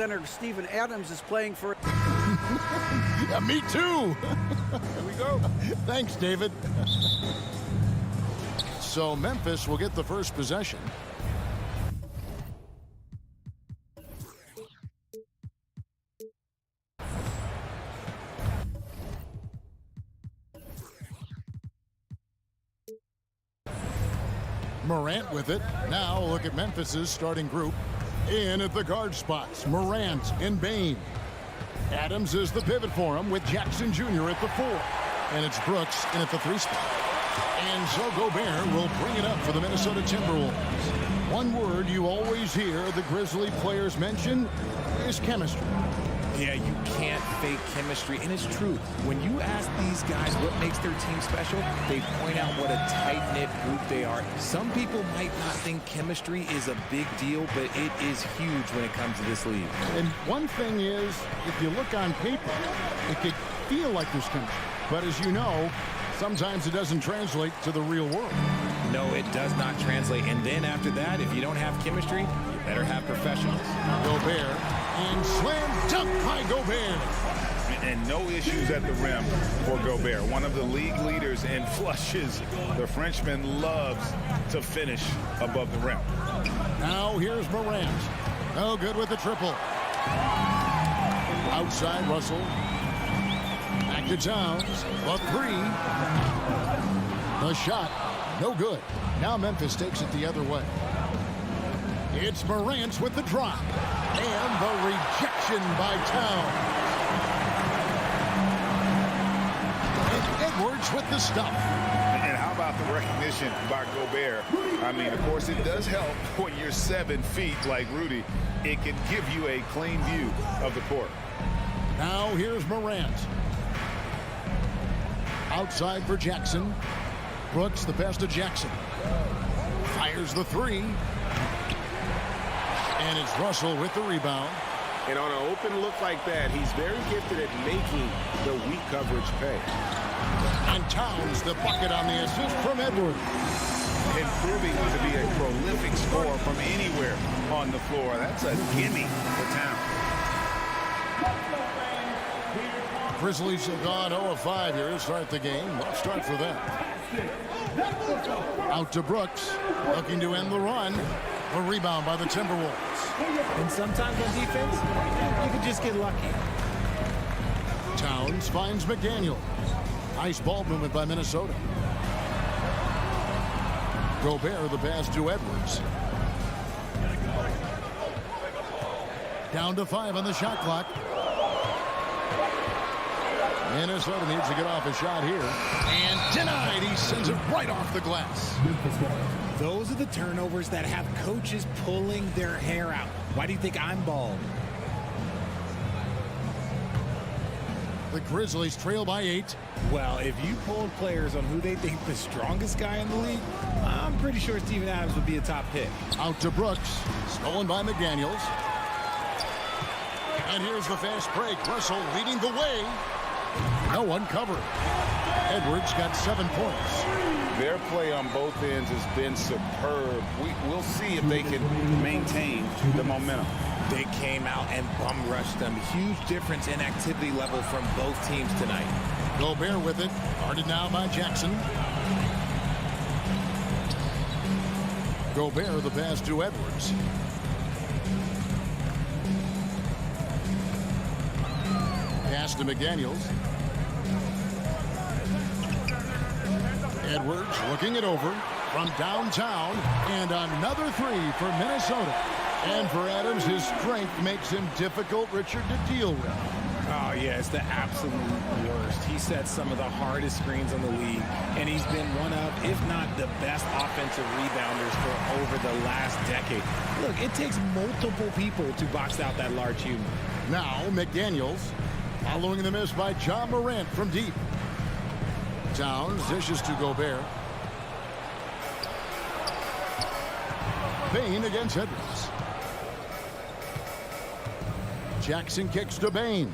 center Steven Adams is playing for. Yeah, me too. Here we go. Thanks, David. So Memphis will get the first possession. Morant with it. Now look at Memphis's starting group. In at the guard spots, Morant and Bain. Adams is the pivot for him with Jackson Jr. at the 4. And it's Brooks in at the 3 spot. And so Gobert will bring it up for the Minnesota Timberwolves. One word you always hear the Grizzly players mention is chemistry. Yeah, you can't fake chemistry, and it's true. When you ask these guys what makes their team special, they point out what a tight-knit group they are. Some people might not think chemistry is a big deal, but it is huge when it comes to this league. And one thing is, if you look on paper, it could feel like there's chemistry. But as you know, sometimes it doesn't translate to the real world. No, it does not translate. And then after that, if you don't have chemistry, you better have professionals. Gobert, and slam dunk by Gobert. And no issues at the rim for Gobert. One of the league leaders in flushes. The Frenchman loves to finish above the rim. Now here's Morant. No good with the triple. Outside Russell. Back to Towns. The 3. The shot. No good. Now Memphis takes it the other way. It's Morant with the drop. And the rejection by Towns. And Edwards with the stuff. And how about the recognition by Gobert? I mean, of course, it does help when you're 7 feet like Rudy. It can give you a clean view of the court. Now here's Morant. Outside for Jackson. Brooks, the pass to Jackson. Fires the 3. And it's Russell with the rebound. And on an open look like that, he's very gifted at making the weak coverage pay. And Towns, the bucket on the assist from Edwards. And proving to be a prolific scorer from anywhere on the floor. That's a gimme for Towns. Grizzlies have gone 0 of 5 here to start the game. Well, start for them. Out to Brooks, looking to end the run. A rebound by the Timberwolves. And sometimes on defense, you can just get lucky. Towns finds McDaniel. Nice ball movement by Minnesota. Gobert the pass to Edwards. Down to 5 on the shot clock. Minnesota needs to get off a shot here. And denied. He sends it right off the glass. Those are the turnovers that have coaches pulling their hair out. Why do you think I'm bald? The Grizzlies trail by 8. Well, if you polled players on who they think the strongest guy in the league, I'm pretty sure Steven Adams would be a top pick. Out to Brooks. Stolen by McDaniels. And here's the fast break. Russell leading the way. No one covered. Edwards got 7 points. Their play on both ends has been superb. We'll see if they can maintain the momentum. They came out and bum rushed them. Huge difference in activity level from both teams tonight. Gobert with it. Guarded now by Jackson. Gobert the pass to Edwards. Pass to McDaniels. Edwards looking it over from downtown. And another 3 for Minnesota. And for Adams, his strength makes him difficult, Richard, to deal with. Oh, yeah, it's the absolute worst. He sets some of the hardest screens on the league, and he's been one of, if not the best offensive rebounders for over the last decade. Look, it takes multiple people to box out that large human. Now, McDaniels following the miss by John Morant from deep. Towns dishes to Gobert. Bain against Edwards. Jackson kicks to Bain.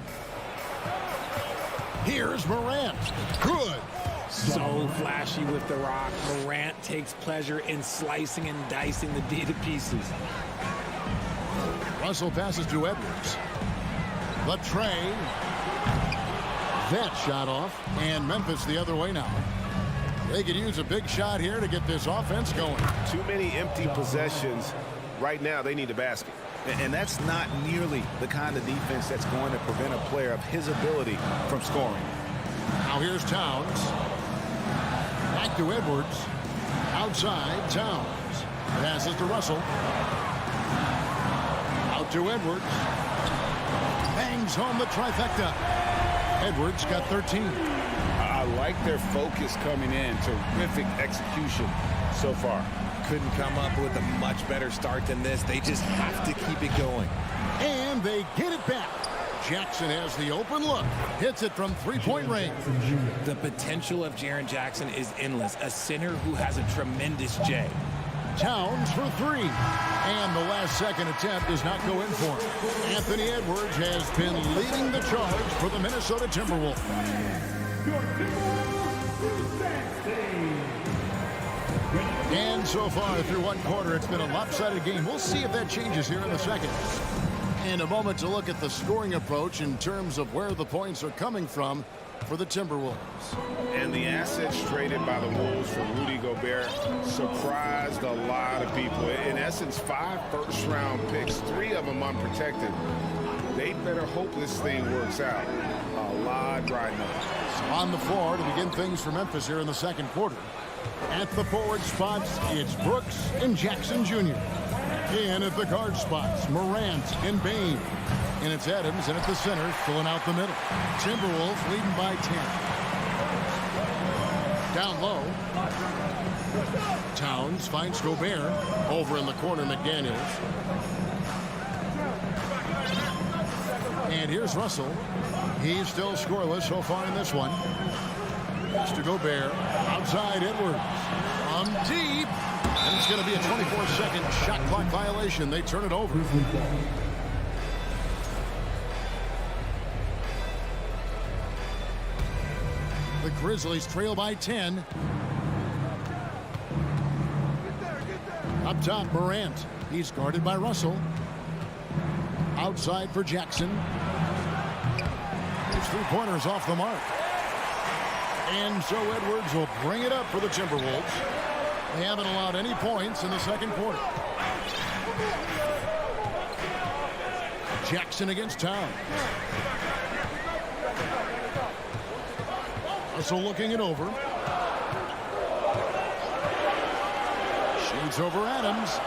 Here's Morant. Good. So flashy with the rock. Morant takes pleasure in slicing and dicing the D to pieces. Russell passes to Edwards. The tray. That shot off. And Memphis the other way now. They could use a big shot here to get this offense going. Too many empty possessions. Right now, they need a basket. And that's not nearly the kind of defense that's going to prevent a player of his ability from scoring. Now here's Towns. Back to Edwards. Outside, Towns. Passes to Russell. Out to Edwards. Bangs home the trifecta. Edwards got 13. I like their focus coming in. Terrific execution so far. Couldn't come up with a much better start than this. They just have to keep it going. And they get it back. Jackson has the open look. Hits it from three-point range. The potential of Jaren Jackson is endless. A center who has a tremendous J. Towns for three. And the last second attempt does not go in for him. Anthony Edwards has been leading the charge for the Minnesota Timberwolves. And so far through one quarter, it's been a lopsided game. We'll see if that changes here in the second. In a moment to look at the scoring approach in terms of where the points are coming from for the Timberwolves. And the assets traded by the Wolves for Rudy Gobert surprised a lot of people. In essence, 5 first-round picks, 3 of them unprotected. They better hope this thing works out. A lot riding on it. On the floor to begin things for Memphis here in the second quarter. At the forward spots, it's Brooks and Jackson Jr. In at the guard spots, Morant and Bane. And it's Adams in at the center, filling out the middle. Timberwolves leading by 10. Down low. Towns finds Gobert. Over in the corner, McDaniels. And here's Russell. He's still scoreless so far in this one. Pass to Gobert. Outside Edwards. From deep. And it's going to be a 24-second shot clock violation. They turn it over. The Grizzlies trail by 10. Up top, Morant. He's guarded by Russell. Outside for Jackson. His three-pointers off the mark. And so Edwards will bring it up for the Timberwolves. They haven't allowed any points in the second quarter. Jackson against Towns. Russell looking it over. Shoots over Adams.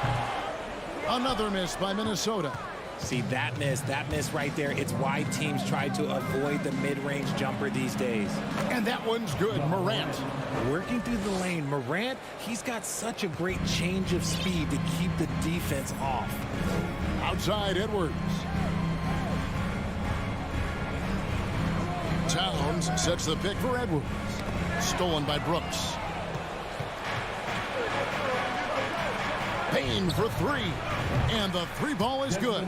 Another miss by Minnesota. See, that miss right there, it's why teams try to avoid the mid-range jumper these days. And that one's good. Morant. Working through the lane, Morant, he's got such a great change of speed to keep the defense off. Outside Edwards. Towns sets the pick for Edwards. Stolen by Brooks. Payne for three. And the three ball is good.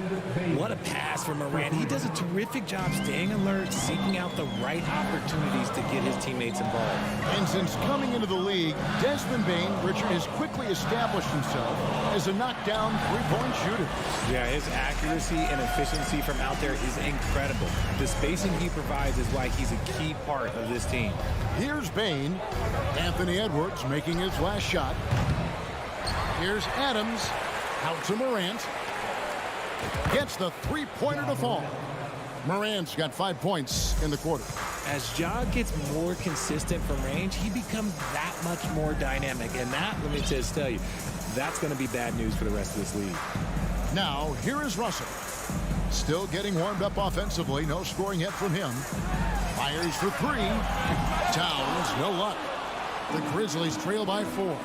What a pass from Morant. He does a terrific job staying alert, seeking out the right opportunities to get his teammates involved. And since coming into the league, Desmond Bane, Richard, has quickly established himself as a knockdown three-point shooter. Yeah, his accuracy and efficiency from out there is incredible. The spacing he provides is why he's a key part of this team. Here's Bane. Anthony Edwards making his last shot. Here's Adams. Out to Morant. Gets the three-pointer to fall. Morant's got 5 points in the quarter. As Ja gets more consistent from range, he becomes that much more dynamic. And that, let me just tell you, that's going to be bad news for the rest of this league. Now, here is Russell. Still getting warmed up offensively. No scoring yet from him. Fires for three. Towns, no luck. The Grizzlies trail by 4.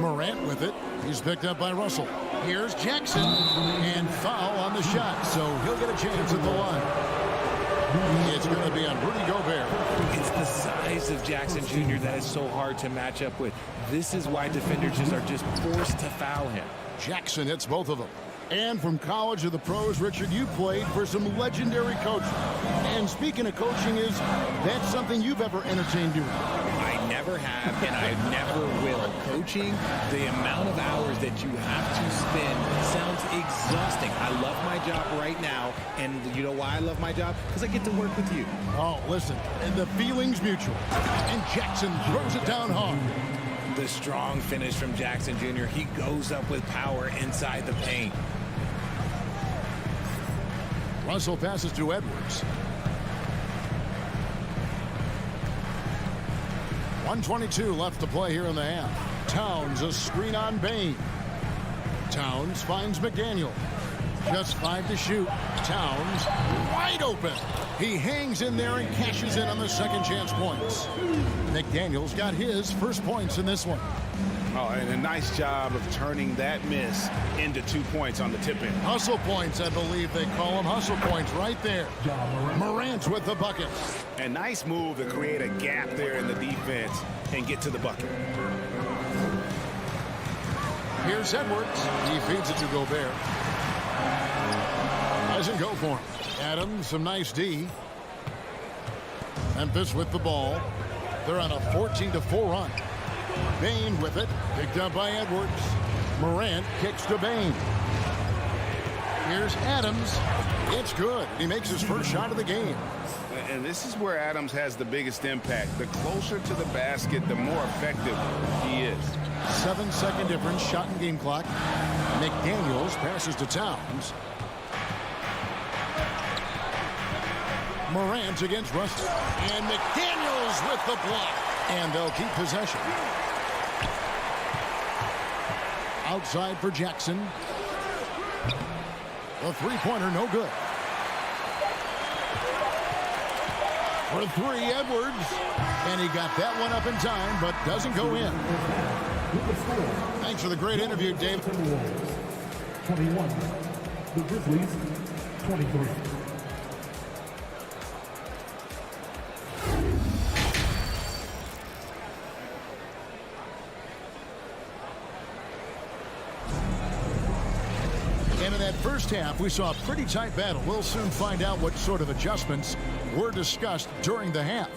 Morant with it. He's picked up by Russell. Here's Jackson. And foul on the shot. So he'll get a chance at the line. It's going to be on Rudy Gobert. It's the size of Jackson Jr. that is so hard to match up with. This is why defenders are just forced to foul him. Jackson hits both of them. And from college to the pros, Richard, you played for some legendary coaching. And speaking of coaching, is that something you've ever entertained doing? I never never have, and I never will. Coaching, the amount of hours that you have to spend sounds exhausting. I love my job right now, and you know why I love my job? Because I get to work with you. Oh, listen, and the feeling's mutual. And Jackson throws it down hard. The strong finish from Jackson Jr. He goes up with power inside the paint. Russell passes to Edwards. 1:22 left to play here in the half. Towns a screen on Bain. Towns finds McDaniel. Just 5 to shoot. Towns wide open. He hangs in there and cashes in on the second chance points. McDaniel's got his first points in this one. Oh, and a nice job of turning that miss into 2 points on the tip-in. Hustle points, I believe they call them. Hustle points right there. Morant with the bucket. A nice move to create a gap there in the defense and get to the bucket. Here's Edwards. He feeds it to Gobert. Doesn't go for him. Adams, some nice D. Memphis with the ball. They're on a 14-4 run. Bain with it. Picked up by Edwards. Morant kicks to Bain. Here's Adams. It's good. He makes his first shot of the game. And this is where Adams has the biggest impact. The closer to the basket, the more effective he is. 7-second difference, shot and game clock. McDaniels passes to Towns. Morant against Russell. And McDaniels with the block. And they'll keep possession. Outside for Jackson. The three-pointer, no good. For three, Edwards. And he got that one up in time, but doesn't go in. Thanks for the great interview, Dave. 21. The Grizzlies, 23. And in that first half, we saw a pretty tight battle. We'll soon find out what sort of adjustments were discussed during the half.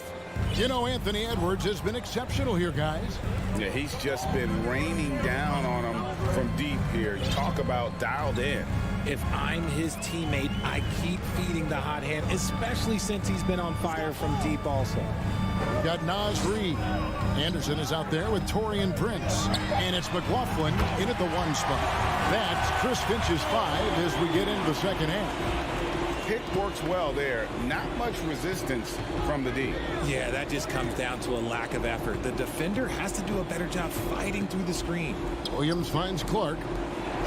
You know, Anthony Edwards has been exceptional here, guys. Yeah, he's just been raining down on them from deep here. Talk about dialed in. If I'm his teammate, I keep feeding the hot hand, especially since he's been on fire from deep also. We've got Naz Reid. Anderson is out there with Taurean Prince. And it's McLaughlin in at the 1 spot. That's Chris Finch's 5 as we get into the second half. Pick works well there. Not much resistance from the D. Yeah, that just comes down to a lack of effort. The defender has to do a better job fighting through the screen. Williams finds Clark.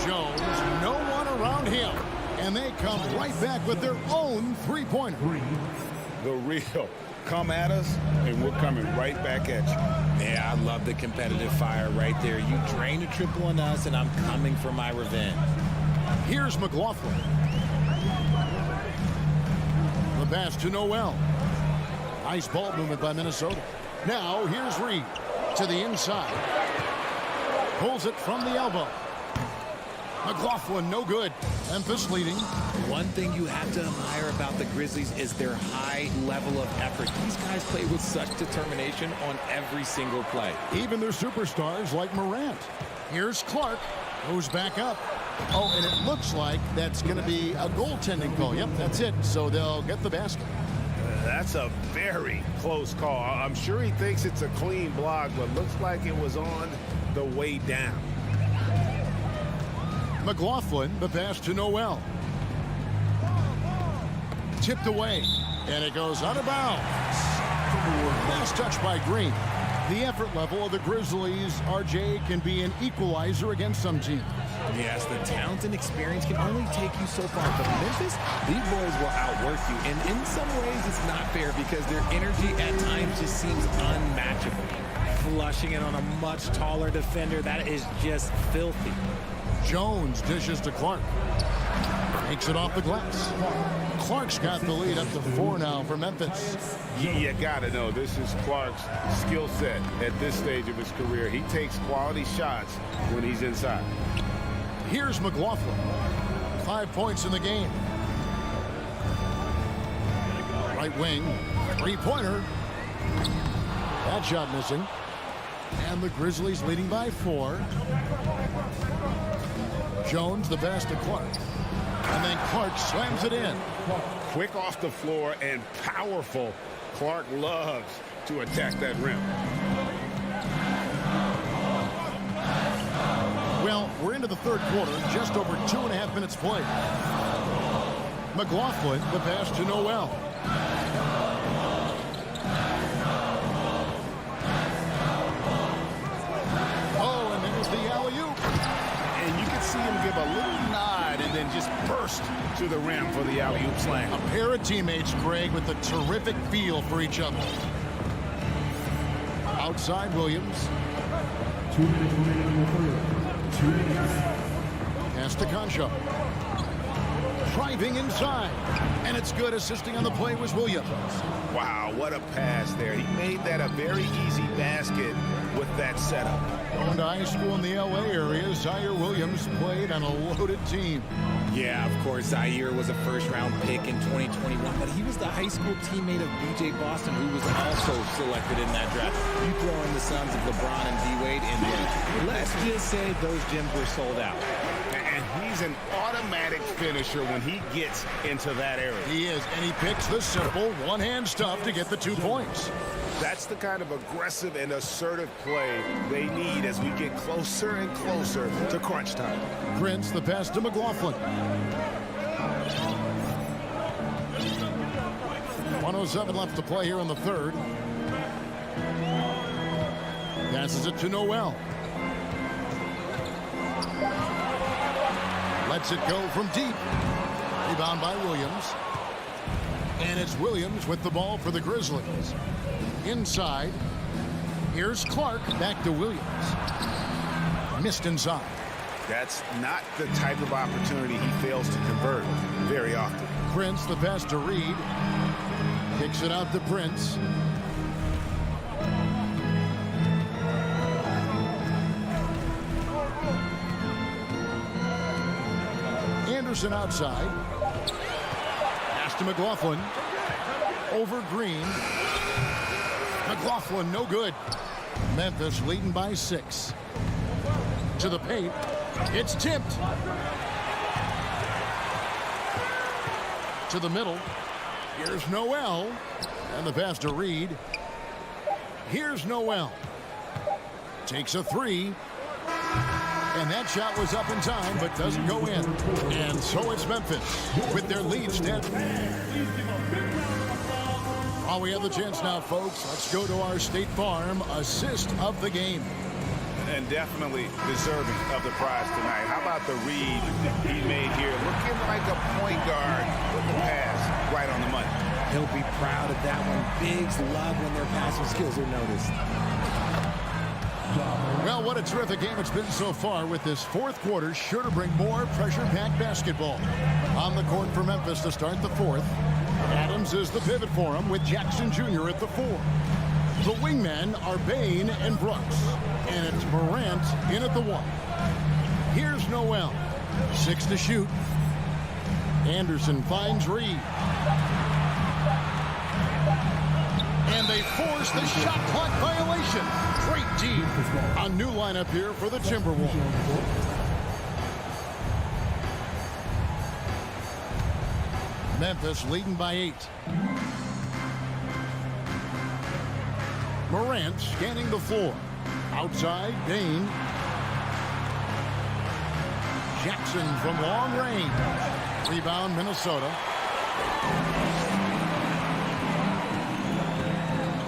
Jones, no one around him. And they come right back with their own three-pointer. The real. Come at us, and we're coming right back at you. Yeah, I love the competitive fire right there. You drain a triple on us, and I'm coming for my revenge. Here's McLaughlin. The pass to Noel. Nice ball movement by Minnesota. Now, here's Reid to the inside. Pulls it from the elbow. McLaughlin, no good. Memphis leading. One thing you have to admire about the Grizzlies is their high level of effort. These guys play with such determination on every single play. Even their superstars like Morant. Here's Clark, who's back up. Oh, and it looks like that's going to be a goaltending call. Yep, that's it. So they'll get the basket. That's a very close call. I'm sure he thinks it's a clean block, but looks like it was on the way down. McLaughlin, the pass to Noel. Tipped away, and it goes out of bounds. Last touch by Green. The effort level of the Grizzlies, RJ, can be an equalizer against some teams. Yes, the talent and experience can only take you so far. But Memphis, these boys will outwork you. And in some ways, it's not fair because their energy at times just seems unmatchable. Flushing it on a much taller defender, that is just filthy. Jones dishes to Clark. Takes it off the glass. Clark's got the lead up to 4 now for Memphis. You got to know this is Clark's skill set at this stage of his career. He takes quality shots when he's inside. Here's McLaughlin. 5 points in the game. Right wing. Three-pointer. That shot missing. And the Grizzlies leading by 4. Jones the pass to Clark. And then Clark slams it in. Quick off the floor and powerful. Clark loves to attack that rim. Well, we're into the third quarter, just over 2.5 minutes played. McLaughlin, the pass to Noel. Oh, and there's the alley-oop. And you can see him give a little nod and then just burst to the rim for the alley-oop slam. A pair of teammates, Greg, with a terrific feel for each other. Outside Williams. 2 minutes remaining in the third. 2 minutes. Pass to Concho. Driving inside. And it's good. Assisting on the play was Williams. Wow, what a pass there. He made that a very easy basket with that setup. Going to high school in the L.A. area, Zaire Williams played on a loaded team. Yeah, of course, Zaire was a first-round pick in 2021, but he was the high school teammate of B.J. Boston, who was also selected in that draft. You throw in the sons of LeBron and D-Wade, and let's just say those gyms were sold out. And he's an automatic finisher when he gets into that area. He is, and he picks the simple one-hand stuff to get the 2 points. That's the kind of aggressive and assertive play they need as we get closer and closer to crunch time. Prince, the pass to McLaughlin. 1:07 left to play here in the third. Passes it to Noel. Lets it go from deep. Rebound by Williams. And it's Williams with the ball for the Grizzlies. Inside. Here's Clark. Back to Williams. Missed inside. That's not the type of opportunity he fails to convert very often. Prince, the pass to Reed. Kicks it out to Prince. Anderson outside. Pass to McLaughlin. Over Green. McLaughlin, no good. Memphis leading by 6. To the paint. It's tipped. To the middle. Here's Noel. And the pass to Reed. Here's Noel. Takes a 3. And that shot was up in time, but doesn't go in. And so it's Memphis with their lead stand. While we have the chance now, folks, let's go to our State Farm assist of the game. And definitely deserving of the prize tonight. How about the read he made here? Looking like a point guard with the pass right on the money. He'll be proud of that one. Bigs love when their passing skills are noticed. Well, what a terrific game it's been so far, with this fourth quarter sure to bring more pressure-packed basketball. On the court for Memphis to start the fourth. Adams is the pivot for him with Jackson Jr. at the 4. The wingmen are Bain and Brooks. And it's Morant in at the 1. Here's Noel. 6 to shoot. Anderson finds Reed. And they force the shot clock violation. Great team. A new lineup here for the Timberwolves. Memphis leading by 8. Morant scanning the floor. Outside, Bain. Jackson from long range. Rebound, Minnesota.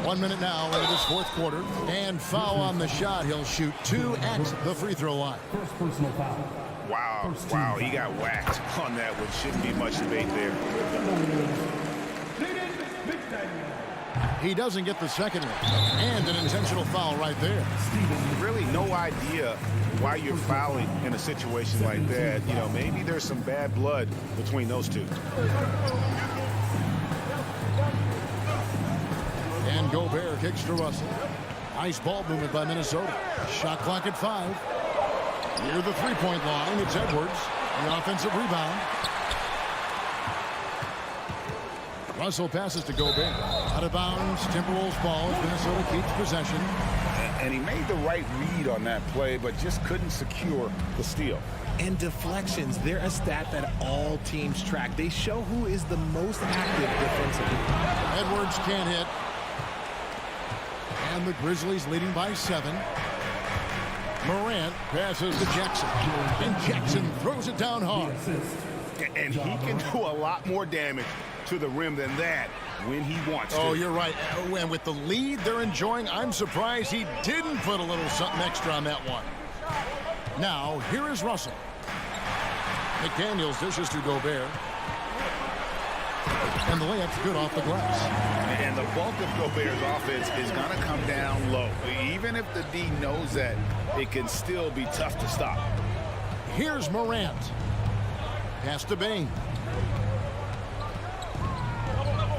1 minute now into this fourth quarter. And foul on the shot. He'll shoot 2 at the free throw line. First personal foul. Wow, he got whacked on that, which shouldn't be much debate there. He doesn't get the second one. And an intentional foul right there. Really no idea why you're fouling in a situation like that. You know, maybe there's some bad blood between those two. And Gobert kicks to Russell. Nice ball movement by Minnesota. Shot clock at 5. Near the three-point line, it's Edwards. The offensive rebound. Russell passes to Gobert. Out of bounds, Timberwolves ball as Minnesota keeps possession. And he made the right read on that play, but just couldn't secure the steal. And deflections, they're a stat that all teams track. They show who is the most active defensively. Edwards can't hit. And the Grizzlies leading by 7. Morant passes to Jackson. And Jackson throws it down hard. And he can do a lot more damage to the rim than that when he wants to. Oh, you're right. And with the lead they're enjoying, I'm surprised he didn't put a little something extra on that one. Now, here is Russell. McDaniels dishes to Gobert. And the layup's good off the glass. And the bulk of Gobert's offense is going to come down low. Even if the D knows that, it can still be tough to stop. Here's Morant. Pass to Bain.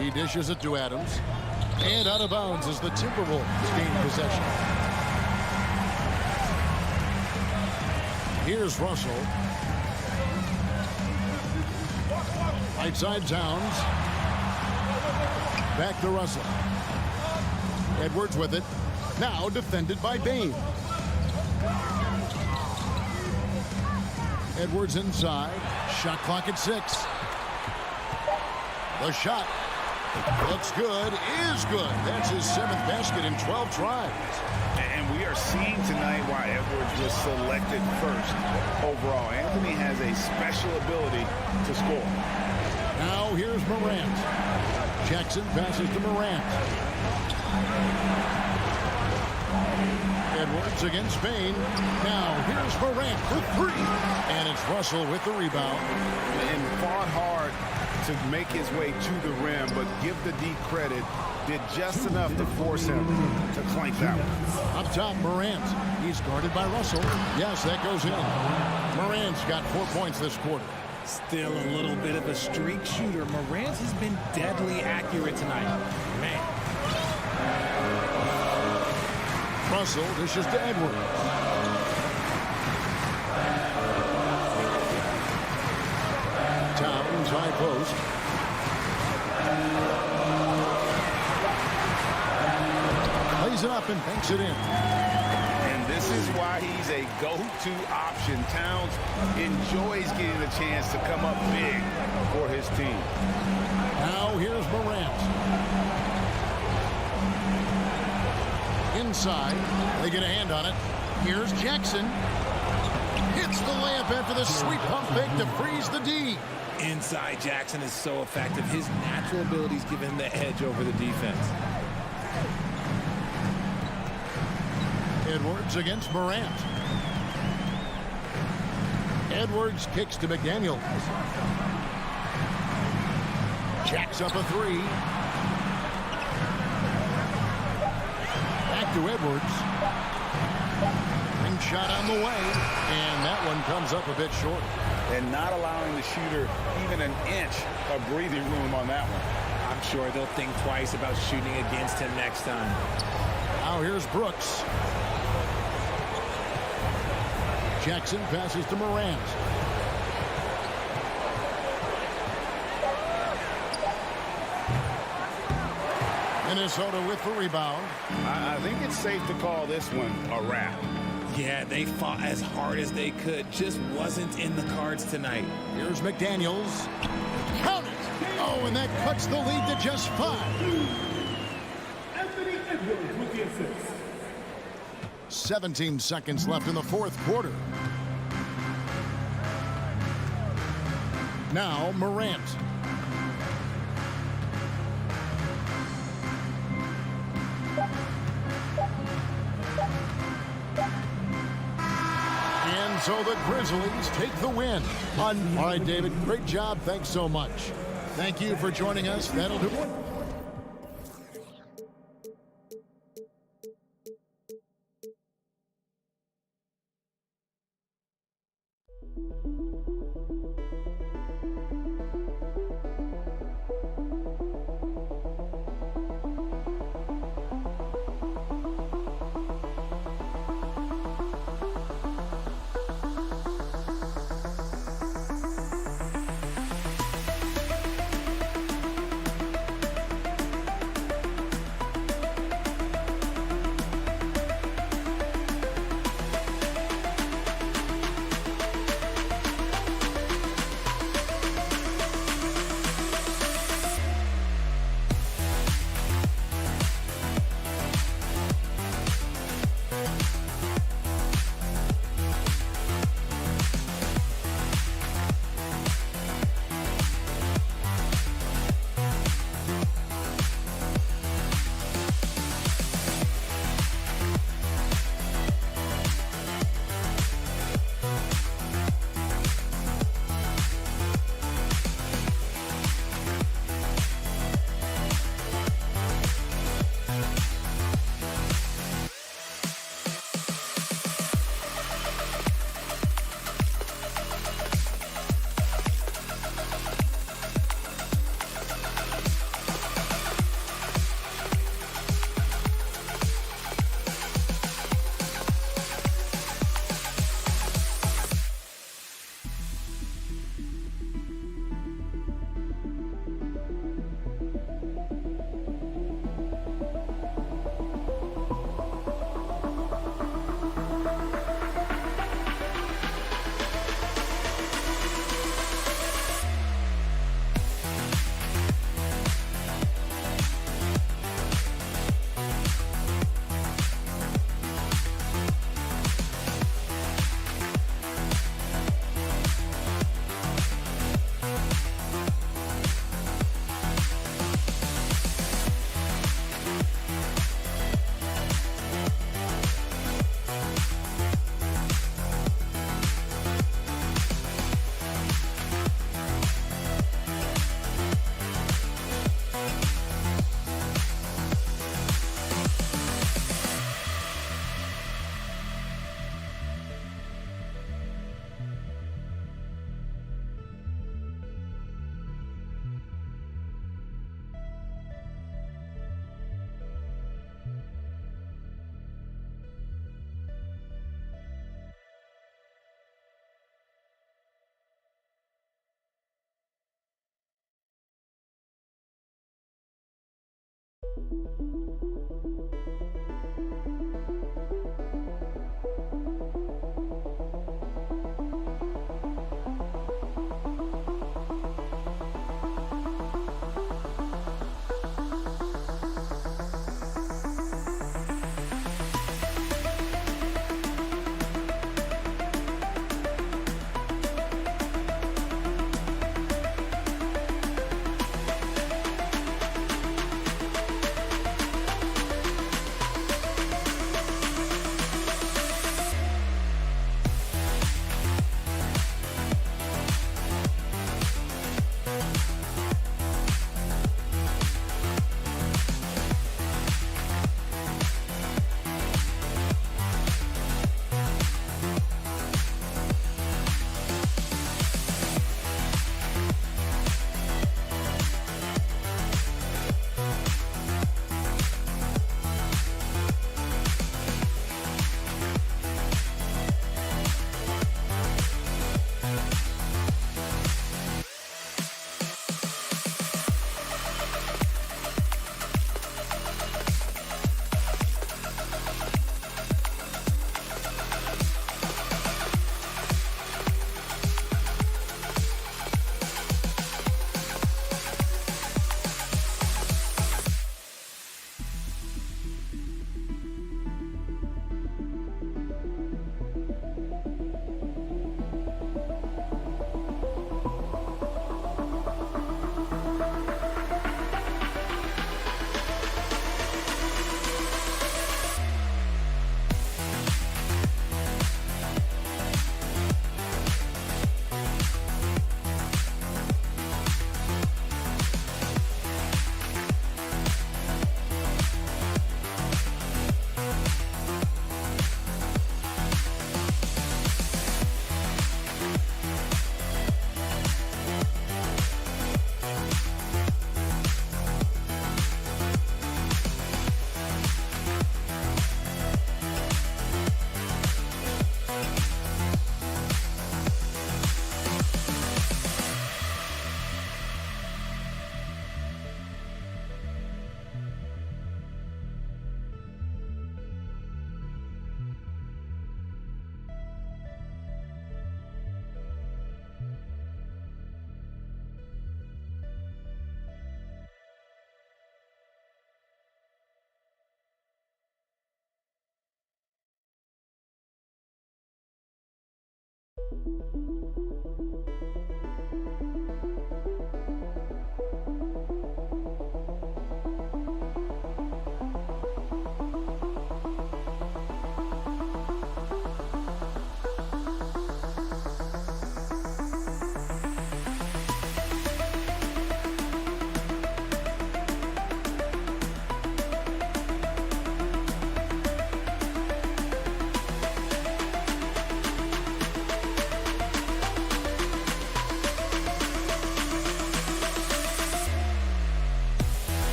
He dishes it to Adams. And out of bounds as the Timberwolves gain possession. Here's Russell. Right side Towns. Back to Russell. Edwards with it. Now defended by Bain. Edwards inside. Shot clock at 6. The shot looks good, is good. That's his 7th basket in 12 tries. And we are seeing tonight why Edwards was selected first overall. Anthony has a special ability to score. Now here's Morant. Jackson passes to Morant. Edwards against Bain. Now here's Morant for 3. And it's Russell with the rebound. And fought hard to make his way to the rim, but give the D credit, did just enough to force him to clank that one. Up top, Morant. He's guarded by Russell. Yes, that goes in. Morant's got 4 points this quarter. Still a little bit of a streak shooter. Morant has been deadly accurate tonight. Man. Russell dishes to Edwards. Towns high post. Plays it up and banks it in. And this is why he's a go-to option. Towns enjoys getting the chance to come up big for his team. Now here's Morant. Inside. They get a hand on it. Here's Jackson. Hits the layup after the sweet pump fake to freeze the D. Inside, Jackson is so effective. His natural abilities give him the edge over the defense. Edwards against Morant. Edwards kicks to McDaniels. Jacks up a 3. Back to Edwards. Ring shot on the way. And that one comes up a bit short. And not allowing the shooter even an inch of breathing room on that one. I'm sure they'll think twice about shooting against him next time. Now here's Brooks. Jackson passes to Morant. Minnesota with the rebound. I think it's safe to call this one a wrap. Yeah, they fought as hard as they could. Just wasn't in the cards tonight. Here's McDaniels. Count it! Oh, and that cuts the lead to just 5. Anthony Edwards with the assist. 17 seconds left in the 4th quarter. Now Morant. And so the Grizzlies take the win. All right, David, great job. Thanks so much. Thank you for joining us. That'll do it.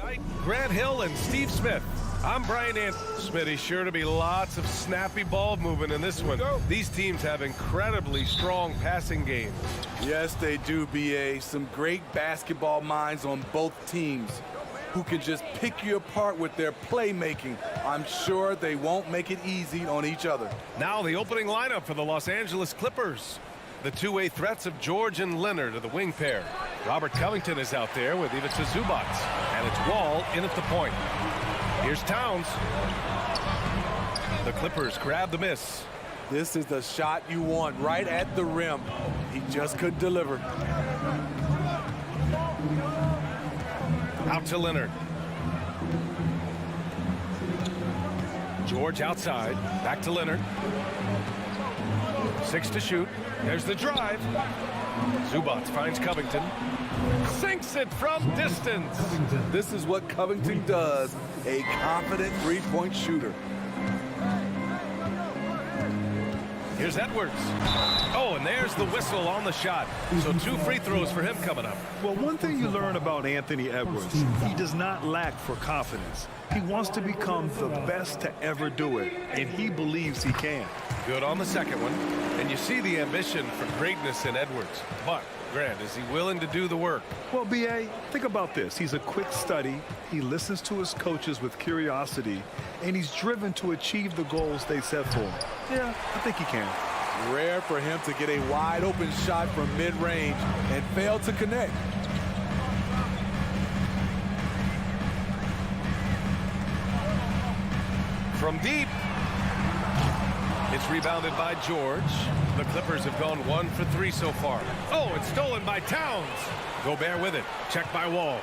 Tonight, Grant Hill and Steve Smith. I'm Brian Anderson. Smitty, sure to be lots of snappy ball movement in this one. These teams have incredibly strong passing games. Yes, they do, B.A. Some great basketball minds on both teams who can just pick you apart with their playmaking. I'm sure they won't make it easy on each other. Now the opening lineup for the Los Angeles Clippers. The two-way threats of George and Leonard are the wing pair. Robert Covington is out there with Ivica Zubac. And it's Wall in at the point. Here's Towns. The Clippers grab the miss. This is the shot you want, right at the rim. He just couldn't deliver. Out to Leonard. George outside. Back to Leonard. 6 to shoot. There's the drive. Zubac finds Covington. Sinks it from distance. This is what Covington does. A confident three-point shooter. Here's Edwards. Oh, and there's the whistle on the shot. So 2 free throws for him coming up. Well, one thing you learn about Anthony Edwards, he does not lack for confidence. He wants to become the best to ever do it, and he believes he can. Good on the second one. And you see the ambition for greatness in Edwards. But, Grant, is he willing to do the work? Well, B.A., think about this. He's a quick study. He listens to his coaches with curiosity, and he's driven to achieve the goals they set for him. Yeah, I think he can. Rare for him to get a wide-open shot from mid-range and fail to connect. From deep. It's rebounded by George. The Clippers have gone 1 for 3 so far. Oh, it's stolen by Towns. Gobert with it. Checked by Wall.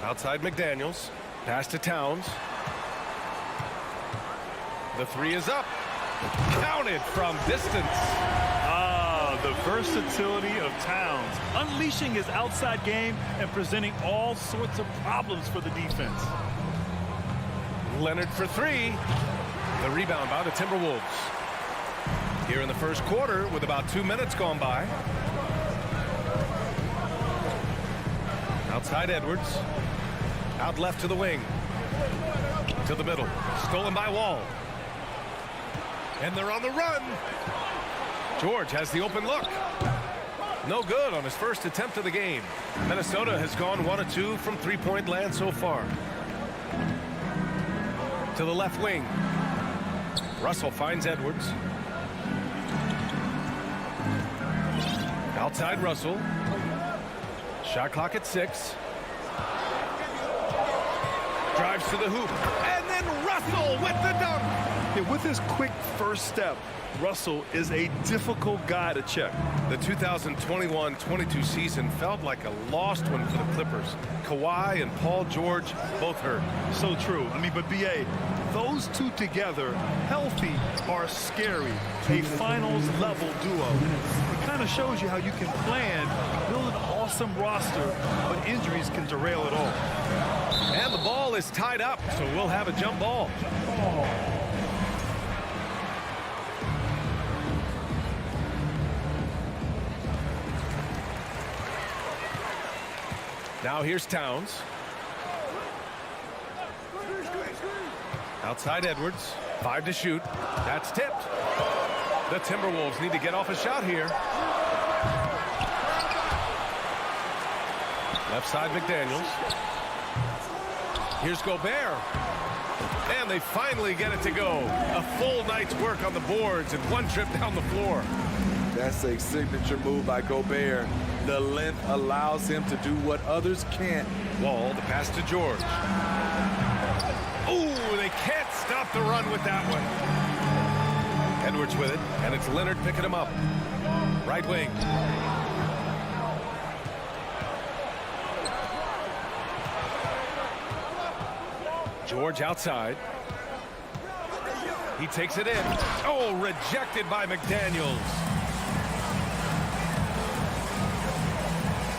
Outside McDaniels. Pass to Towns. The three is up. Counted from distance. The versatility of Towns, unleashing his outside game and presenting all sorts of problems for the defense. Leonard for three. The rebound by the Timberwolves. Here in the first quarter with about 2 minutes gone by. Outside Edwards. Out left to the wing. To the middle. Stolen by Wall. And they're on the run. George has the open look. No good on his first attempt of the game. Minnesota has gone 1 of 2 from three-point land so far. To the left wing. Russell finds Edwards. Outside Russell. Shot clock at 6. Drives to the hoop. And then Russell with the dunk. Yeah, with his quick first step, Russell is a difficult guy to check. The 2021-22 season felt like a lost one for the Clippers. Kawhi and Paul George both hurt. So true. I mean, but BA, those two together, healthy, are scary. A finals level duo. It kind of shows you how you can plan, build an awesome roster, but injuries can derail it all. And the ball is tied up, so we'll have a jump ball. Now here's Towns. Outside Edwards. 5 to shoot. That's tipped. The Timberwolves need to get off a shot here. Left side McDaniels. Here's Gobert. And they finally get it to go. A full night's work on the boards and one trip down the floor. That's a signature move by Gobert. The length allows him to do what others can't. Wall, the pass to George. Ooh, they can't stop the run with that one. Edwards with it, and it's Leonard picking him up. Right wing. George outside. He takes it in. Oh, rejected by McDaniels.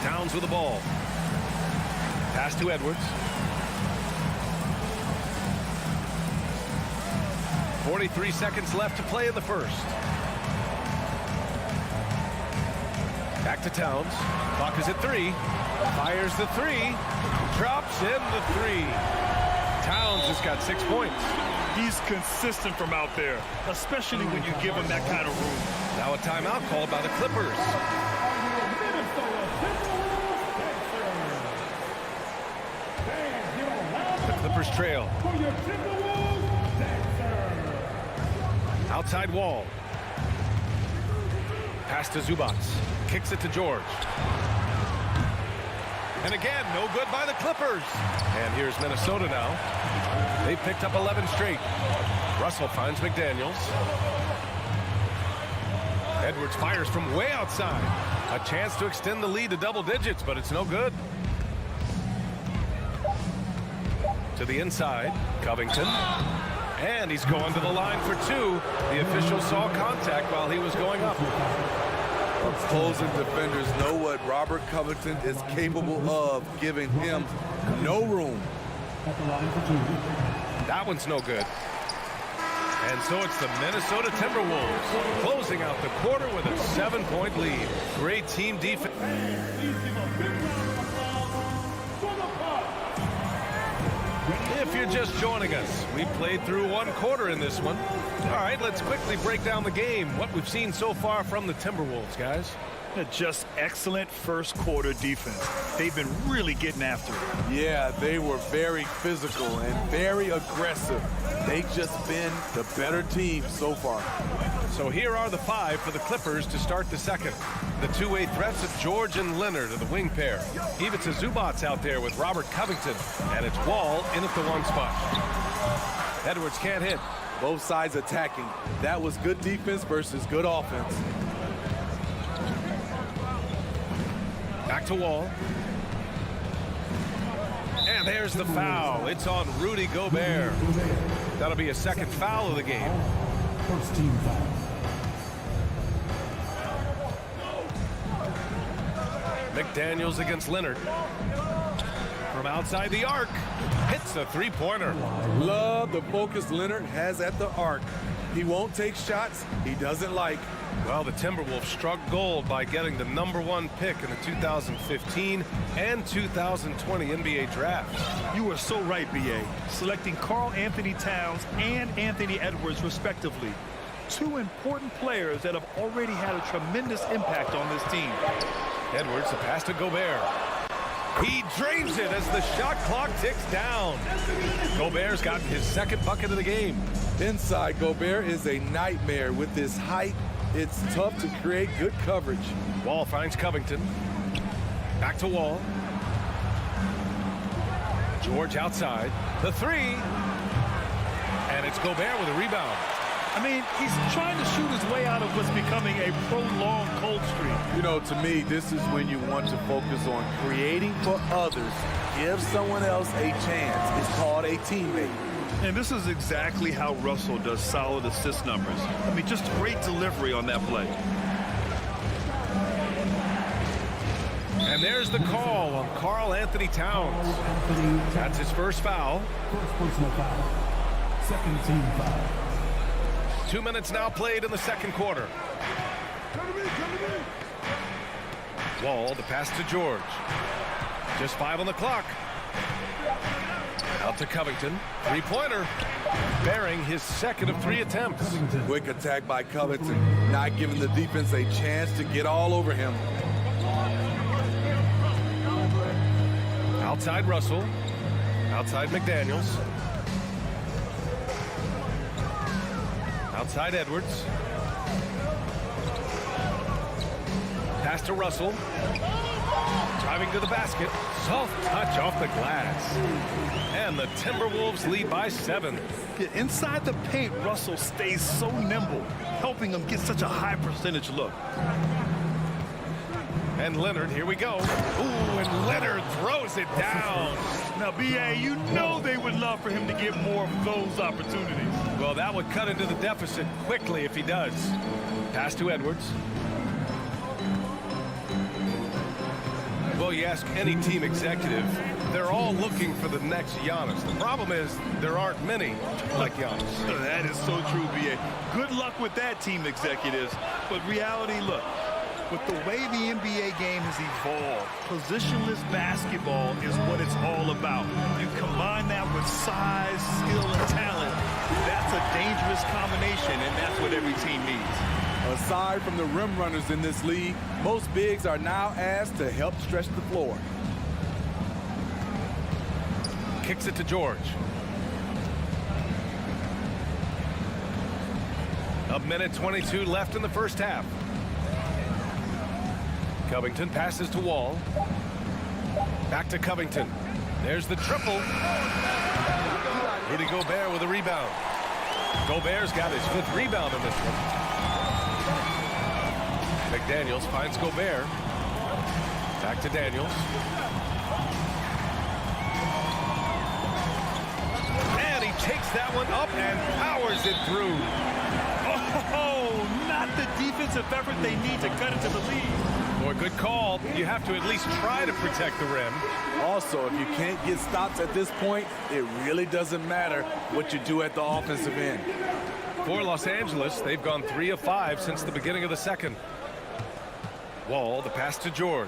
Towns with the ball. Pass to Edwards. 43 seconds left to play in the first. Back to Towns. Clock is at 3. Fires the 3. Drops in the 3. Towns has got 6 points. He's consistent from out there, especially when you give him that kind of room. Now a timeout called by the Clippers. Clippers trail. Outside Wall. Pass to Zubac. Kicks it to George. And again, no good by the Clippers. And here's Minnesota now. They picked up 11 straight. Russell finds McDaniels. Edwards fires from way outside. A chance to extend the lead to double digits, but it's no good. To the inside, Covington. And he's going to the line for 2. The official saw contact while he was going up. Opposing defenders know what Robert Covington is capable of, giving him no room. That one's no good. And so it's the Minnesota Timberwolves closing out the quarter with a 7-point lead. Great team defense. If you're just joining us, we played through 1 quarter in this one. All right, let's quickly break down the game. What we've seen so far from the Timberwolves, guys. Just excellent first quarter defense. They've been really getting after it. Yeah, they were very physical and very aggressive. They've just been the better team so far. So here are the 5 for the Clippers to start the second. The two-way threats of George and Leonard are the wing pair. Ivica Zubac's out there with Robert Covington. And it's Wall in at the 1 spot. Edwards can't hit. Both sides attacking. That was good defense versus good offense. Back to Wall. And There's the foul. It's on Rudy Gobert. That'll be a second foul of the game. First team foul. McDaniels against Leonard. From outside the arc, hits a three-pointer. Love the focus Leonard has at the arc. He won't take shots he doesn't like. Well, the Timberwolves struck gold by getting the #1 pick in the 2015 and 2020 NBA drafts. You are so right, B.A. Selecting Karl Anthony Towns and Anthony Edwards, respectively. Two important players that have already had a tremendous impact on this team. Edwards, a pass to Gobert. He drains it as the shot clock ticks down. Gobert's gotten his second bucket of the game. Inside, Gobert is a nightmare. With his height, it's tough to create good coverage. Wall finds Covington. Back to Wall. George outside. The three. And it's Gobert with a rebound. I mean, he's trying to shoot his way out of what's becoming a prolonged cold streak. You know, to me, this is when you want to focus on creating for others. Give someone else a chance. It's called a teammate. And this is exactly how Russell does solid assist numbers. I mean, just great delivery on that play. And there's the call on Karl Anthony Towns. That's his first foul. First personal foul. Second team foul. 2 minutes now played in the second quarter. Wall, the pass to George. Just 5 on the clock. Out to Covington. Three-pointer. Bearing his second of 3 attempts. Quick attack by Covington. Not giving the defense a chance to get all over him. Outside Russell. Outside McDaniels. Outside Edwards. Pass to Russell. Driving to the basket. Soft touch off the glass. And the Timberwolves lead by 7. Yeah, inside the paint, Russell stays so nimble, helping him get such a high percentage look. And Leonard, here we go. Ooh, and Leonard throws it down. Now, B.A., you know they would love for him to get more of those opportunities. Well, that would cut into the deficit quickly if he does. Pass to Edwards. Well, you ask any team executive, they're all looking for the next Giannis. The problem is there aren't many like Giannis. That is so true, B.A. Good luck with that, team executives. But reality, look, with the way the NBA game has evolved, positionless basketball is what it's all about. You combine that with size, skill, and talent, that's a dangerous combination, and that's what every team needs. Aside from the rim runners in this league, most bigs are now asked to help stretch the floor. Kicks it to George. A minute 22 left in the first half. Covington passes to Wall. Back to Covington. There's the triple. Rudy Gobert with a rebound. Gobert's got his 5th rebound in this one. McDaniels finds Gobert. Back to Daniels. And he takes that one up and powers it through. Oh, not the defensive effort they need to cut into the lead. Boy, good call. You have to at least try to protect the rim. Also, if you can't get stops at this point, it really doesn't matter what you do at the offensive end. For Los Angeles, they've gone 3 of 5 since the beginning of the second. Wall, the pass to George.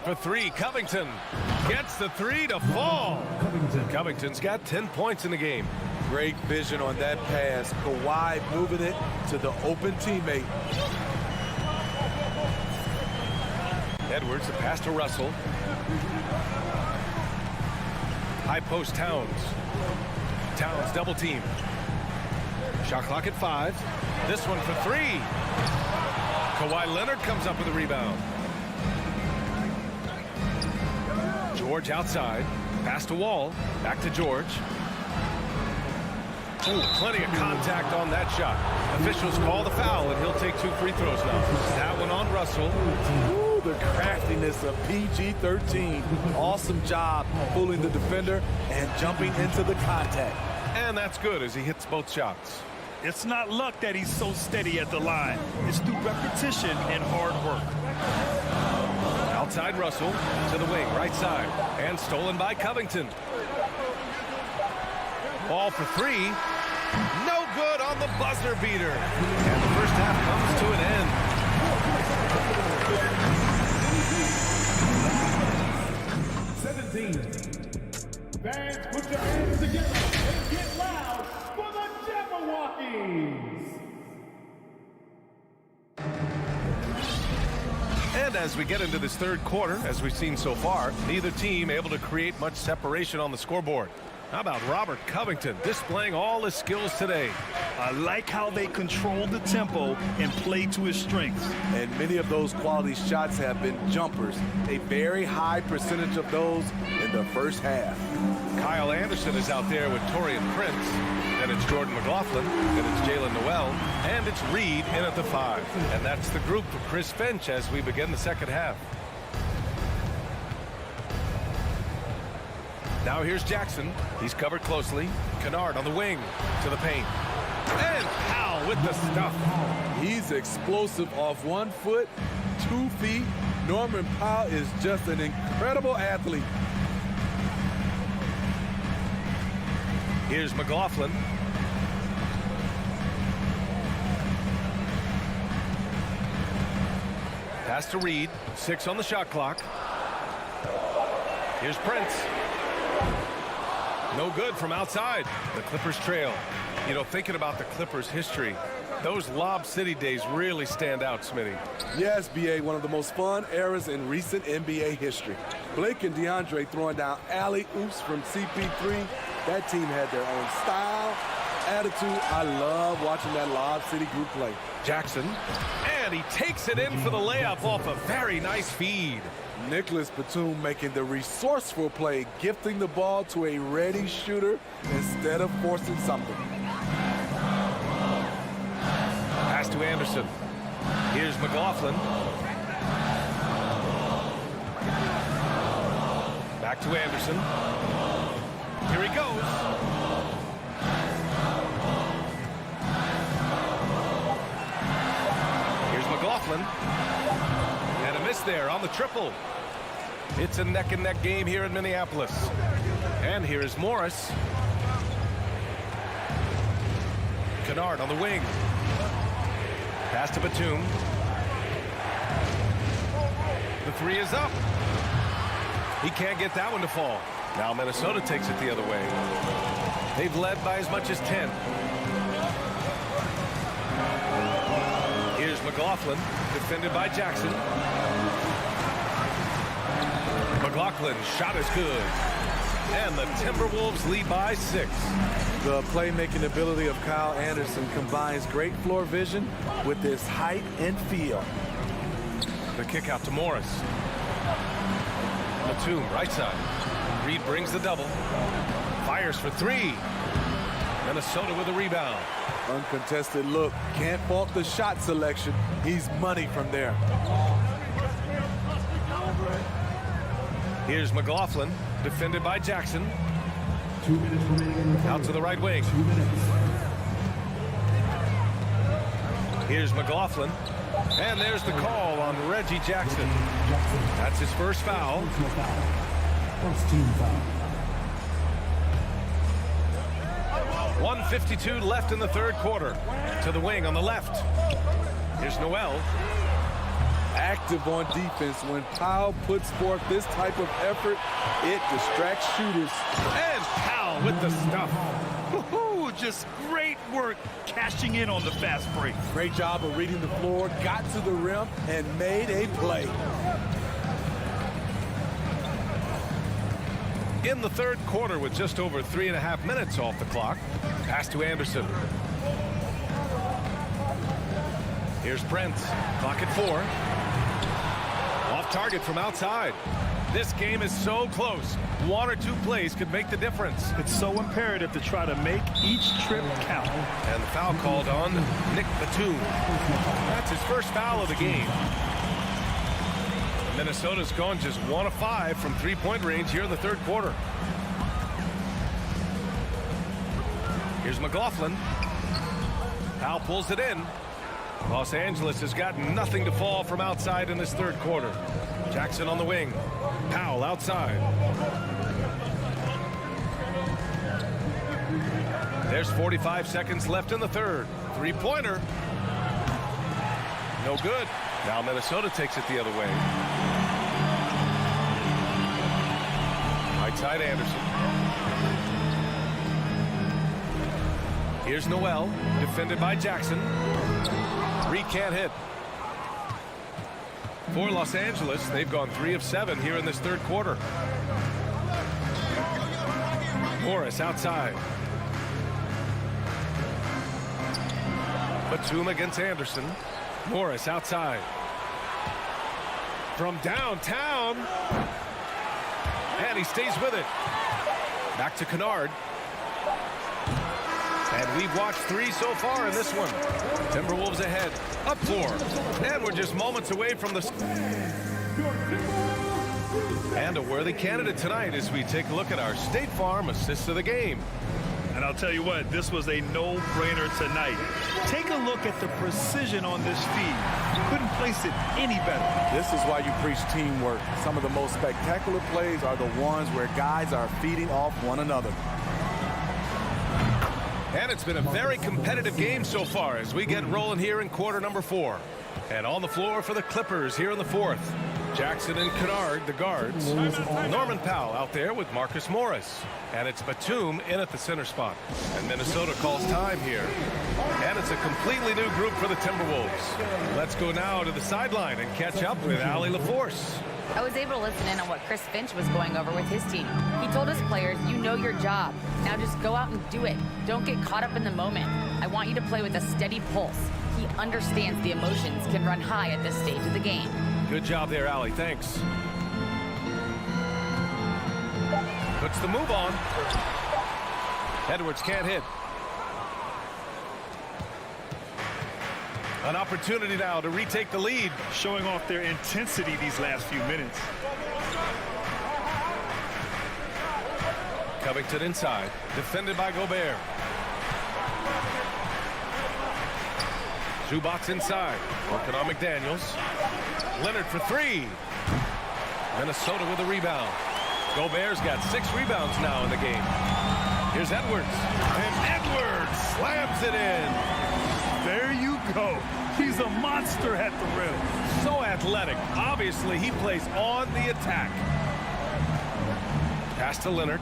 For 3, Covington gets the 3 to fall. Covington's got 10 points in the game. Great vision on that pass. Kawhi moving it to the open teammate. Edwards, the pass to Russell. High post Towns. Towns double team. Shot clock at 5. This one for 3. Kawhi Leonard comes up with a rebound. George outside. Pass to Wall. Back to George. Ooh, plenty of contact on that shot. Officials call the foul, and he'll take 2 free throws now. That one on Russell. the craftiness of PG-13. Awesome job fooling the defender and jumping into the contact. And that's good as he hits both shots. It's not luck that he's so steady at the line. It's through repetition and hard work. Outside Russell to the wing, right side, and stolen by Covington. Ball for three. No good on the buzzer beater. And the first half comes to an end. Fans, put your hands together and get loud for the Jabberwockies! And as we get into this third quarter, as we've seen so far, neither team able to create much separation on the scoreboard. How about Robert Covington displaying all his skills today? I like how they control the tempo and play to his strengths. And many of those quality shots have been jumpers. A very high percentage of those in the first half. Kyle Anderson is out there with Torian Prince. Then it's Jordan McLaughlin. Then it's Jalen Noel. And it's Reed in at the 5. And that's the group for Chris Finch as we begin the second half. Now here's Jackson. He's covered closely. Kennard on the wing to the paint. And Powell with the stuff. He's explosive off 1 foot, 2 feet. Norman Powell is just an incredible athlete. Here's McLaughlin. Pass to Reed. 6 on the shot clock. Here's Prince. No good from outside. The Clippers trail. You know, thinking about the Clippers' history, those Lob City days really stand out, Smitty. Yes, B.A., one of the most fun eras in recent NBA history. Blake and DeAndre throwing down alley-oops from CP3. That team had their own style, attitude. I love watching that Lob City group play. Jackson, and he takes it in for the layup off a very nice feed. Nicholas Batum making the resourceful play, gifting the ball to a ready shooter instead of forcing something. Pass to Anderson. Here's McLaughlin. Back to Anderson. Here he goes. Here's McLaughlin. And a miss there on the triple. It's a neck-and-neck game here in Minneapolis. And here is Morris. Kennard on the wing. Pass to Batum. The 3 is up. He can't get that one to fall. Now Minnesota takes it the other way. They've led by as much as 10. Here's McLaughlin, defended by Jackson. McLaughlin's shot is good. And the Timberwolves lead by 6. The playmaking ability of Kyle Anderson combines great floor vision with his height and feel. The kick out to Morris. Batum, right side. Reed brings the double. Fires for 3. Minnesota with a rebound. Uncontested look. Can't fault the shot selection. He's money from there. Here's McLaughlin, defended by Jackson. 2 minutes remaining. Out to the right wing. 2 minutes. Here's McLaughlin. And there's the call on Reggie Jackson. That's his first foul. First team foul. 1:52 left in the third quarter. To the wing on the left. Here's Noel. Active on defense. When Powell puts forth this type of effort, it distracts shooters. And Powell with the stuff. Woohoo! Just great work cashing in on the fast break. Great job of reading the floor, got to the rim, and made a play. In the third quarter with just over 3.5 minutes off the clock. Pass to Anderson. Here's Brent. Clock at 4. Off target from outside. This game is so close. 1 or 2 plays could make the difference. It's so imperative to try to make each trip count. And the foul called on Nick Batum. That's his first foul of the game. Minnesota's gone just 1 of 5 from three-point range here in the third quarter. Here's McLaughlin. Powell pulls it in. Los Angeles has got nothing to fall from outside in this third quarter. Jackson on the wing. Powell outside. There's 45 seconds left in the third. Three-pointer. No good. Now Minnesota takes it the other way. Right side Anderson. Here's Noel, defended by Jackson. Reed can't hit. For Los Angeles, they've gone 3 of 7 here in this third quarter. Morris outside. Batum against Anderson. Morris outside. From downtown. And he stays with it. Back to Kennard. And we've watched 3 so far in this one. Timberwolves ahead. Up 4. And we're just moments away from the... And a worthy candidate tonight as we take a look at our State Farm assist of the game. And I'll tell you what, this was a no-brainer tonight. Take a look at the precision on this feed. You couldn't place it any better. This is why you preach teamwork. Some of the most spectacular plays are the ones where guys are feeding off one another. And it's been a very competitive game so far as we get rolling here in quarter number 4. And on the floor for the Clippers here in the fourth. Jackson and Kennard, the guards. Norman Powell out there with Marcus Morris. And it's Batum in at the center spot. And Minnesota calls time here. And it's a completely new group for the Timberwolves. Let's go now to the sideline and catch up with Allie LaForce. I was able to listen in on what Chris Finch was going over with his team. He told his players, you know your job. Now just go out and do it. Don't get caught up in the moment. I want you to play with a steady pulse. He understands the emotions can run high at this stage of the game. Good job there, Allie. Thanks. Puts the move on. Edwards can't hit. An opportunity now to retake the lead. Showing off their intensity these last few minutes. Covington inside. Defended by Gobert. Zubac's inside. Working on McDaniels. Leonard for 3. Minnesota with a rebound. Gobert's got 6 rebounds now in the game. Here's Edwards. And Edwards slams it in. There you go. He's a monster at the rim. So athletic. Obviously, he plays on the attack. Pass to Leonard.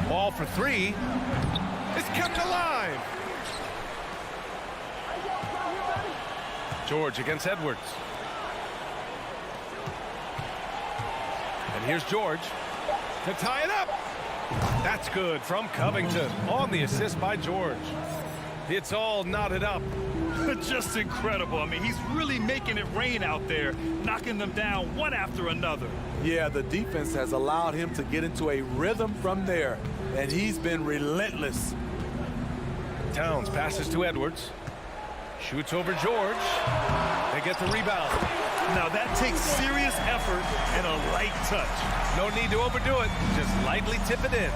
Ball for 3. It's kept alive. George against Edwards. And here's George to tie it up. That's good from Covington on the assist by George. It's all knotted up. Just incredible. I mean, he's really making it rain out there, knocking them down one after another. Yeah, the defense has allowed him to get into a rhythm from there, and he's been relentless. Towns passes to Edwards. Shoots over George. They get the rebound. Now that takes serious effort and a light touch. No need to overdo it. Just lightly tip it in.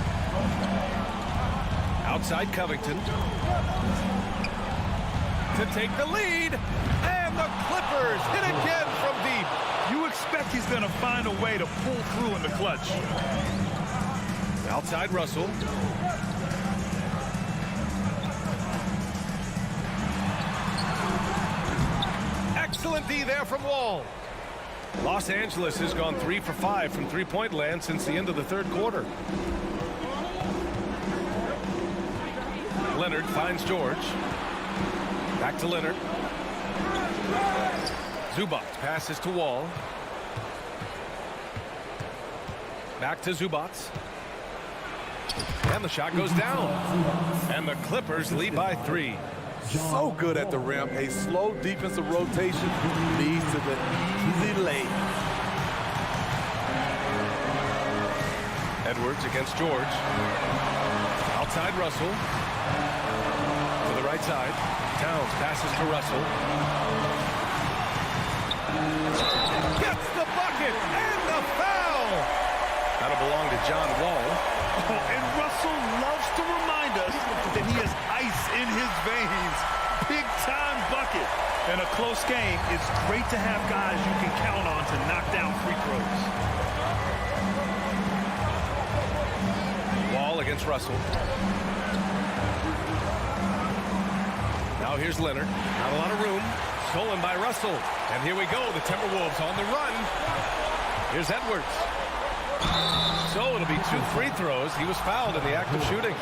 Outside Covington. To take the lead. And the Clippers hit again from deep. You expect he's going to find a way to pull through in the clutch. Outside Russell. Excellent D there from Wall. Los Angeles has gone 3 for 5 from three-point land since the end of the third quarter. Leonard finds George. Back to Leonard. Zubac passes to Wall. Back to Zubac. And the shot goes down. And the Clippers lead by 3. So good at the rim. A slow defensive rotation leads to the easy lay. Edwards against George. Outside Russell. To the right side. Towns passes to Russell. Gets the bucket and the foul. That'll belong to John Wall. Oh, and Russell loves to remind us that he has ice in his veins. Big-time bucket. In a close game, it's great to have guys you can count on to knock down free throws. Wall against Russell. Now here's Leonard. Not a lot of room. Stolen by Russell. And here we go. The Timberwolves on the run. Here's Edwards. So it'll be 2 free throws. He was fouled in the act of shooting.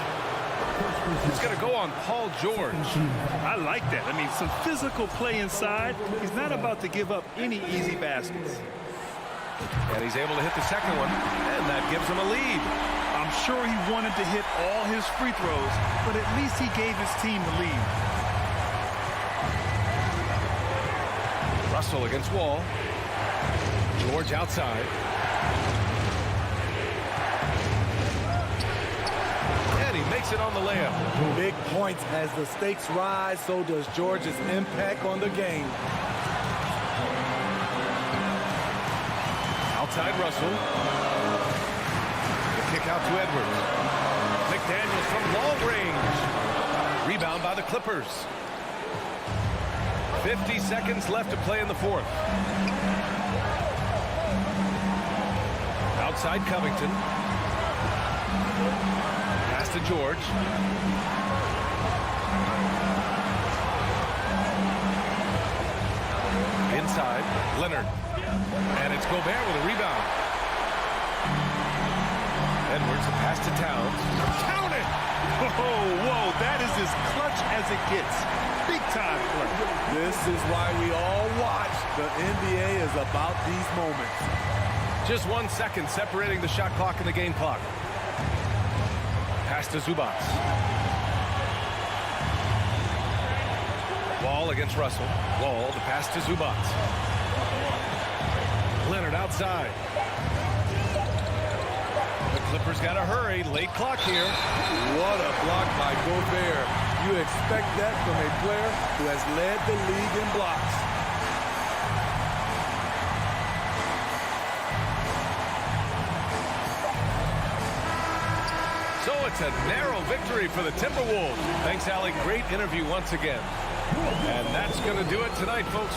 He's going to go on Paul George. I like that. I mean, some physical play inside. He's not about to give up any easy baskets. And he's able to hit the second one. And that gives him a lead. I'm sure he wanted to hit all his free throws, but at least he gave his team the lead. Russell against Wall. George outside. And he makes it on the layup. Big points as the stakes rise, so does George's impact on the game. Outside Russell. The kick out to Edwards. McDaniels from long range. Rebound by the Clippers. 50 seconds left to play in the fourth. Outside Covington. Pass to George. Inside, Leonard. And it's Gobert with a rebound. Edwards, a pass to Towns. Count it! Whoa, that is as clutch as it gets. Big time play. This is why we all watch. The NBA is about these moments. Just 1 second separating the shot clock and the game clock. Pass to Zubac. Wall against Russell. Wall, the pass to Zubac. Leonard outside. The Clippers got to hurry. Late clock here. What a block by Gobert. You expect that from a player who has led the league in blocks. So it's a narrow victory for the Timberwolves. Thanks, Allie. Great interview once again. And that's going to do it tonight, folks.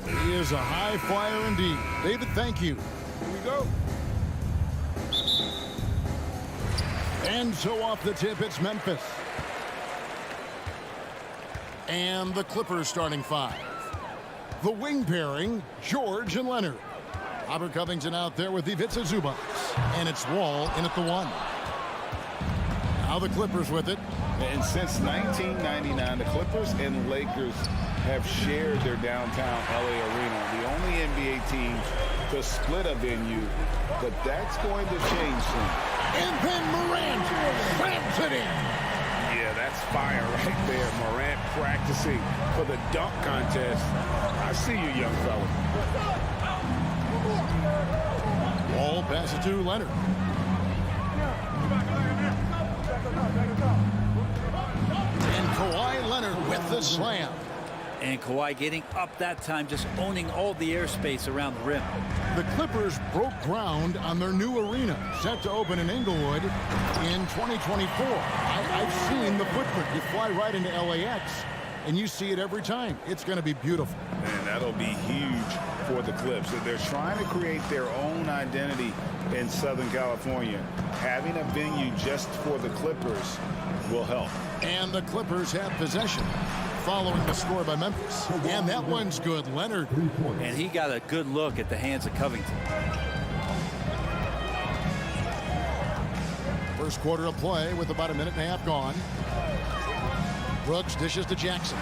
He is a high flyer indeed. David, thank you. Here we go. And so off the tip, it's Memphis. And the Clippers starting 5. The wing pairing, George and Leonard. Robert Covington out there with Ivica Zubac. And it's Wall in at the 1. Now the Clippers with it. And since 1999, the Clippers and Lakers have shared their downtown LA arena. The only NBA team to split a venue, but that's going to change soon. And then Morant slams it in. Yeah, that's fire right there. Morant practicing for the dunk contest. I see you, young fella. Wall passes to Leonard. And Kawhi Leonard with the slam. And Kawhi getting up that time, just owning all the airspace around the rim. The Clippers broke ground on their new arena, set to open in Inglewood in 2024. I've seen the footprint. You fly right into LAX, and you see it every time. It's going to be beautiful. And that'll be huge for the Clips. They're trying to create their own identity in Southern California. Having a venue just for the Clippers will help. And the Clippers have possession following the score by Memphis. And that one's good. Leonard. And he got a good look at the hands of Covington. First quarter of play with about a minute and a half gone. Brooks dishes to Jackson.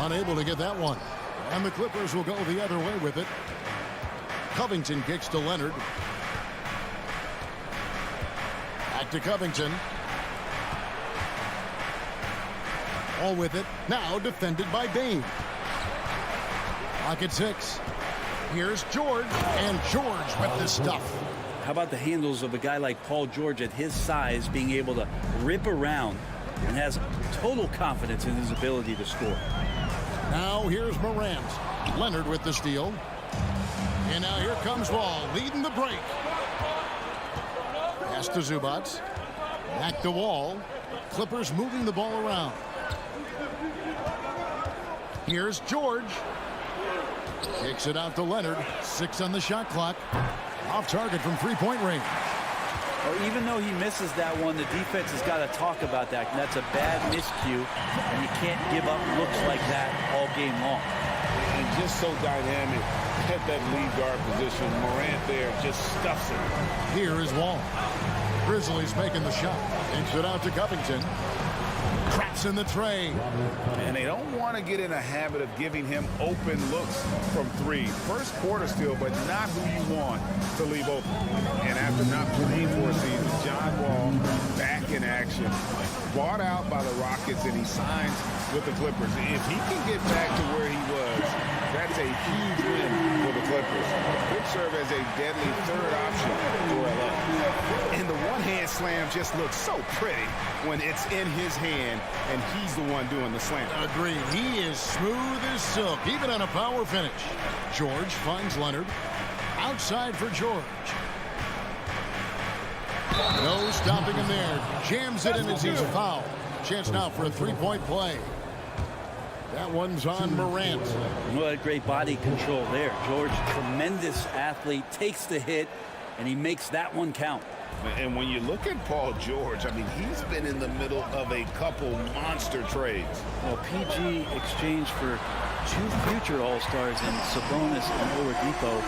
Unable to get that one. And the Clippers will go the other way with it. Covington kicks to Leonard. Back to Covington. All with it. Now defended by Bain. Clock at 6. Here's George. And George with the stuff. How about the handles of a guy like Paul George at his size being able to rip around and has total confidence in his ability to score. Now here's Morant. Leonard with the steal. And now here comes Wall leading the break. Pass to Zubac. Back to Wall. Clippers moving the ball around. Here's George. Kicks it out to Leonard. 6 on the shot clock. Off target from three-point range. Well, even though he misses that one, the defense has got to talk about that. And that's a bad miscue, and you can't give up looks like that all game long. And just so dynamic at that lead guard position. Morant there just stuffs it. Here is Wall. Grizzlies making the shot. Kicks it out to Covington. Traps in the tray. And they don't want to get in a habit of giving him open looks from 3. First quarter still, but not who you want to leave open. And after not playing for a season, John Wall back in action. Bought out by the Rockets, and he signs with the Clippers. If he can get back to where he was, that's a huge win for the Clippers. Could serve as a deadly third option for LA. And the one-hand slam just looks so pretty when it's in his hand and he's the one doing the slam. Agreed. He is smooth as silk, even on a power finish. George finds Leonard. Outside for George. No stopping him there. Jams it in as he's fouled. Chance now for a three-point play. That one's on Morant. What great body control there. George, tremendous athlete, takes the hit, and he makes that one count. And when you look at Paul George, I mean, he's been in the middle of a couple monster trades. Well, PG exchanged for 2 future All-Stars in Sabonis and Oladipo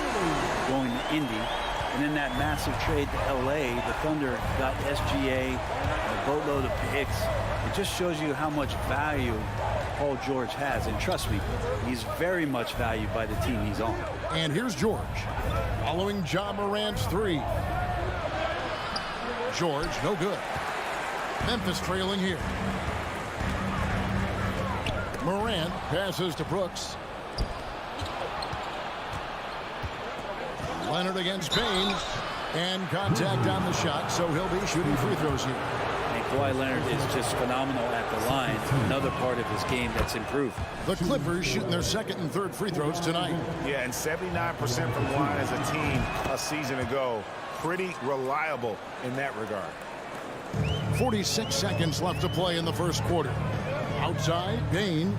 going to Indy. And in that massive trade to LA, the Thunder got SGA, a boatload of picks. It just shows you how much value Paul George has. And trust me, he's very much valued by the team he's on. And here's George. Following Ja Morant's 3. George, no good. Memphis trailing here. Morant passes to Brooks. Leonard against Bain. And contact on the shot, so he'll be shooting free throws here. And Kawhi Leonard is just phenomenal at the line. Another part of his game that's improved. The Clippers shooting their second and third free throws tonight. Yeah, and 79% from the line as a team a season ago. Pretty reliable in that regard. 46 seconds left to play in the first quarter. Outside, Bain.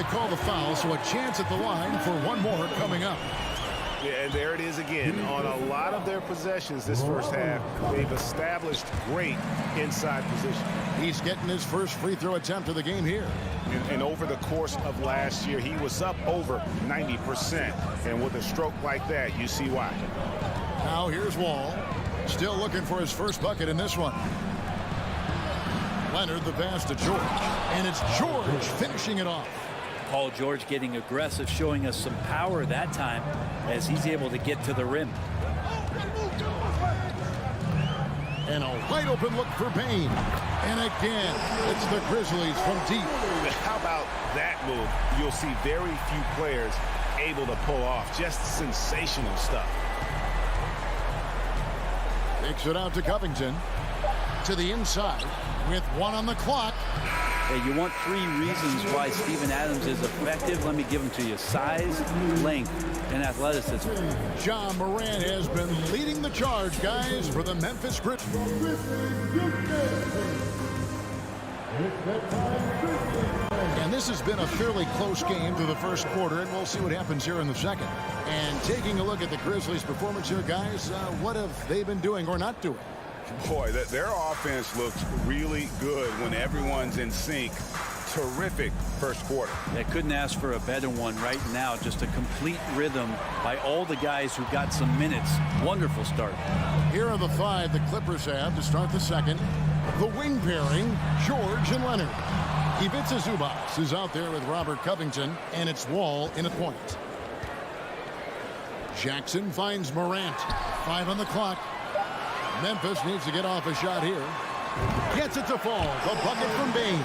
call the foul, so a chance at the line for one more coming up. Yeah, and there it is again. On a lot of their possessions this first half, they've established great inside position. He's getting his first free throw attempt of the game here. And over the course of last year, he was up over 90%. And with a stroke like that, you see why. Now here's Wall. Still looking for his first bucket in this one. Leonard the pass to George. And it's George finishing it off. Paul George getting aggressive, showing us some power that time as he's able to get to the rim. And a wide open look for Bain. And again, it's the Grizzlies from deep. How about that move? You'll see very few players able to pull off just sensational stuff. Takes it out to Covington. To the inside with 1 on the clock. Hey, you want 3 reasons why Steven Adams is effective? Let me give them to you. Size, length, and athleticism. Ja Morant has been leading the charge, guys, for the Memphis Grizzlies. And this has been a fairly close game through the first quarter, and we'll see what happens here in the second. And taking a look at the Grizzlies' performance here, guys, what have they been doing or not doing? Boy, their offense looks really good when everyone's in sync. Terrific first quarter. They couldn't ask for a better one right now. Just a complete rhythm by all the guys who got some minutes. Wonderful start. Here are the 5 the Clippers have to start the second. The wing pairing, George and Leonard. Ivica Zubac is out there with Robert Covington, and it's Wall in a point. Jackson finds Morant. 5 on the clock. Memphis needs to get off a shot here. Gets it to fall. The bucket from Bain.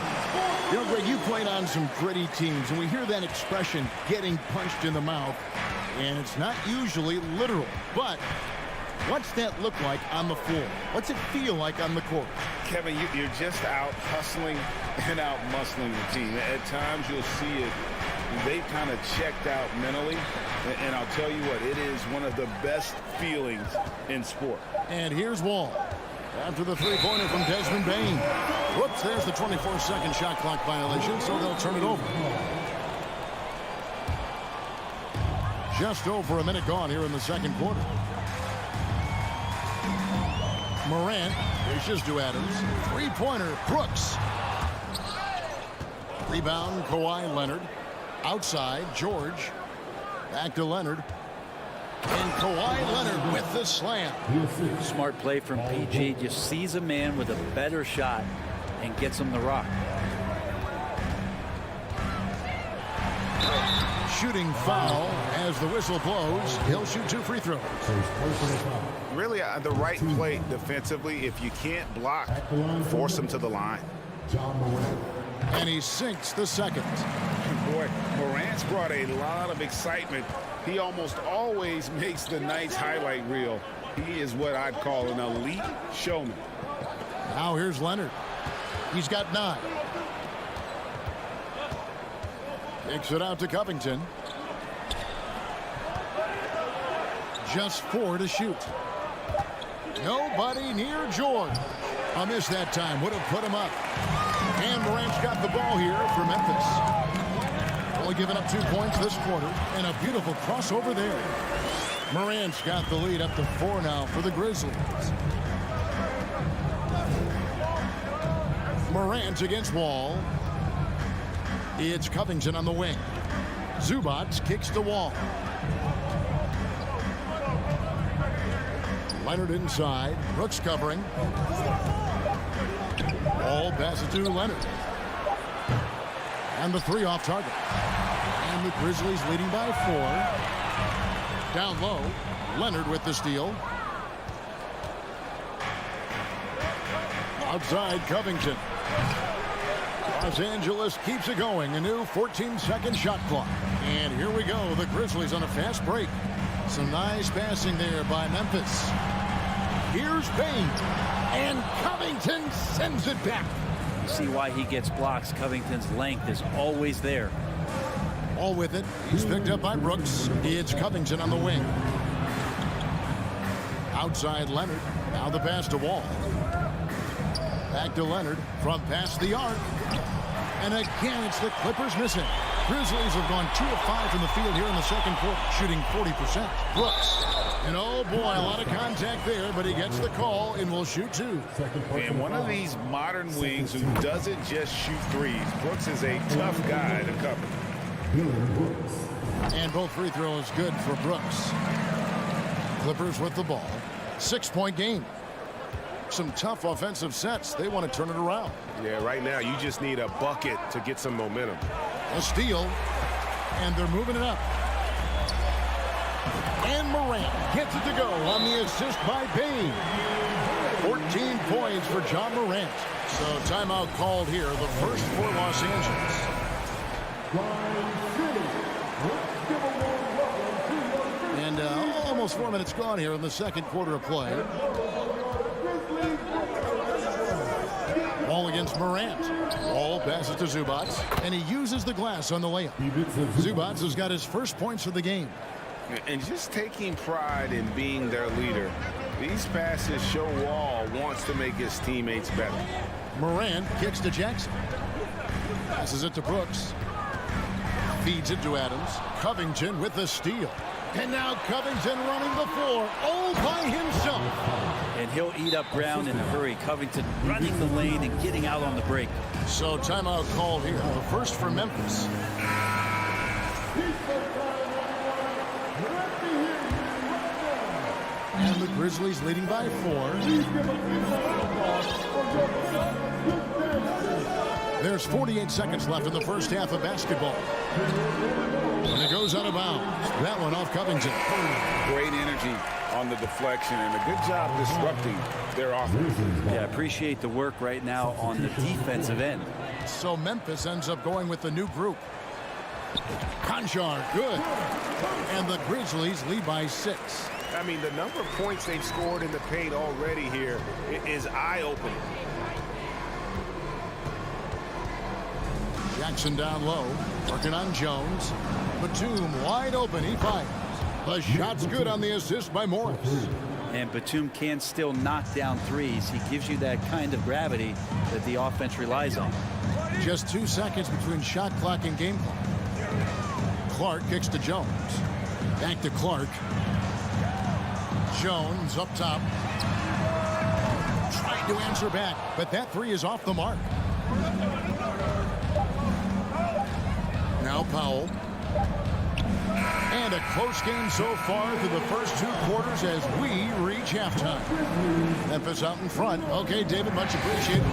You know, Greg, you played on some gritty teams, and we hear that expression, getting punched in the mouth. And it's not usually literal. But what's that look like on the floor? What's it feel like on the court? Kevin, you're just out hustling and out muscling the team. At times you'll see it. They've kind of checked out mentally. And I'll tell you what, it is one of the best feelings in sport. And here's Wall. After the three-pointer from Desmond Bain. Whoops, there's the 24-second shot clock violation, so they'll turn it over. Just over a minute gone here in the second quarter. Morant dishes to Adams. Three-pointer, Brooks. Rebound, Kawhi Leonard. Outside, George. Back to Leonard. And Kawhi Leonard with the slam. Smart play from PG. Just sees a man with a better shot and gets him the rock. Shooting foul as the whistle blows. He'll shoot 2 free throws. Really, the right play defensively. If you can't block, force him to the line. And he sinks the second. Boy, Morant's brought a lot of excitement. He almost always makes the night's highlight reel. He is what I'd call an elite showman. Now here's Leonard. He's got 9. Takes it out to Covington. Just 4 to shoot. Nobody near George. A miss that time. Would have put him up. And Morant's got the ball here for Memphis. Only giving up 2 points this quarter. And a beautiful crossover there. Morant's got the lead up to 4 now for the Grizzlies. Morant against Wall. It's Covington on the wing. Zubac kicks to Wall. Leonard inside. Brooks covering. Wall passes to Leonard. And the 3 off target. And the Grizzlies leading by 4. Down low. Leonard with the steal. Outside Covington. Los Angeles keeps it going. A new 14-second shot clock. And here we go. The Grizzlies on a fast break. Some nice passing there by Memphis. Here's Bain. And Covington sends it back. You see why he gets blocks. Covington's length is always there. All with it. He's picked up by Brooks. It's Covington on the wing. Outside Leonard. Now the pass to Wall. Back to Leonard from past the arc. And again, it's the Clippers missing. Grizzlies have gone 2 of 5 from the field here in the second quarter, shooting 40%. Brooks. And oh boy, a lot of contact there, but he gets the call and will shoot 2. And one of these modern wings who doesn't just shoot threes. Brooks is a tough guy to cover. And both free throws good for Brooks. Clippers with the ball. 6-point game. Some tough offensive sets. They want to turn it around. Yeah, right now you just need a bucket to get some momentum. A steal. And they're moving it up. And Morant gets it to go on the assist by Payne. 14 points for John Morant. So timeout called here, the first for Los Angeles. And almost 4 minutes gone here in the second quarter of play. Ball against Morant. Ball passes to Zubats, and he uses the glass on the layup. Zubats has got his first points of the game. And just taking pride in being their leader. These passes show Wall wants to make his teammates better. Morant kicks to Jackson. Passes it to Brooks. Feeds it to Adams. Covington with the steal. And now Covington running the floor all by himself. And he'll eat up ground in a hurry. Covington running the lane and getting out on the break. So timeout called here. The first for Memphis. And the Grizzlies leading by 4. There's 48 seconds left in the first half of basketball. And it goes out of bounds. That one off Covington. Great energy on the deflection and a good job disrupting their offense. Yeah, appreciate the work right now on the defensive end. So Memphis ends up going with the new group. Conchar, good. And the Grizzlies lead by 6. I mean, the number of points they've scored in the paint already here is eye-opening. Jackson down low, working on Jones. Batum wide open, he fires. The shot's good on the assist by Morris. And Batum can still knock down threes. He gives you that kind of gravity that the offense relies on. Just 2 seconds between shot clock and game clock. Clark kicks to Jones. Back to Clark. Jones up top. Trying to answer back, but that three is off the mark. Now Powell. And a close game so far through the first 2 quarters as we reach halftime. Memphis out in front. Okay, David, much appreciated.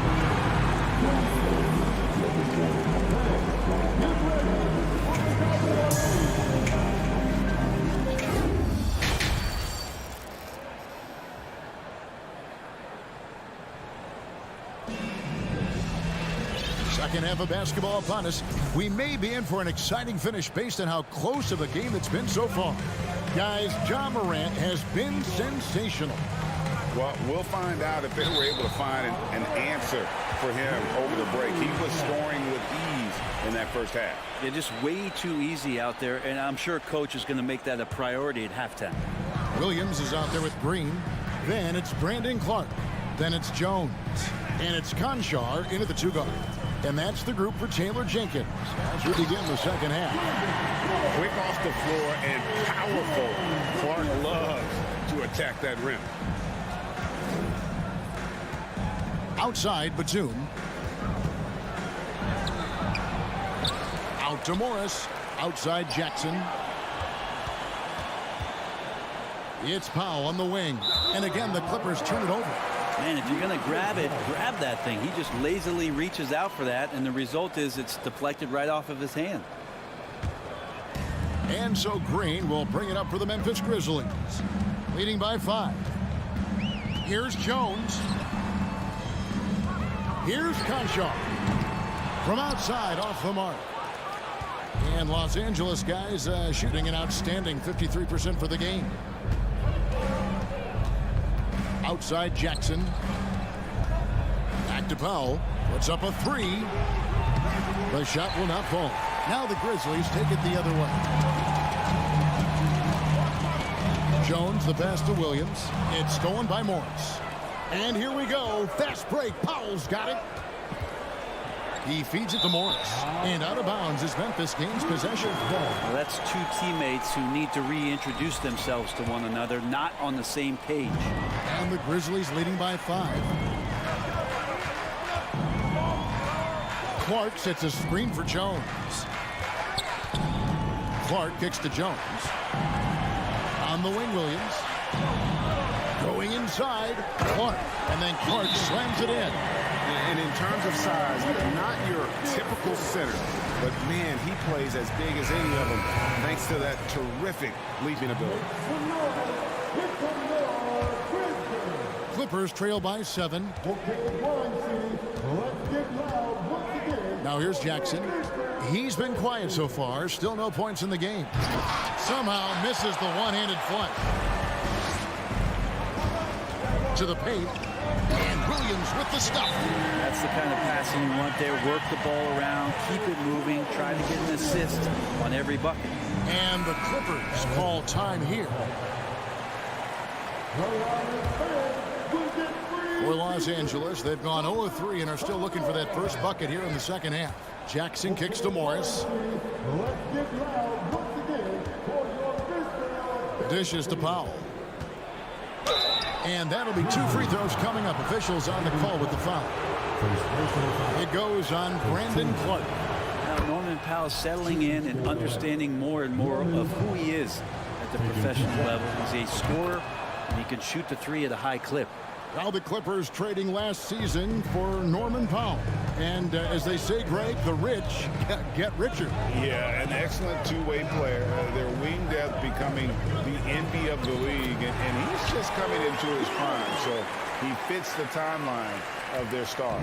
Second half of basketball upon us. We may be in for an exciting finish based on how close of a game it's been so far. Guys, John Morant has been sensational. Well, we'll find out if they were able to find an answer for him over the break. He was scoring with ease in that first half. Yeah, just way too easy out there, and I'm sure coach is going to make that a priority at halftime. Williams is out there with Green. Then it's Brandon Clark. Then it's Jones. And it's Conchar into the 2 guard. And that's the group for Taylor Jenkins as we begin the second half. Quick off the floor and powerful. Clark loves to attack that rim. Outside, Batum. Out to Morris. Outside, Jackson. It's Powell on the wing. And again, the Clippers turn it over. Man, if you're going to grab it, grab that thing. He just lazily reaches out for that, and the result is it's deflected right off of his hand. And so Green will bring it up for the Memphis Grizzlies, leading by 5. Here's Jones. Here's Conchar. From outside, off the mark. And Los Angeles guys shooting an outstanding 53% for the game. Outside Jackson. Back to Powell. Puts up a 3. The shot will not fall. Now the Grizzlies take it the other way. Jones, the pass to Williams. It's stolen by Morris. And here we go. Fast break. Powell's got it. He feeds it to Morris. And out of bounds as Memphis gains possession. Well, that's two teammates who need to reintroduce themselves to one another, not on the same page. And the Grizzlies leading by 5. Clark sets a screen for Jones. Clark kicks to Jones. On the wing, Williams. Going inside, Clark. And then Clark slams it in. And in terms of size, not your typical center, but man, he plays as big as any of them thanks to that terrific leaping ability. Clippers trail by 7. Now here's Jackson. He's been quiet so far. Still no points in the game. Somehow misses the one-handed flush. To the paint. And Williams with the stop. That's the kind of passing you want there. Work the ball around, keep it moving, try to get an assist on every bucket. And the Clippers call time here. For Los Angeles, they've gone 0-3 and are still looking for that first bucket here in the second half. Jackson kicks to Morris. Dishes to Powell. And that'll be 2 free throws coming up. Officials on the call with the foul. It goes on Brandon Clark. Now Norman Powell settling in and understanding more and more of who he is at the professional level. He's a scorer, and he can shoot the 3 at a high clip. Now the Clippers trading last season for Norman Powell. And as they say, Greg, the rich get richer. Yeah, an excellent two-way player. Their wing depth becoming the envy of the league. And he's just coming into his prime. So he fits the timeline of their star.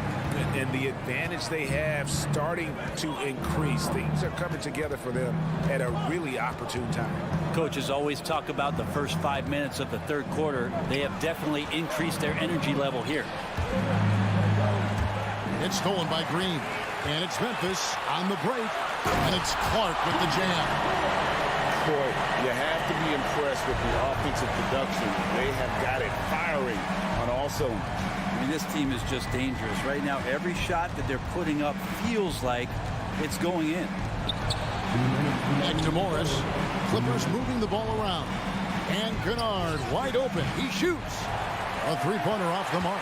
And the advantage they have starting to increase. Things are coming together for them at a really opportune time. Coaches always talk about the first 5 minutes of the third quarter. They have definitely increased their energy level here. It's stolen by Green. And it's Memphis on the break. And it's Clark with the jam. Boy, you have to be impressed with the offensive production. They have got it firing on all cylinders. I mean, this team is just dangerous. Right now, every shot that they're putting up feels like it's going in. Back to Morris. Clippers moving the ball around. And Kennard wide open. He shoots. A three-pointer off the mark.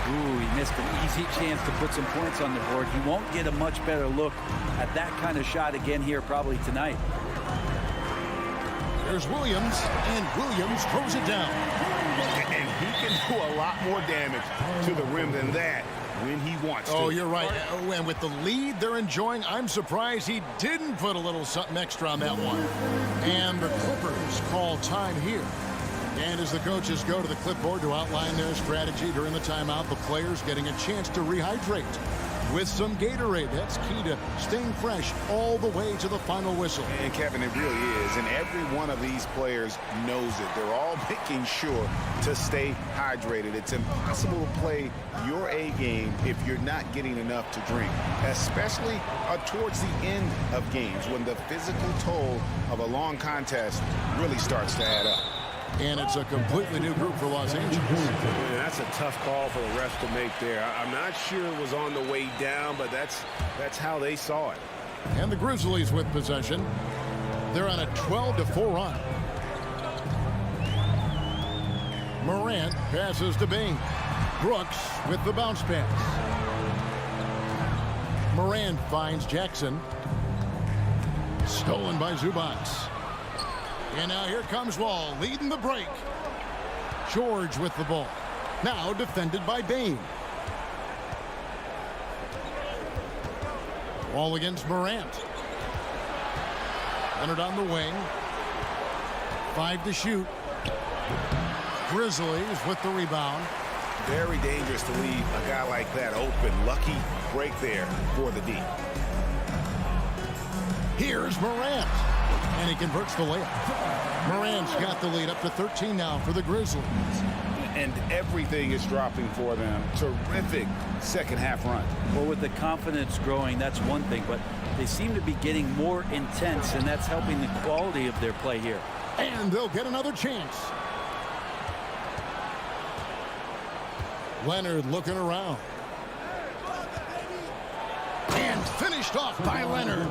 Ooh, he missed an easy chance to put some points on the board. He won't get a much better look at that kind of shot again here probably tonight. There's Williams, and Williams throws it down. And he can do a lot more damage to the rim than that when he wants to. Oh, you're right. And with the lead they're enjoying, I'm surprised he didn't put a little something extra on that one. And the Clippers call time here. And as the coaches go to the clipboard to outline their strategy during the timeout, the players getting a chance to rehydrate with some Gatorade. That's key to staying fresh all the way to the final whistle. And Kevin, it really is. And every one of these players knows it. They're all making sure to stay hydrated. It's impossible to play your A game if you're not getting enough to drink, especially towards the end of games when the physical toll of a long contest really starts to add up. And it's a completely new group for Los Angeles. Yeah, that's a tough call for the refs to make there. I'm not sure it was on the way down, but that's how they saw it. And the Grizzlies with possession. They're on a 12-4 run. Morant passes to Bain. Brooks with the bounce pass. Morant finds Jackson. Stolen by Zubats. And now here comes Wall leading the break. George with the ball. Now defended by Bain. Wall against Morant. Leonard on the wing. 5 to shoot. Grizzlies with the rebound. Very dangerous to leave a guy like that open. Lucky break there for the D. Here's Morant. And he converts the layup. Morant's got the lead up to 13 now for the Grizzlies. And everything is dropping for them. Terrific second half run. Well, with the confidence growing, that's one thing, but they seem to be getting more intense, and that's helping the quality of their play here. And they'll get another chance. Leonard looking around. Pushed off by Leonard.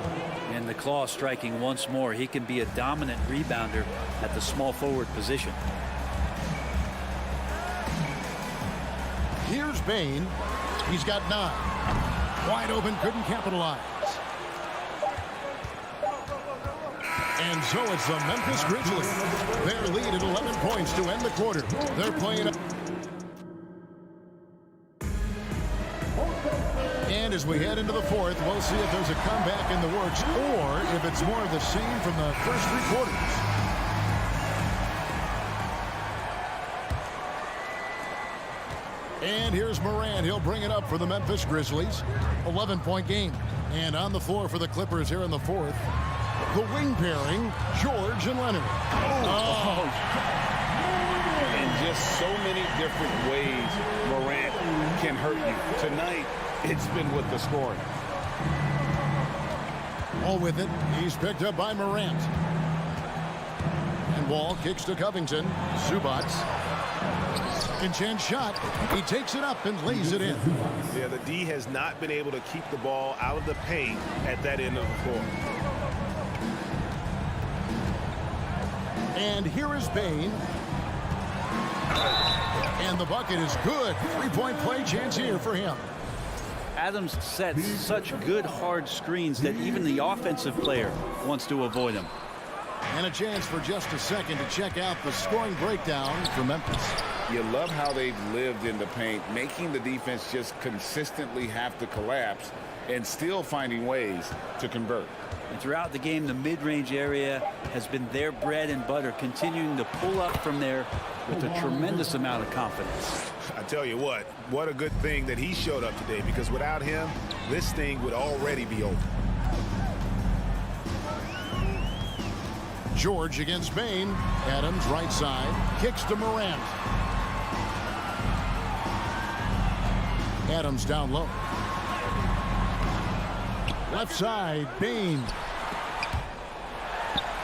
And the claw striking once more. He can be a dominant rebounder at the small forward position. Here's Bain. He's got 9. Wide open, couldn't capitalize. And so it's the Memphis Grizzlies. Their lead at 11 points to end the quarter. They're playing. And as we head into the fourth, we'll see if there's a comeback in the works or if it's more of the same from the first 3 quarters. And here's Morant. He'll bring it up for the Memphis Grizzlies. 11-point game. And on the floor for the Clippers here in the fourth, the wing pairing, George and Leonard. In just so many different ways, Morant can hurt you. Tonight, it's been with the scoring. All with it. He's picked up by Morant. And Wall kicks to Covington. Zubac. Second chance shot. He takes it up and lays it in. Yeah, the D has not been able to keep the ball out of the paint at that end of the floor. And here is Bain. And the bucket is good. 3-point play chance here for him. Adams sets such good hard screens that even the offensive player wants to avoid them. And a chance for just a second to check out the scoring breakdown for Memphis. You love how they've lived in the paint, making the defense just consistently have to collapse and still finding ways to convert. And throughout the game, the mid-range area has been their bread and butter, continuing to pull up from there with a tremendous amount of confidence. I tell you what a good thing that he showed up today, because without him, this thing would already be over. George against Bain. Adams right side. Kicks to Morant. Adams down low. Left side, Bain.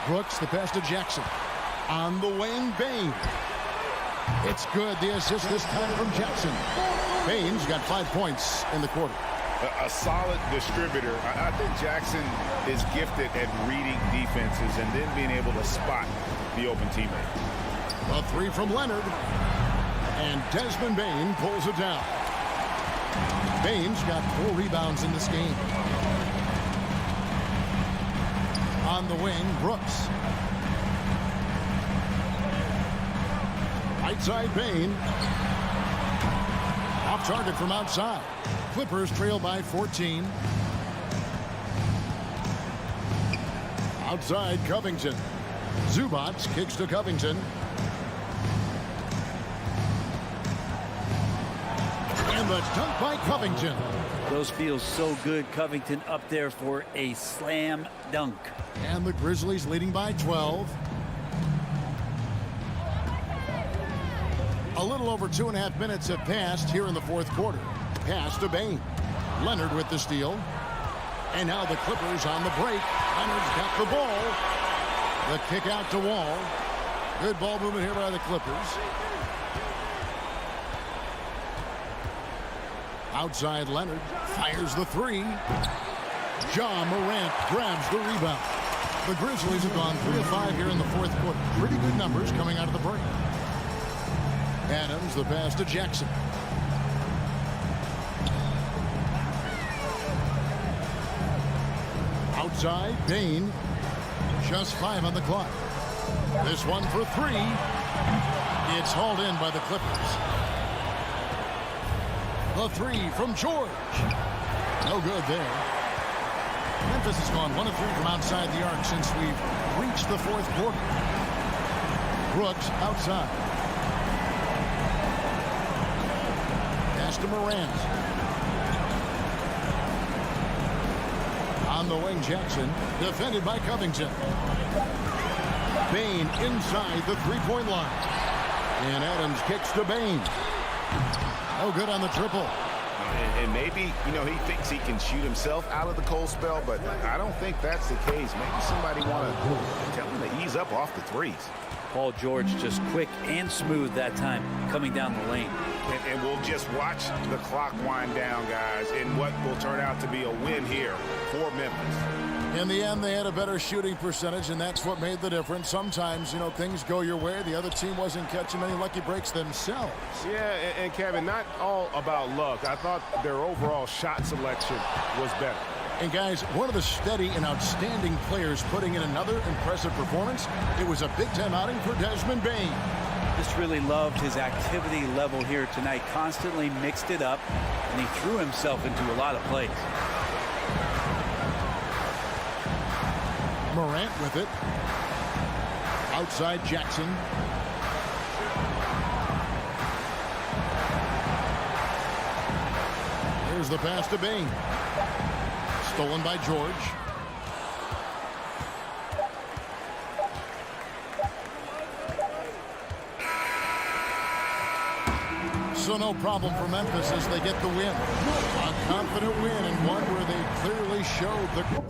Brooks, the pass to Jackson. On the wing, Bain. It's good. The assist this time from Jackson. Bain's got 5 points in the quarter. A solid distributor. I think Jackson is gifted at reading defenses and then being able to spot the open teammate. A 3 from Leonard. And Desmond Bain pulls it down. Bain's got 4 rebounds in this game. On the wing, Brooks. Right side, Bain. Off target from outside. Clippers trail by 14. Outside, Covington. Zubac kicks to Covington. And the dunk by Covington. Those feel so good. Covington up there for a slam dunk. And the Grizzlies leading by 12. A little over 2.5 minutes have passed here in the fourth quarter. Pass to Bain. Leonard with the steal. And now the Clippers on the break. Leonard's got the ball. The kick out to Wall. Good ball movement here by the Clippers. Outside, Leonard fires the 3. Ja Morant grabs the rebound. The Grizzlies have gone 3 of 5 here in the fourth quarter. Pretty good numbers coming out of the break. Adams, the pass to Jackson. Outside, Bain. Just 5 on the clock. This one for 3. It's hauled in by the Clippers. The 3 from George. No good there. Memphis has gone 1 of 3 from outside the arc since we've reached the fourth quarter. Brooks outside. Pass to Morant. On the wing, Jackson. Defended by Covington. Bain inside the 3-point line. And Adams kicks to Bain. No good on the triple. And maybe, he thinks he can shoot himself out of the cold spell, but I don't think that's the case. Maybe somebody want to tell him to ease up off the threes. Paul George just quick and smooth that time coming down the lane. And we'll just watch the clock wind down, guys, in what will turn out to be a win here for Memphis. In the end, they had a better shooting percentage, and that's what made the difference. Sometimes, you know, things go your way. The other team wasn't catching many lucky breaks themselves. Yeah, and Kevin, not all about luck. I thought their overall shot selection was better. And guys, one of the steady and outstanding players putting in another impressive performance, it was a big-time outing for Desmond Bane. Just really loved his activity level here tonight. Constantly mixed it up, and he threw himself into a lot of plays. Morant with it. Outside Jackson. Here's the pass to Bane. Stolen by George. So no problem for Memphis as they get the win. A confident win and one where they clearly showed the...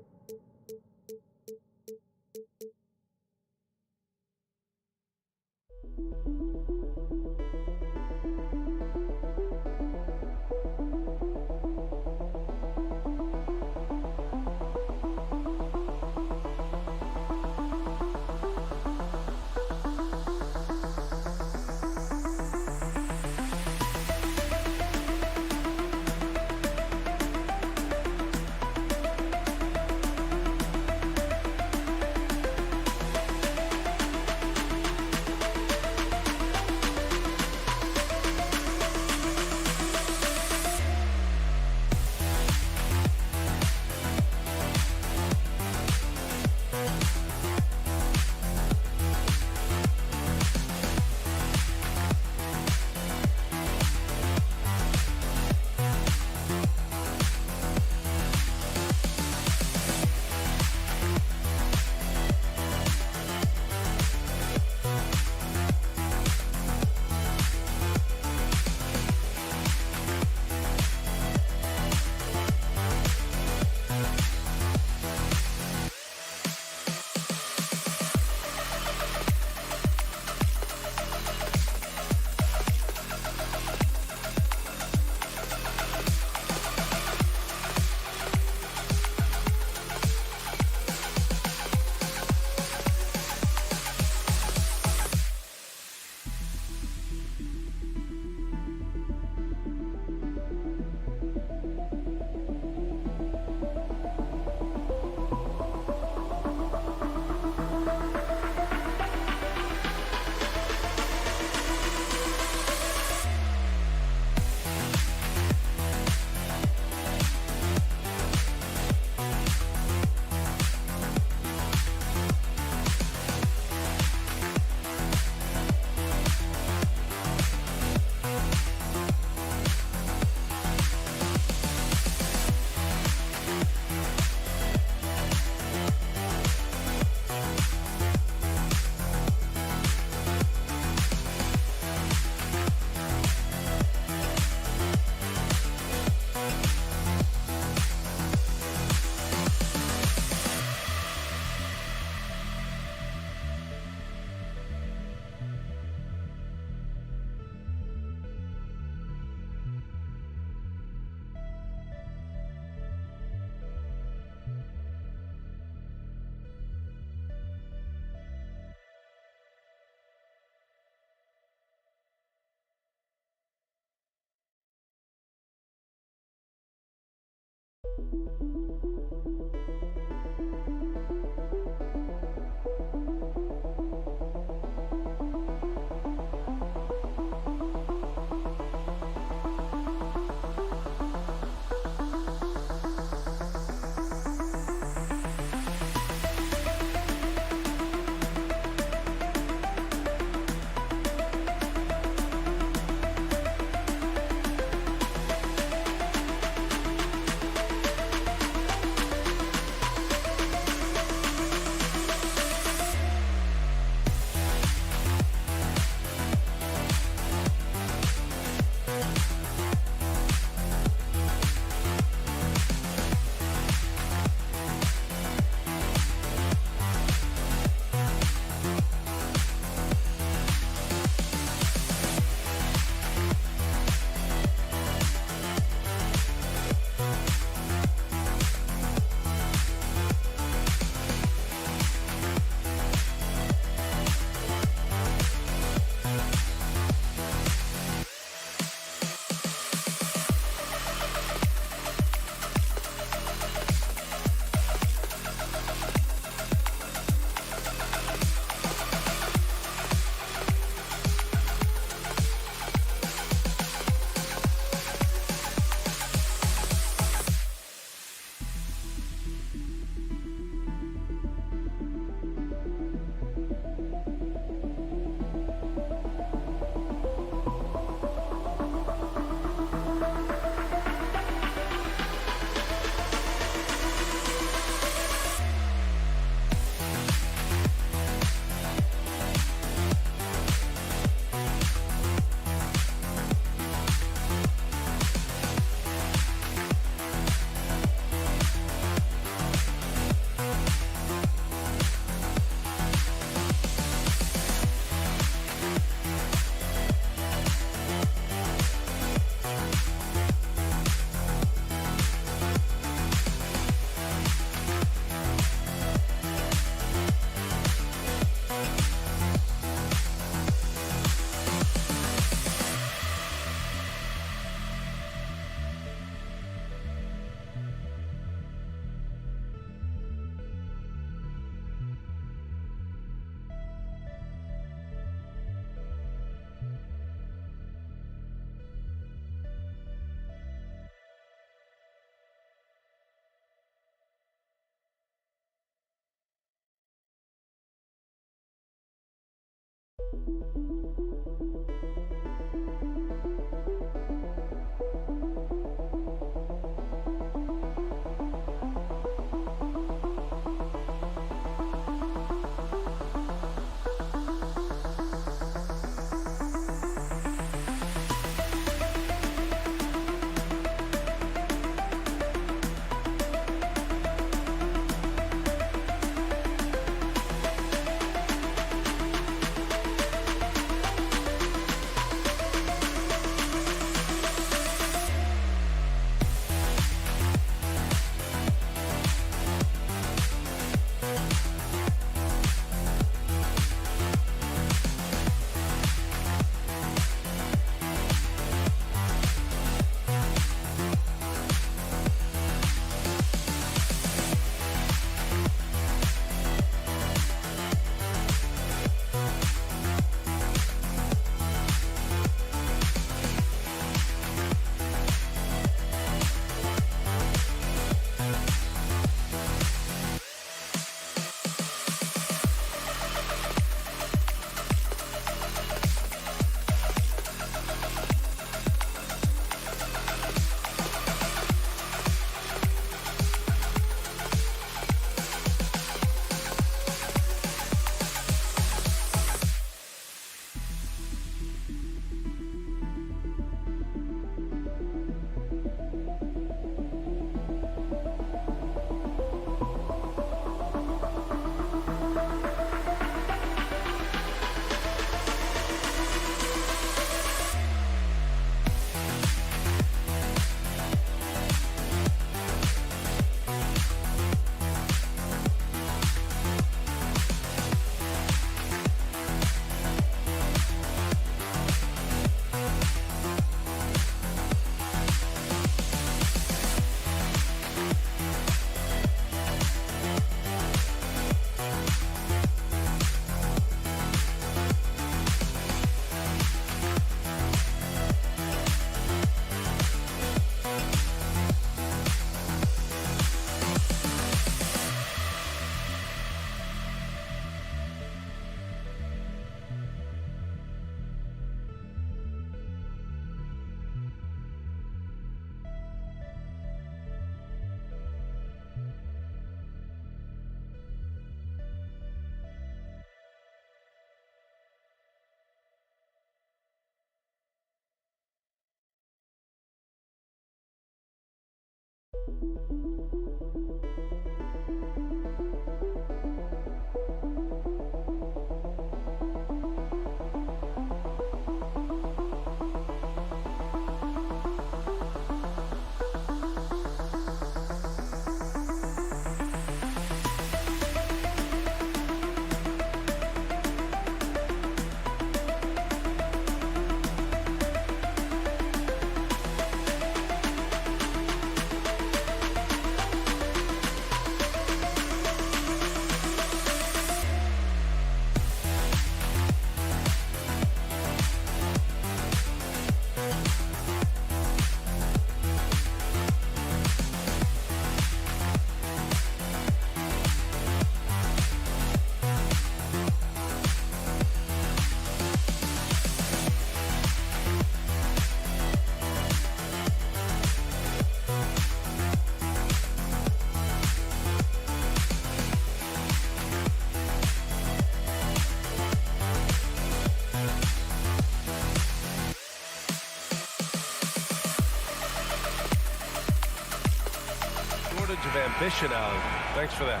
Of ambition, Alan. Thanks for that.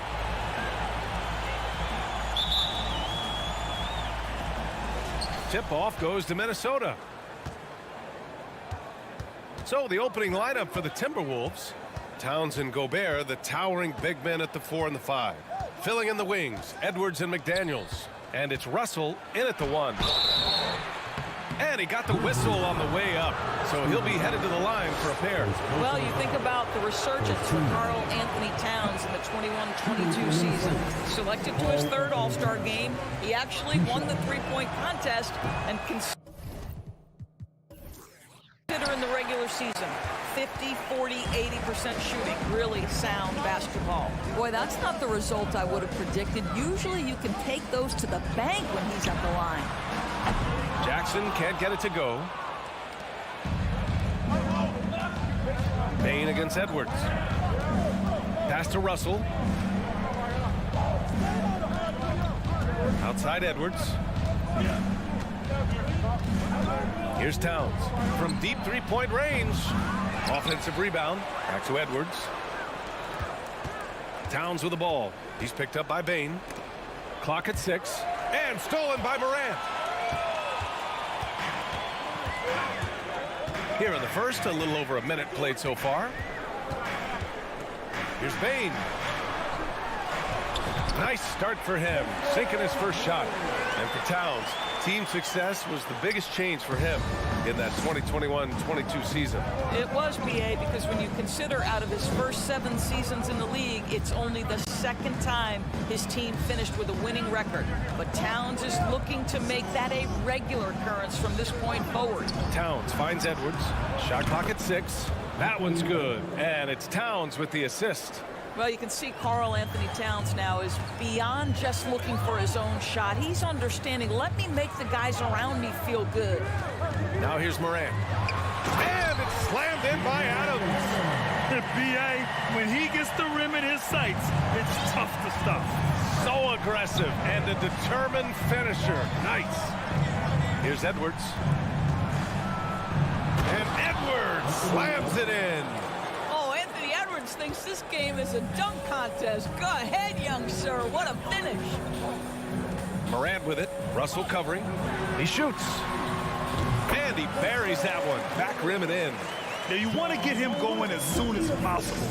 Tip-off goes to Minnesota. So the opening lineup for the Timberwolves. Towns and Gobert, the towering big men at the 4 and the 5. Filling in the wings, Edwards and McDaniels. And it's Russell in at the 1. And he got the whistle on the way up. So he'll be headed to the line for a pair. Well, you think about the resurgence for Karl Anthony Towns in the 21-22 season. Selected to his 3rd All-Star game, he actually won the three-point contest and consider in the regular season 50, 40, 80% shooting. Really sound basketball. Boy, that's not the result I would have predicted. Usually you can take those to the bank when he's at the line. Jackson can't get it to go. Bain against Edwards. Pass to Russell. Outside Edwards. Here's Towns from deep three-point range. Offensive rebound. Back to Edwards. Towns with the ball. He's picked up by Bain. Clock at 6. And stolen by Morant. Here in the first, a little over a minute played so far. Here's Bain. Nice start for him, sinking his first shot. And for Towns, team success was the biggest change for him in that 2021-22 season. It was, BA, because when you consider out of his first 7 seasons in the league, it's only the second time his team finished with a winning record. But Towns is looking to make that a regular occurrence from this point forward. Towns finds Edwards. Shot clock at 6. That one's good. And it's Towns with the assist. Well, you can see Karl Anthony Towns now is beyond just looking for his own shot. He's understanding, let me make the guys around me feel good. Now here's Morant. And it's slammed in by Adams. B.A., when he gets the rim in his sights, it's tough to stop. So aggressive and a determined finisher. Nice. Here's Edwards. And Edwards slams it in. Thinks this game is a dunk contest. Go ahead, young sir. What a finish. Morant with it. Russell covering. He shoots. And he buries that one. Back rim and in. Now you want to get him going as soon as possible.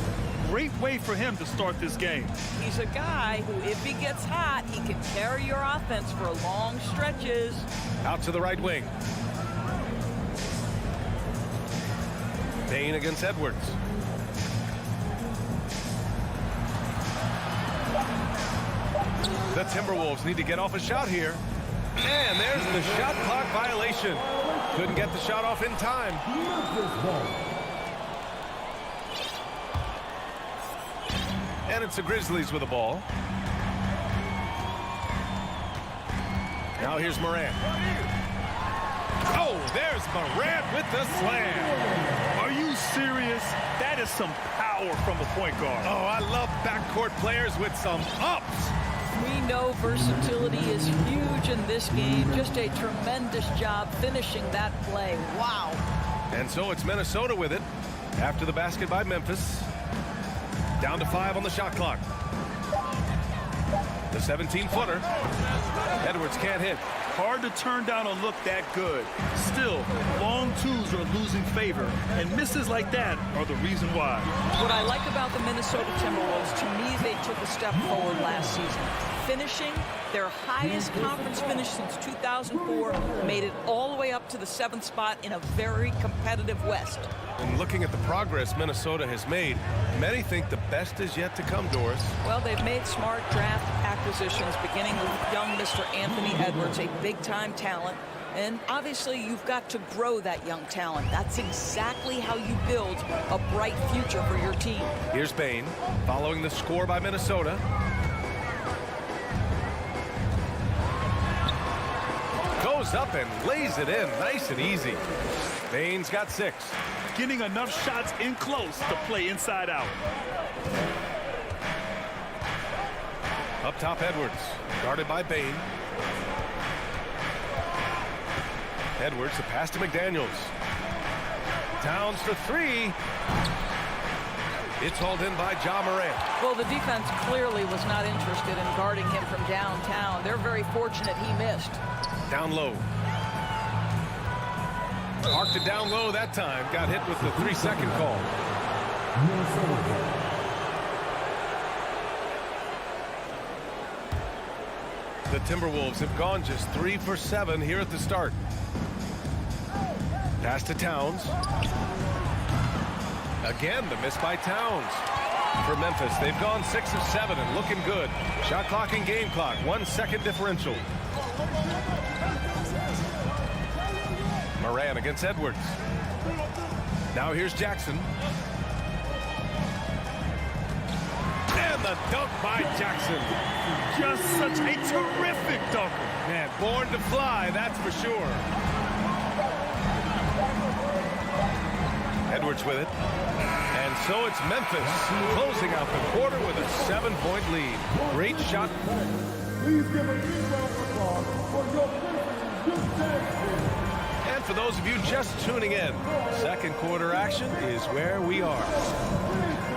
Great way for him to start this game. He's a guy who, if he gets hot, he can carry your offense for long stretches. Out to the right wing. Bain against Edwards. The Timberwolves need to get off a shot here. And there's the shot clock violation. Couldn't get the shot off in time. And it's the Grizzlies with the ball. Now here's Morant. Oh, there's Morant with the slam. Are you serious? That is some power from a point guard. Oh, I love backcourt players with some ups. We know versatility is huge in this game. Just a tremendous job finishing that play. Wow. And so it's Minnesota with it after the basket by Memphis. Down to 5 on the shot clock. The 17-footer. Edwards can't hit. Hard to turn down a look that good. Still, long twos are losing favor, and misses like that are the reason why. What I like about the Minnesota Timberwolves, to me, they took a step forward last season. Finishing their highest conference finish since 2004, made it all the way up to the 7th spot in a very competitive West. And looking at the progress Minnesota has made, many think the best is yet to come, Doris. Well, they've made smart draft acquisitions, beginning with young Mr. Anthony Edwards, a big-time talent. And obviously, you've got to grow that young talent. That's exactly how you build a bright future for your team. Here's Bain, following the score by Minnesota. Goes up and lays it in, nice and easy. Bain's got 6. Getting enough shots in close to play inside out. Up top, Edwards, guarded by Bain. Edwards, the pass to McDaniels. Towns for 3. It's hauled in by Ja Morant. Well, the defense clearly was not interested in guarding him from downtown. They're very fortunate he missed. Down low. Arced it down low that time. Got hit with the 3-second call. The Timberwolves have gone just 3 for 7 here at the start. Pass to Towns. Again, the miss by Towns. For Memphis, they've gone 6 of 7 and looking good. Shot clock and game clock, 1 second differential. Morant against Edwards. Now here's Jackson. And the dunk by Jackson. Just such a terrific dunker. Man, born to fly, that's for sure. Edwards with it. And so it's Memphis closing out the quarter with a 7-point lead. Great shot. Please give a big round of applause for your Skijesss. And for those of you just tuning in, second quarter action is where we are.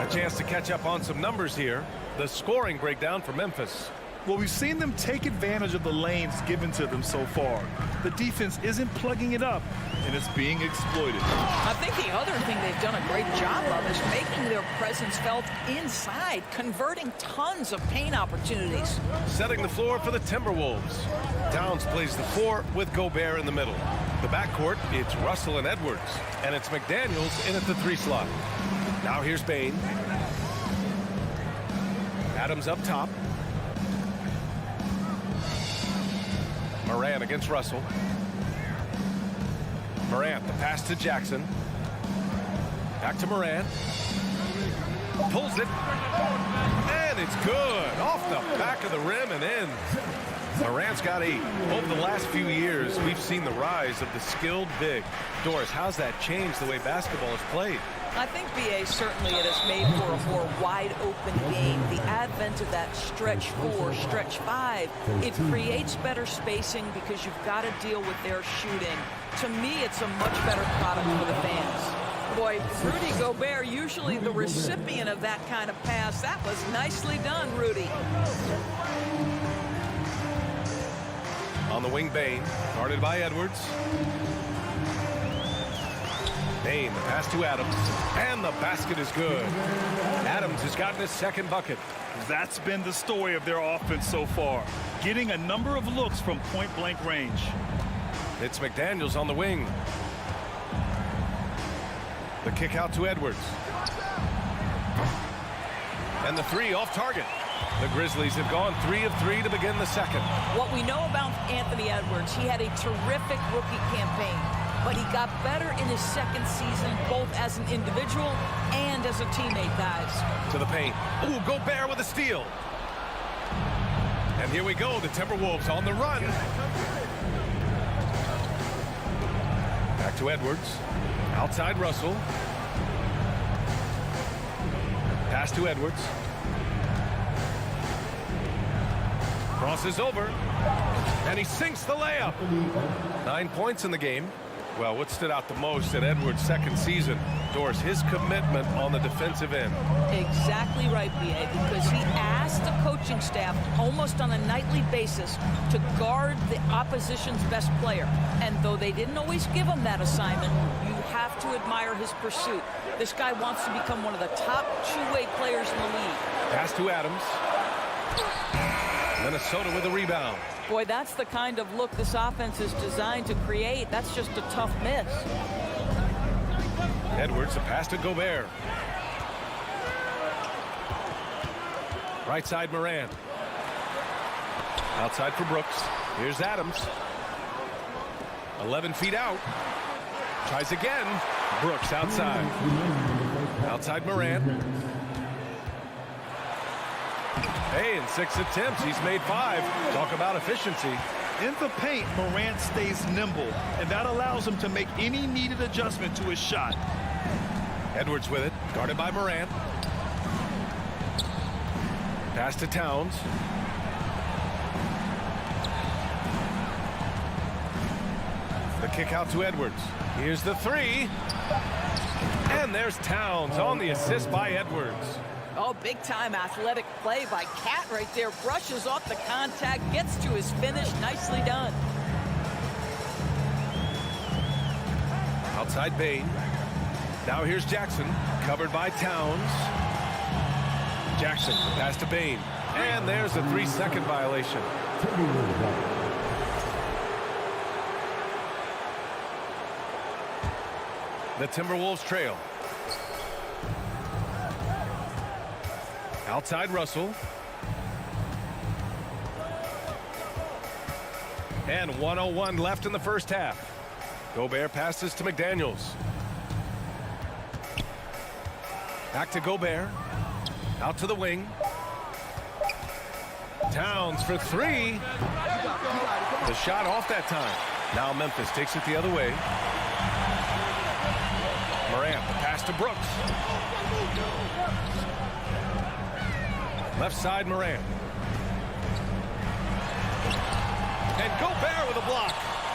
A chance to catch up on some numbers here. The scoring breakdown for Memphis. Well, we've seen them take advantage of the lanes given to them so far. The defense isn't plugging it up, and it's being exploited. I think the other thing they've done a great job of is making their presence felt inside, converting tons of paint opportunities. Setting the floor for the Timberwolves. Towns plays the 4 with Gobert in the middle. The backcourt, it's Russell and Edwards, and it's McDaniels in at the 3 slot. Now here's Bane. Adams up top. Morant against Russell. Morant, the pass to Jackson. Back to Morant. Pulls it. And it's good. Off the back of the rim and in. Morant's got 8. Over the last few years, we've seen the rise of the skilled big. Doris, how's that changed the way basketball is played? I think, B.A., certainly it has made for a more wide-open game. The advent of that stretch 4, stretch 5, it creates better spacing because you've got to deal with their shooting. To me, it's a much better product for the fans. Boy, Rudy Gobert, usually the recipient of that kind of pass. That was nicely done, Rudy. On the wing, Bane, guarded by Edwards. Bane, the pass to Adams, and the basket is good. Adams has gotten his second bucket. That's been the story of their offense so far, getting a number of looks from point-blank range. It's McDaniels on the wing. The kick out to Edwards. And the 3 off target. The Grizzlies have gone 3 of 3 to begin the second. What we know about Anthony Edwards, he had a terrific rookie campaign, but he got better in his second season, both as an individual and as a teammate, guys. To the paint. Ooh, Gobert with a steal. And here we go, the Timberwolves on the run. Back to Edwards. Outside Russell. Pass to Edwards. Crosses over. And he sinks the layup. 9 points in the game. Well, what stood out the most at Edwards' second season, Doris, his commitment on the defensive end. Exactly right, B.A., because he asked the coaching staff almost on a nightly basis to guard the opposition's best player. And though they didn't always give him that assignment, you have to admire his pursuit. This guy wants to become one of the top two-way players in the league. Pass to Adams. Minnesota with a rebound. Boy, that's the kind of look this offense is designed to create. That's just a tough miss. Edwards, a pass to Gobert. Right side, Morant. Outside for Brooks. Here's Adams. 11 feet out. Tries again. Brooks outside. Outside Morant. Hey, in 6 attempts, he's made 5. Talk about efficiency. In the paint, Morant stays nimble, and that allows him to make any needed adjustment to his shot. Edwards with it, guarded by Morant. Pass to Towns. The kick out to Edwards. Here's the 3. And there's Towns on the assist by Edwards. Oh, big-time athletic play by Cat right there. Brushes off the contact, gets to his finish. Nicely done. Outside Bane. Now here's Jackson, covered by Towns. Jackson, pass to Bane. And there's a 3-second violation. The Timberwolves trail. Outside Russell. And 1:01 left in the first half. Gobert passes to McDaniels. Back to Gobert. Out to the wing. Towns for 3. The shot off that time. Now Memphis takes it the other way. Morant, the pass to Brooks. Left side, Morant. And Gobert with a block.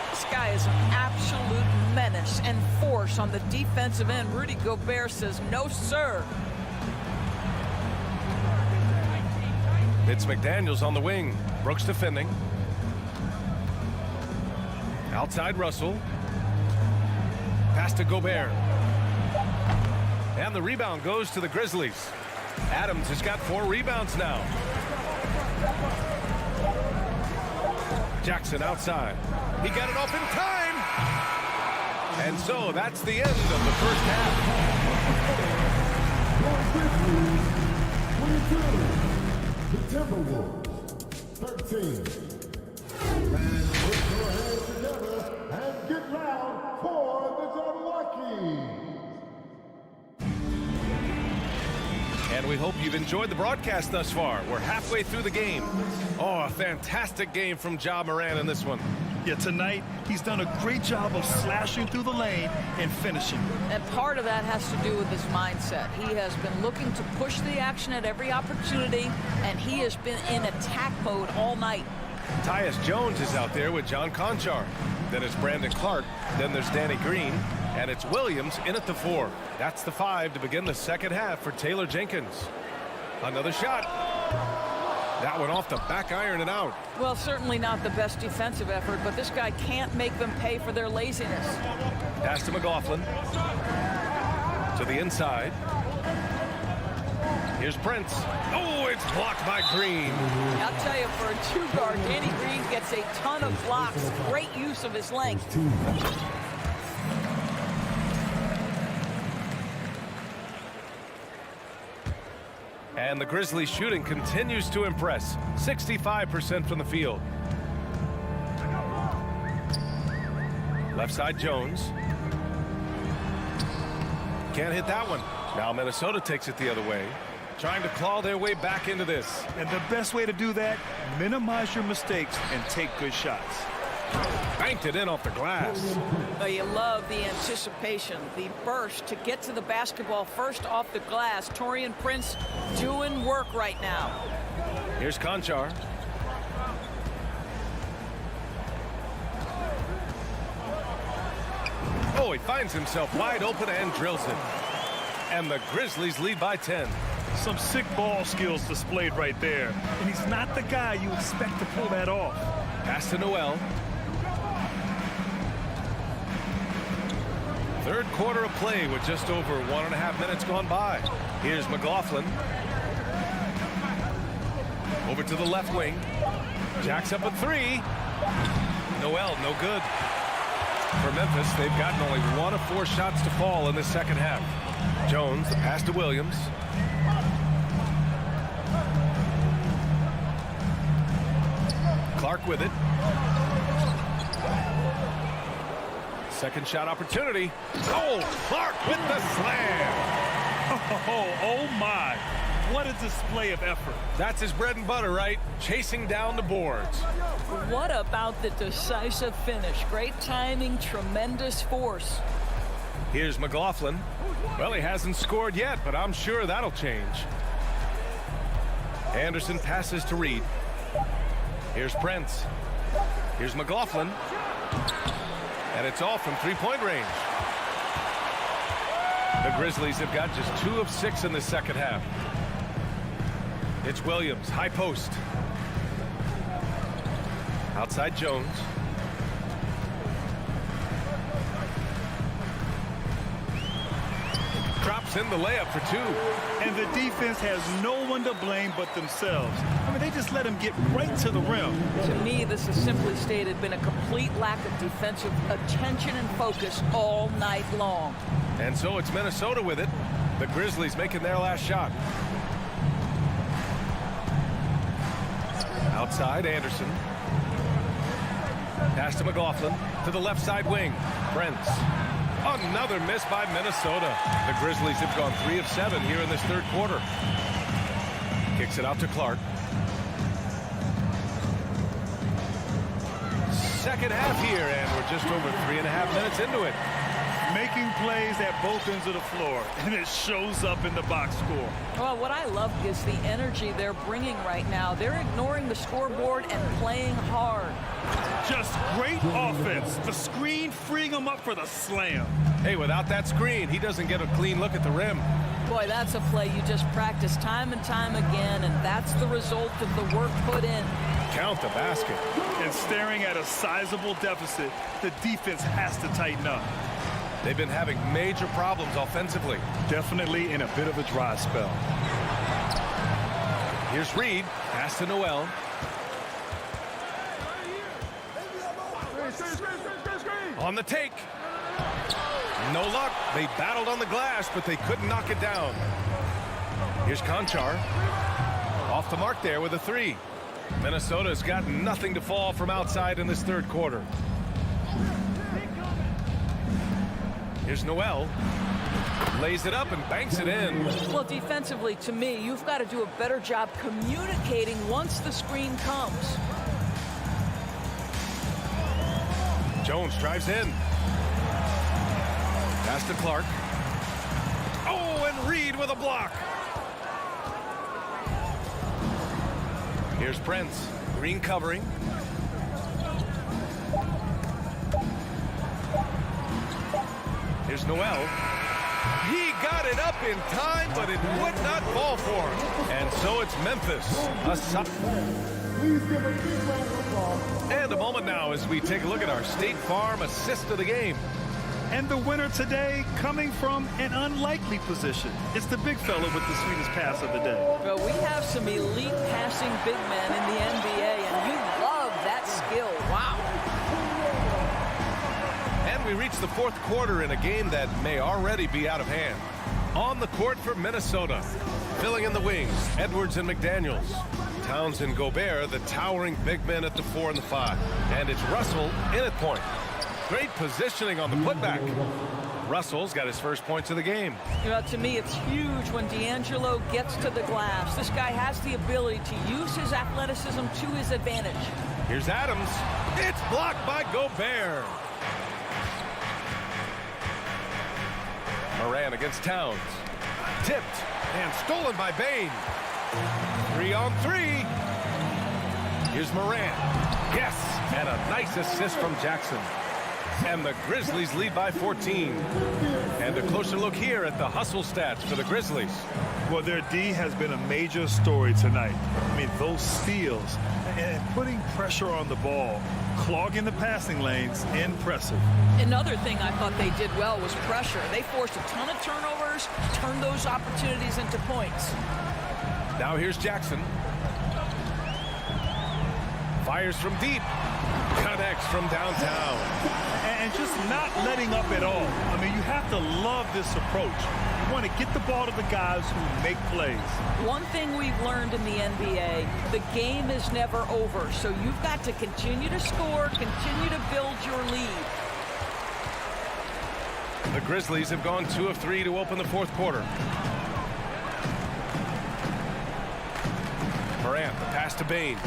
This guy is an absolute menace and force on the defensive end. Rudy Gobert says, no, sir. It's McDaniels on the wing. Brooks defending. Outside Russell. Pass to Gobert. And the rebound goes to the Grizzlies. Adams has got 4 rebounds now. Jackson outside. He got it off in time. And so that's the end of the first half. 22, the Timberwolves, 13. And put your hands together and get loud for the Jabberwockies. And we hope you've enjoyed the broadcast thus far. We're halfway through the game. Oh, a fantastic game from Ja Morant in this one. Yeah, tonight he's done a great job of slashing through the lane and finishing. And part of that has to do with his mindset. He has been looking to push the action at every opportunity, and he has been in attack mode all night. Tyus Jones is out there with John Conchar. Then it's Brandon Clark. Then there's Danny Green. And it's Williams in at the 4. That's the 5 to begin the second half for Taylor Jenkins. Another shot. That one off the back iron and out. Well, certainly not the best defensive effort, but this guy can't make them pay for their laziness. Pass to McLaughlin. To the inside. Here's Prince. Oh, it's blocked by Green. I'll tell you, for a 2-guard, Danny Green gets a ton of blocks. Great use of his length. And the Grizzlies shooting continues to impress. 65% from the field. Left side Jones. Can't hit that one. Now Minnesota takes it the other way. Trying to claw their way back into this. And the best way to do that, minimize your mistakes and take good shots. Banked it in off the glass. Oh, you love the anticipation, the burst to get to the basketball first off the glass. Taurean Prince doing work right now. Here's Conchar. Oh, he finds himself wide open and drills it. And the Grizzlies lead by 10. Some sick ball skills displayed right there. And he's not the guy you expect to pull that off. Pass to Noel. Third quarter of play with just over 1.5 minutes gone by. Here's McLaughlin. Over to the left wing. Jacks up a 3. Noel, no good. For Memphis, they've gotten only 1 of 4 shots to fall in the second half. Jones, the pass to Williams. Clark with it. Second shot opportunity. Oh, Clark with the slam. Oh my. What a display of effort. That's his bread and butter, right? Chasing down the boards. What about the decisive finish? Great timing, tremendous force. Here's McLaughlin. Well, he hasn't scored yet, but I'm sure that'll change. Anderson passes to Reed. Here's Prince. Here's McLaughlin. And it's all from three-point range. The Grizzlies have got just 2 of 6 in the second half. It's Williams, high post. Outside Jones. Drops in the layup for 2. And the defense has no one to blame but themselves. I mean, they just let him get right to the rim. To me, this has simply stated been a complete lack of defensive attention and focus all night long. And so it's Minnesota with it. The Grizzlies making their last shot. Outside, Anderson. Pass to McLaughlin. To the left side wing. Prince. Another miss by Minnesota. The Grizzlies have gone 3 of 7 here in this third quarter. Kicks it out to Clark. Second half here, and we're just over 3.5 minutes into it. Making plays at both ends of the floor, and it shows up in the box score. Well, what I love is the energy they're bringing right now. They're ignoring the scoreboard and playing hard. Just great offense. The screen freeing him up for the slam. Hey, without that screen, he doesn't get a clean look at the rim. Boy, that's a play you just practice time and time again, and that's the result of the work put in. Count the basket. And staring at a sizable deficit, the defense has to tighten up. They've been having major problems offensively. Definitely in a bit of a dry spell. Here's Reed. Pass to Noel. On the take. No luck. They battled on the glass, but they couldn't knock it down. Here's Conchar. Off the mark there with a three. Minnesota's got nothing to fall from outside in this third quarter. Here's Noel. Lays it up and banks it in. Well, defensively, to me, you've got to do a better job communicating once the screen comes. Jones drives in. Pass to Clark. Oh, and Reed with a block. Here's Prince. Green covering. Here's Noel. He got it up in time, but it would not fall for him. And so it's Memphis. And a moment now as we take a look at our State Farm assist of the game. And the winner today coming from an unlikely position. It's the big fella with the sweetest pass of the day. Well, we have some elite passing big men in the NBA, and you love that skill. Wow. And we reach the fourth quarter in a game that may already be out of hand. On the court for Minnesota. Filling in the wings, Edwards and McDaniels. Towns and Gobert, the towering big men at the 4 and the 5. And it's Russell in at point. Great positioning on the putback. Russell's got his first points of the game. You know, to me, it's huge when D'Angelo gets to the glass. This guy has the ability to use his athleticism to his advantage. Here's Adams. It's blocked by Gobert. Moran against Towns. Tipped and stolen by Bain. 3-on-3. Here's Moran. Yes, and a nice assist from Jackson. And the Grizzlies lead by 14. And a closer look here at the hustle stats for the Grizzlies. Well, their D has been a major story tonight. I mean, those steals and putting pressure on the ball, clogging the passing lanes, impressive. Another thing I thought they did well was pressure. They forced a ton of turnovers, turned those opportunities into points. Now here's Jackson. Fires from deep. Connects from downtown. And just not letting up at all. I mean, you have to love this approach. You want to get the ball to the guys who make plays. One thing we've learned in the NBA, the game is never over. So you've got to continue to score, continue to build your lead. The Grizzlies have gone 2 of 3 to open the fourth quarter. Morant, the pass to Bain.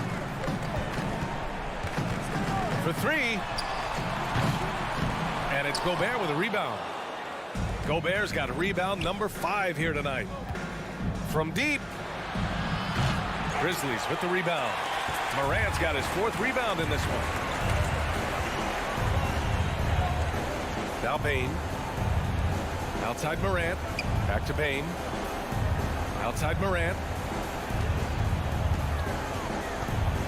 For 3. And it's Gobert with a rebound. Gobert's got a rebound number 5 here tonight. From deep. Grizzlies with the rebound. Morant's got his 4th rebound in this one. Now Bain. Outside Morant. Back to Bain. Outside Morant.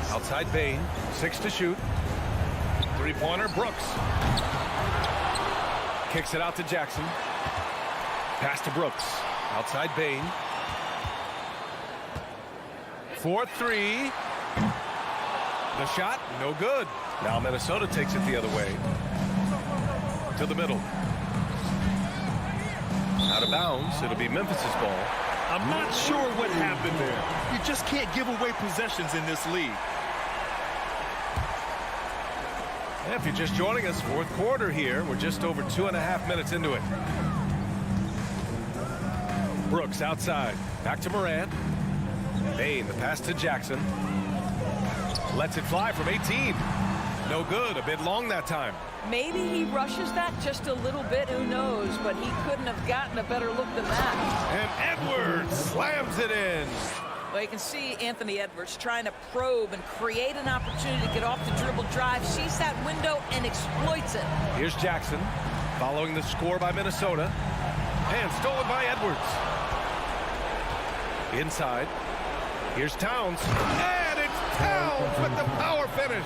Outside Bain. 6 to shoot. Three-pointer, Brooks. Kicks it out to Jackson. Pass to Brooks. Outside Bain. 4-3. The shot, no good. Now Minnesota takes it the other way. To the middle. Out of bounds. It'll be Memphis's ball. I'm not sure what happened there. You just can't give away possessions in this league. If you're just joining us, fourth quarter here. We're just over 2.5 minutes into it. Brooks outside. Back to Morant. Bain, the pass to Jackson. Lets it fly from 18. No good. A bit long that time. Maybe he rushes that just a little bit, who knows, but he couldn't have gotten a better look than that. And Edwards slams it in. Well, you can see Anthony Edwards trying to probe and create an opportunity to get off the dribble drive, sees that window and exploits it. Here's Jackson following the score by Minnesota. And stolen by Edwards. Inside. Here's Towns. And it's Towns with the power finish.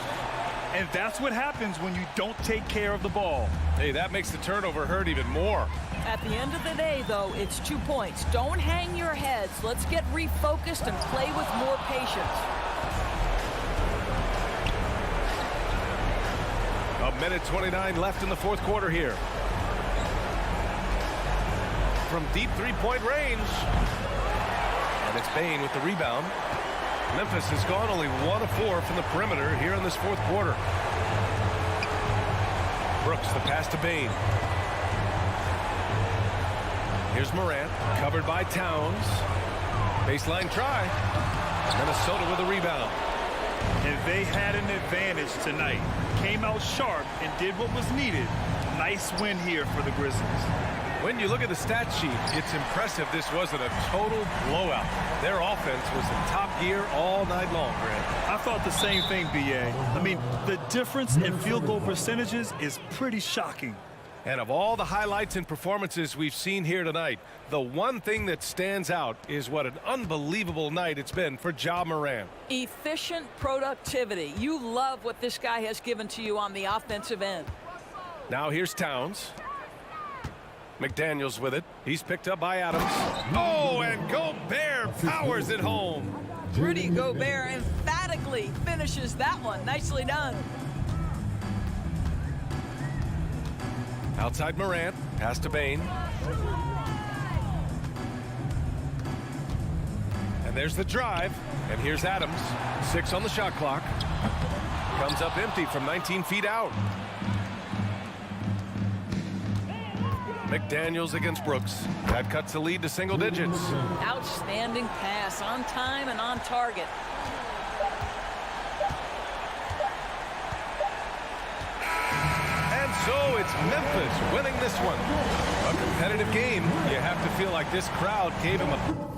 And that's what happens when you don't take care of the ball. Hey, that makes the turnover hurt even more. At the end of the day, though, it's 2 points. Don't hang your heads. Let's get refocused and play with more patience. A minute 29 left in the fourth quarter here. From deep three-point range. And it's Bain with the rebound. Memphis has gone only 1 of 4 from the perimeter here in this fourth quarter. Brooks, the pass to Bain. Here's Morant, covered by Towns. Baseline try. Minnesota with a rebound. And they had an advantage tonight. Came out sharp and did what was needed. Nice win here for the Grizzlies. When you look at the stat sheet, it's impressive this wasn't a total blowout. Their offense was in top gear all night long, Grant. I thought the same thing, B.A. I mean, the difference in field goal percentages is pretty shocking. And of all the highlights and performances we've seen here tonight, the one thing that stands out is what an unbelievable night it's been for Ja Morant. Efficient productivity. You love what this guy has given to you on the offensive end. Now here's Towns. McDaniels with it. He's picked up by Adams. Oh, and Gobert powers it home. Rudy Gobert emphatically finishes that one. Nicely done. Outside Morant. Pass to Bain. And there's the drive. And here's Adams. 6 on the shot clock. Comes up empty from 19 feet out. McDaniels against Brooks. That cuts the lead to single digits. Outstanding pass, on time and on target. And so it's Memphis winning this one. A competitive game. You have to feel like this crowd gave him a...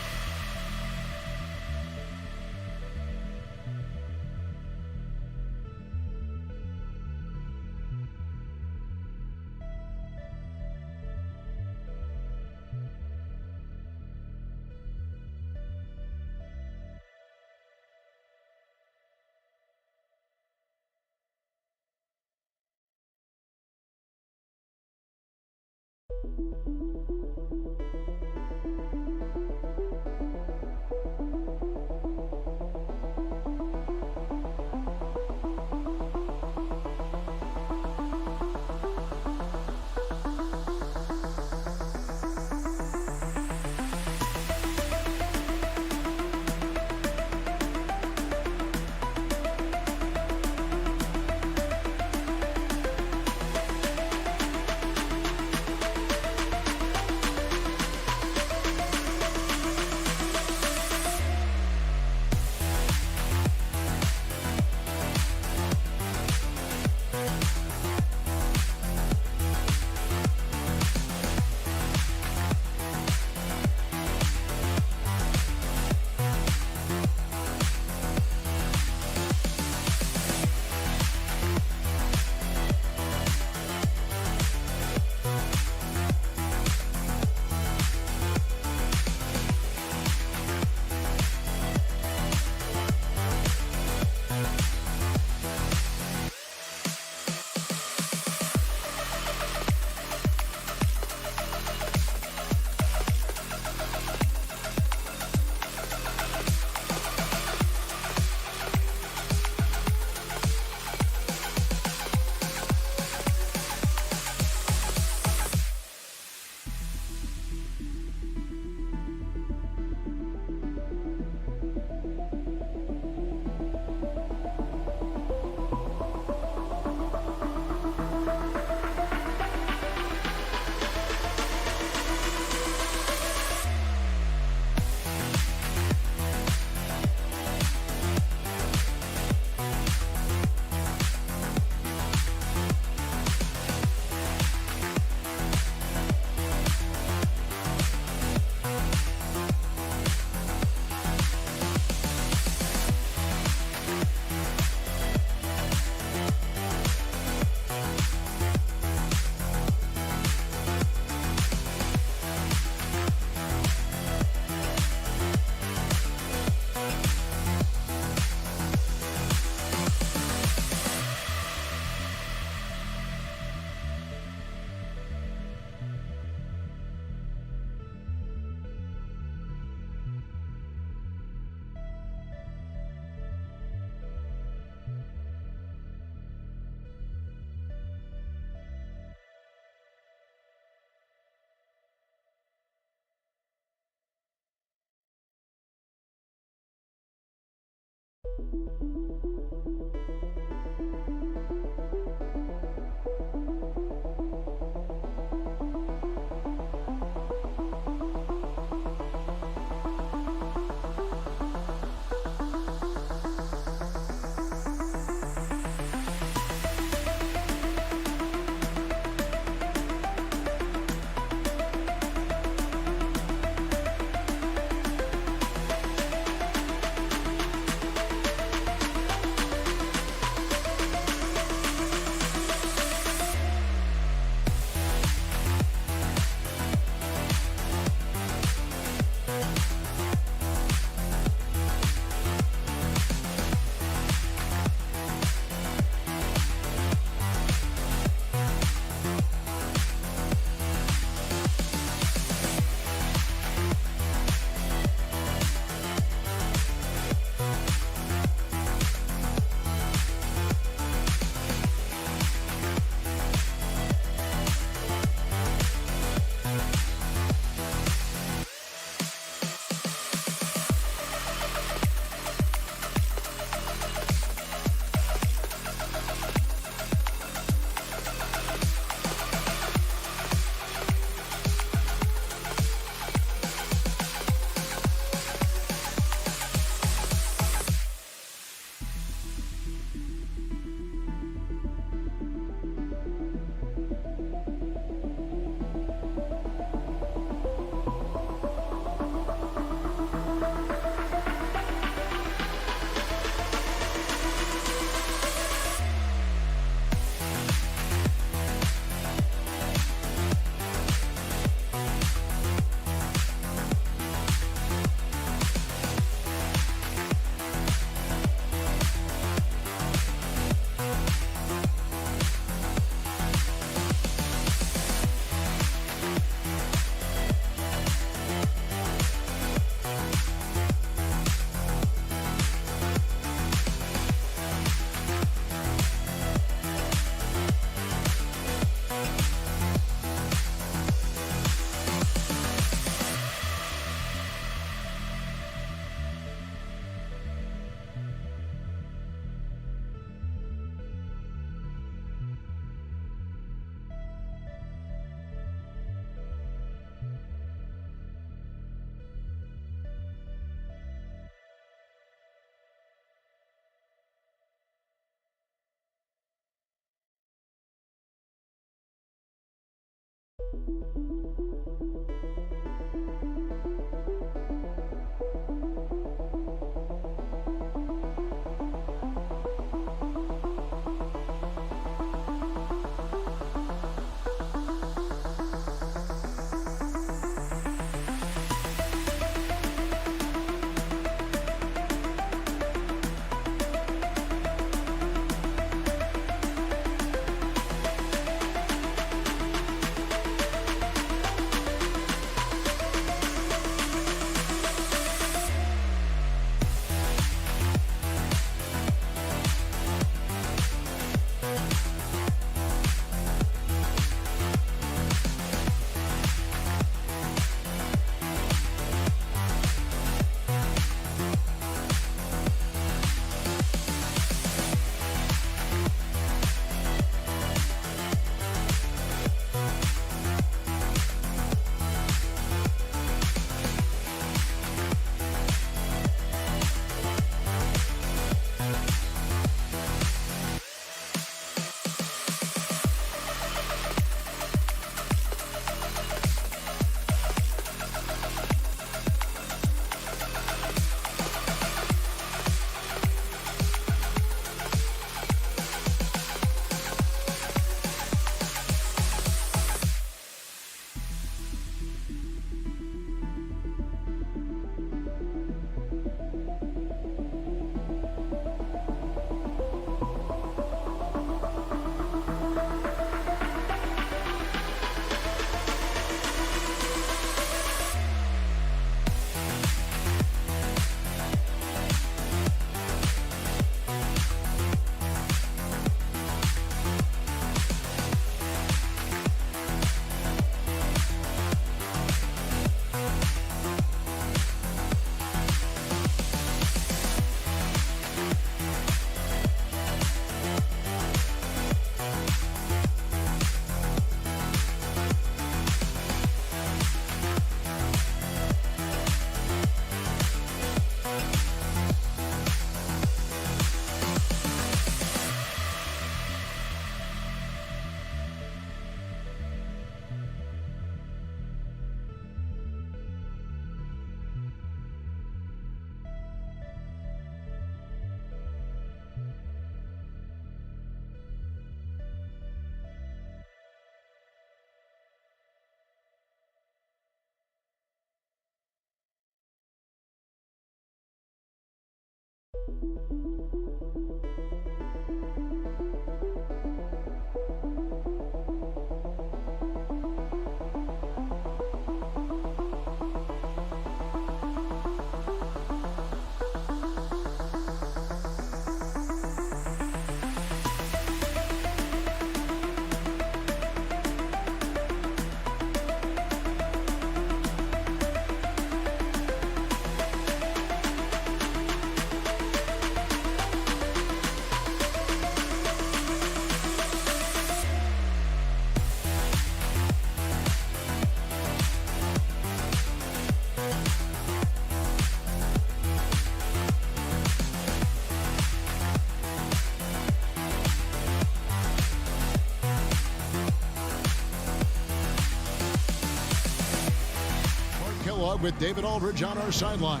With David Aldridge on our sideline.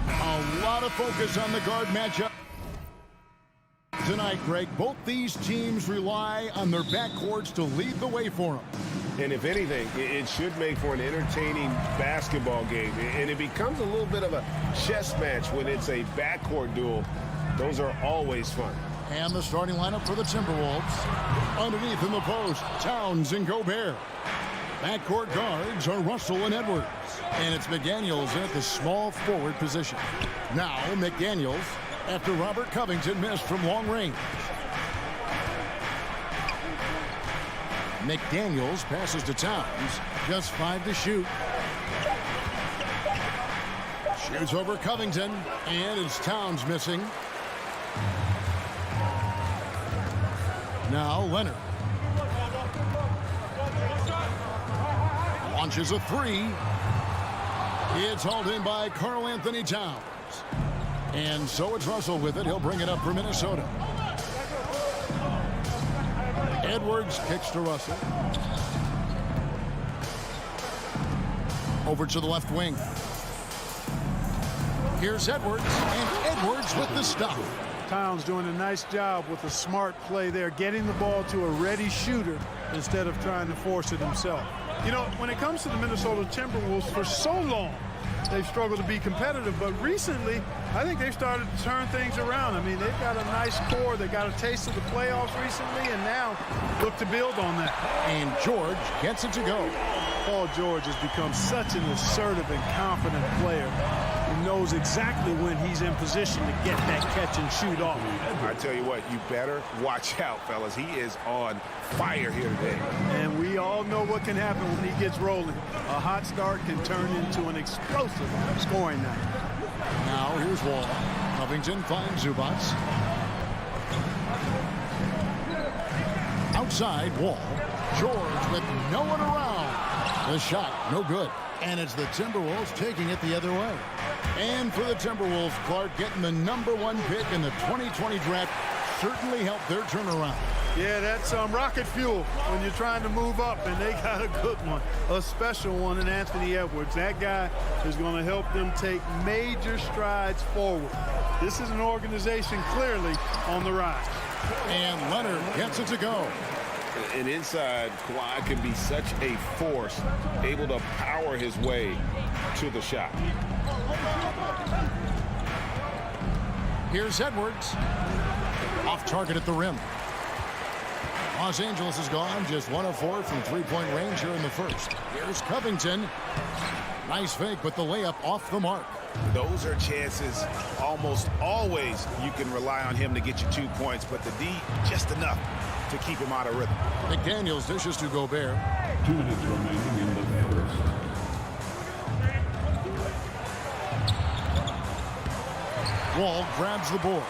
A lot of focus on the guard matchup tonight, Greg. Both these teams rely on their backcourts to lead the way for them. And if anything, it should make for an entertaining basketball game. And it becomes a little bit of a chess match when it's a backcourt duel. Those are always fun. And the starting lineup for the Timberwolves. Underneath in the post, Towns and Gobert. Backcourt guards are Russell and Edwards. And it's McDaniels at the small forward position. Now McDaniels after Robert Covington missed from long range. McDaniels passes to Towns. Just 5 to shoot. Shoots over Covington. And it's Towns missing. Now Leonard. Launches a 3. It's hauled in by Karl Anthony Towns. And so it's Russell with it. He'll bring it up for Minnesota. Edwards kicks to Russell. Over to the left wing. Here's Edwards, and Edwards with the stop. Towns doing a nice job with a smart play there, getting the ball to a ready shooter instead of trying to force it himself. You know, when it comes to the Minnesota Timberwolves, for so long, they've struggled to be competitive, but recently, I think they've started to turn things around. I mean, they've got a nice core. They got a taste of the playoffs recently, and now look to build on that. And George gets it to go. Paul George has become such an assertive and confident player. He knows exactly when he's in position to get that catch and shoot off. I tell you what, you better watch out, fellas. He is on fire here today. And we all know what can happen when he gets rolling. A hot start can turn into an explosive scoring night. Now here's Wall. Covington finds Zubats. Outside, Wall. George with no one around. The shot, no good. And it's the Timberwolves taking it the other way. And for the Timberwolves, Clark getting the #1 pick in the 2020 draft certainly helped their turnaround. Yeah, that's rocket fuel when you're trying to move up, and they got a good one, a special one in Anthony Edwards. That guy is going to help them take major strides forward. This is an organization clearly on the rise. And Leonard gets it to go. And inside, Kawhi can be such a force, able to power his way to the shot. Here's Edwards. Off target at the rim. Los Angeles is gone, just 1 of 4 from three-point range here in the first. Here's Covington. Nice fake with the layup off the mark. Those are chances almost always you can rely on him to get you 2 points, but the D just enough to keep him out of rhythm. McDaniels dishes to Gobert. 2 minutes remaining in the first. Wall grabs the board.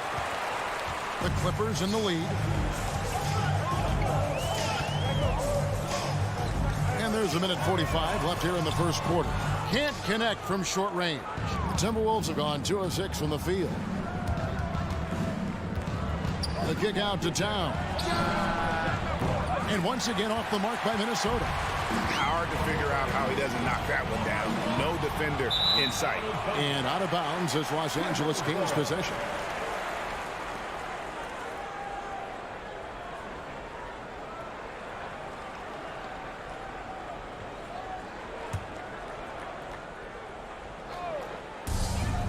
The Clippers in the lead. And there's a minute 45 left here in the first quarter. Can't connect from short range. The Timberwolves have gone 2 of 6 from the field. The kick out to Town. And once again off the mark by Minnesota. Hard to figure out how he doesn't knock that one down. No defender in sight. And out of bounds as Los Angeles gains possession.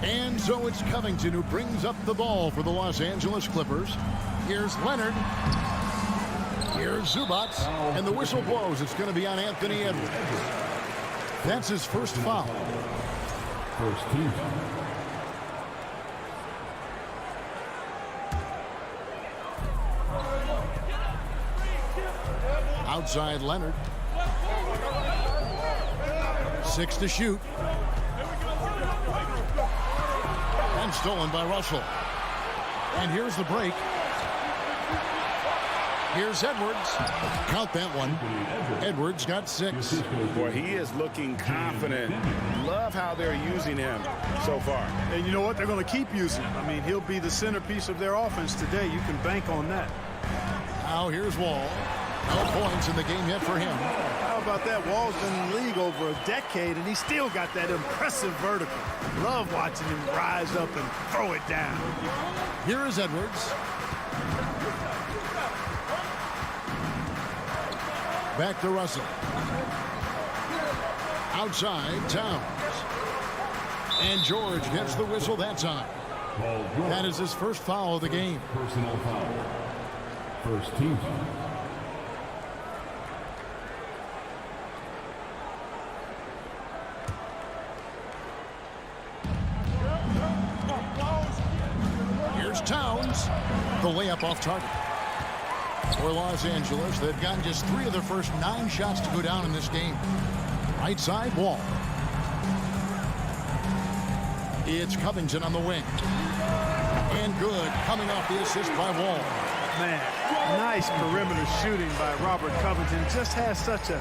And so it's Covington who brings up the ball for the Los Angeles Clippers. Here's Leonard. Here's Zubats. And the whistle blows. It's going to be on Anthony Edwards. That's his first foul. First team. Outside Leonard. 6 to shoot. And stolen by Russell. And here's the break. Here's Edwards. Count that one. Edwards got 6. Boy, he is looking confident. Love how they're using him so far. And you know what? They're going to keep using him. I mean, he'll be the centerpiece of their offense today. You can bank on that. Now here's Wall. No points in the game yet for him. How about that? Wall's been in the league over a decade, and he's still got that impressive vertical. Love watching him rise up and throw it down. Here is Edwards. Back to Russell. Outside, Towns. And George gets the whistle that time. That is his first foul of the game. Personal foul. First team. Here's Towns. The layup off target. For Los Angeles, they've gotten just 3 of their first 9 shots to go down in this game. Right side, Wall. It's Covington on the wing. And good, coming off the assist by Wall. Man, nice perimeter shooting by Robert Covington. Just has such a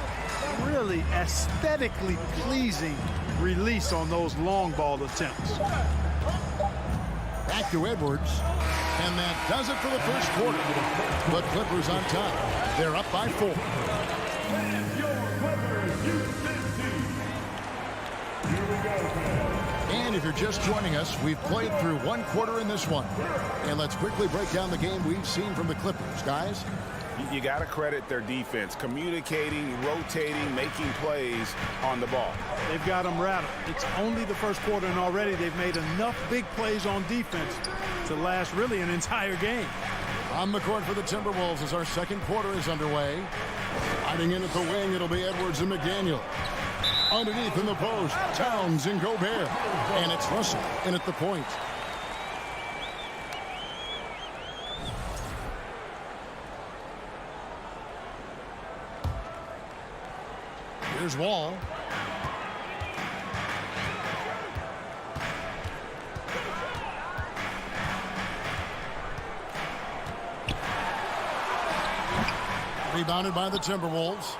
really aesthetically pleasing release on those long ball attempts. Back to Edwards. And that does it for the first quarter. But Clippers on top. They're up by 4. And if you're just joining us, we've played through one quarter in this one. And let's quickly break down the game we've seen from the Clippers, guys. You got to credit their defense, communicating, rotating, making plays on the ball. They've got them rattled. It's only the first quarter, and already they've made enough big plays on defense to last really an entire game. On the court for the Timberwolves as our second quarter is underway. Hiding in at the wing, it'll be Edwards and McDaniel. Underneath in the post, Towns and Gobert. And it's Russell in at the point. Here's Wall. Rebounded by the Timberwolves.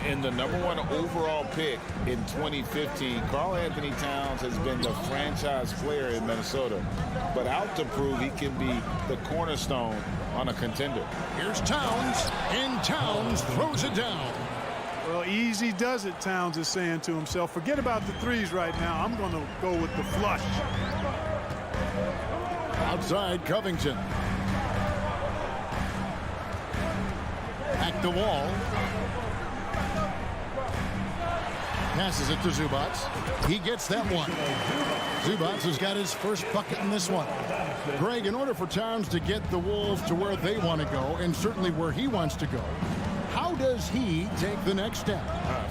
And the #1 overall pick in 2015, Karl Anthony Towns has been the franchise player in Minnesota, but out to prove he can be the cornerstone on a contender. Here's Towns, and Towns throws it down. Well, easy does it, Towns is saying to himself. Forget about the threes right now. I'm going to go with the flush. Outside, Covington. Back to Wall. Passes it to Zubats. He gets that one. Zubats has got his first bucket in this one. Greg, in order for Towns to get the Wolves to where they want to go, and certainly where he wants to go, how does he take the next step?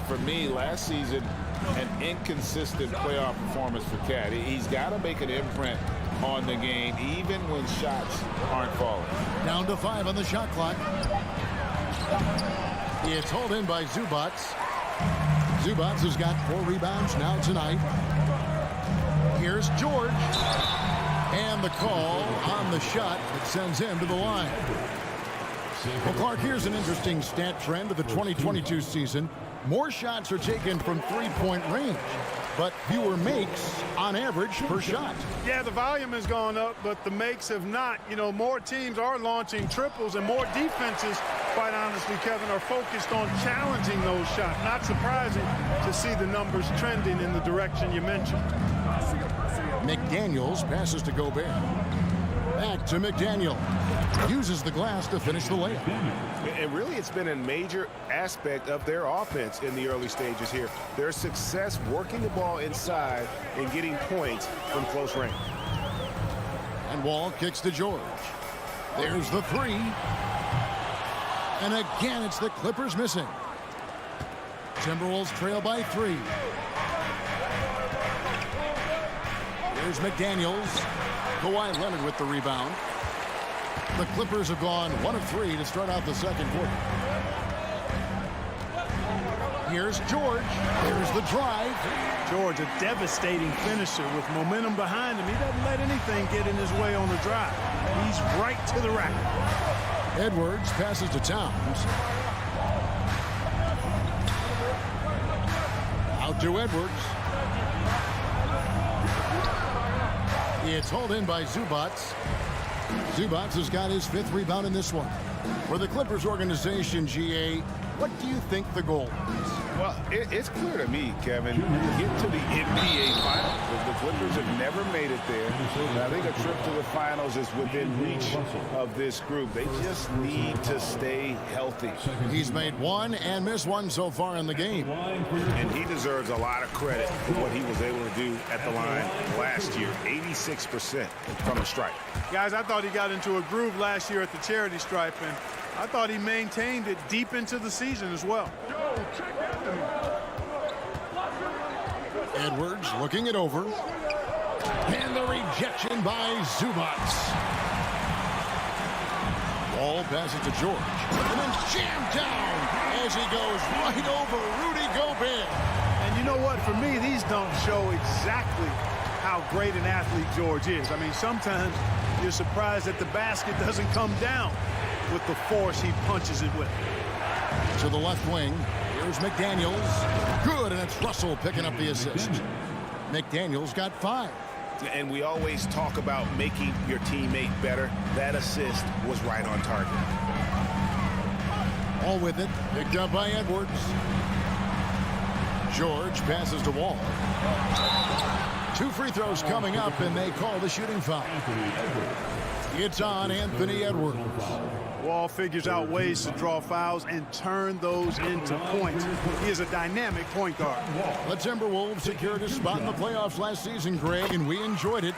For me, last season, an inconsistent playoff performance for Cat. He's got to make an imprint on the game, even when shots aren't falling. Down to 5 on the shot clock. It's hauled in by Zubats. Zubats has got 4 rebounds now tonight. Here's George. And the call on the shot that sends him to the line. Well, Clark, here's an interesting stat trend of the 2022 season. More shots are taken from three-point range, but fewer makes on average per shot. Yeah, the volume has gone up, but the makes have not. You know, more teams are launching triples, and more defenses, quite honestly, Kevin, are focused on challenging those shots. Not surprising to see the numbers trending in the direction you mentioned. McDaniels passes to Gobert. Back to McDaniel. Uses the glass to finish the layup. And really, it's been a major aspect of their offense in the early stages here. Their success working the ball inside and getting points from close range. And Wall kicks to George. There's the 3. And again, it's the Clippers missing. Timberwolves trail by 3. Here's McDaniels. Kawhi Leonard with the rebound. The Clippers have gone 1 of 3 to start out the second quarter. Here's George. There's the drive. George, a devastating finisher with momentum behind him. He doesn't let anything get in his way on the drive. He's right to the rack. Edwards passes to Towns. Out to Edwards. It's hauled in by Zubats. Zubats has got his 5th rebound in this one. For the Clippers organization, GA, what do you think the goal is? Well, it's clear to me, Kevin, to get to the NBA Finals. The Clippers have never made it there. I think a trip to the Finals is within reach of this group. They just need to stay healthy. He's made 1 and missed 1 so far in the game. And he deserves a lot of credit for what he was able to do at the line last year. 86% from the stripe. Guys, I thought he got into a groove last year at the charity stripe, and I thought he maintained it deep into the season as well. Edwards looking it over. And the rejection by Zubats. Ball passes to George. And then jammed down as he goes right over Rudy Gobert. And you know what? For me, these don't show exactly how great an athlete George is. I mean, sometimes you're surprised that the basket doesn't come down with the force he punches it with. To the left wing, here's McDaniels. Good, and it's Russell picking up the assist. McDaniels got 5. And we always talk about making your teammate better. That assist was right on target. All with it, picked up by Edwards. George passes to Wall. 2 free throws coming up, and they call the shooting foul. It's on Anthony Edwards. Wall figures out ways to draw fouls and turn those into points. He is a dynamic point guard. The Timberwolves secured a spot in the playoffs last season, Greg, and we enjoyed it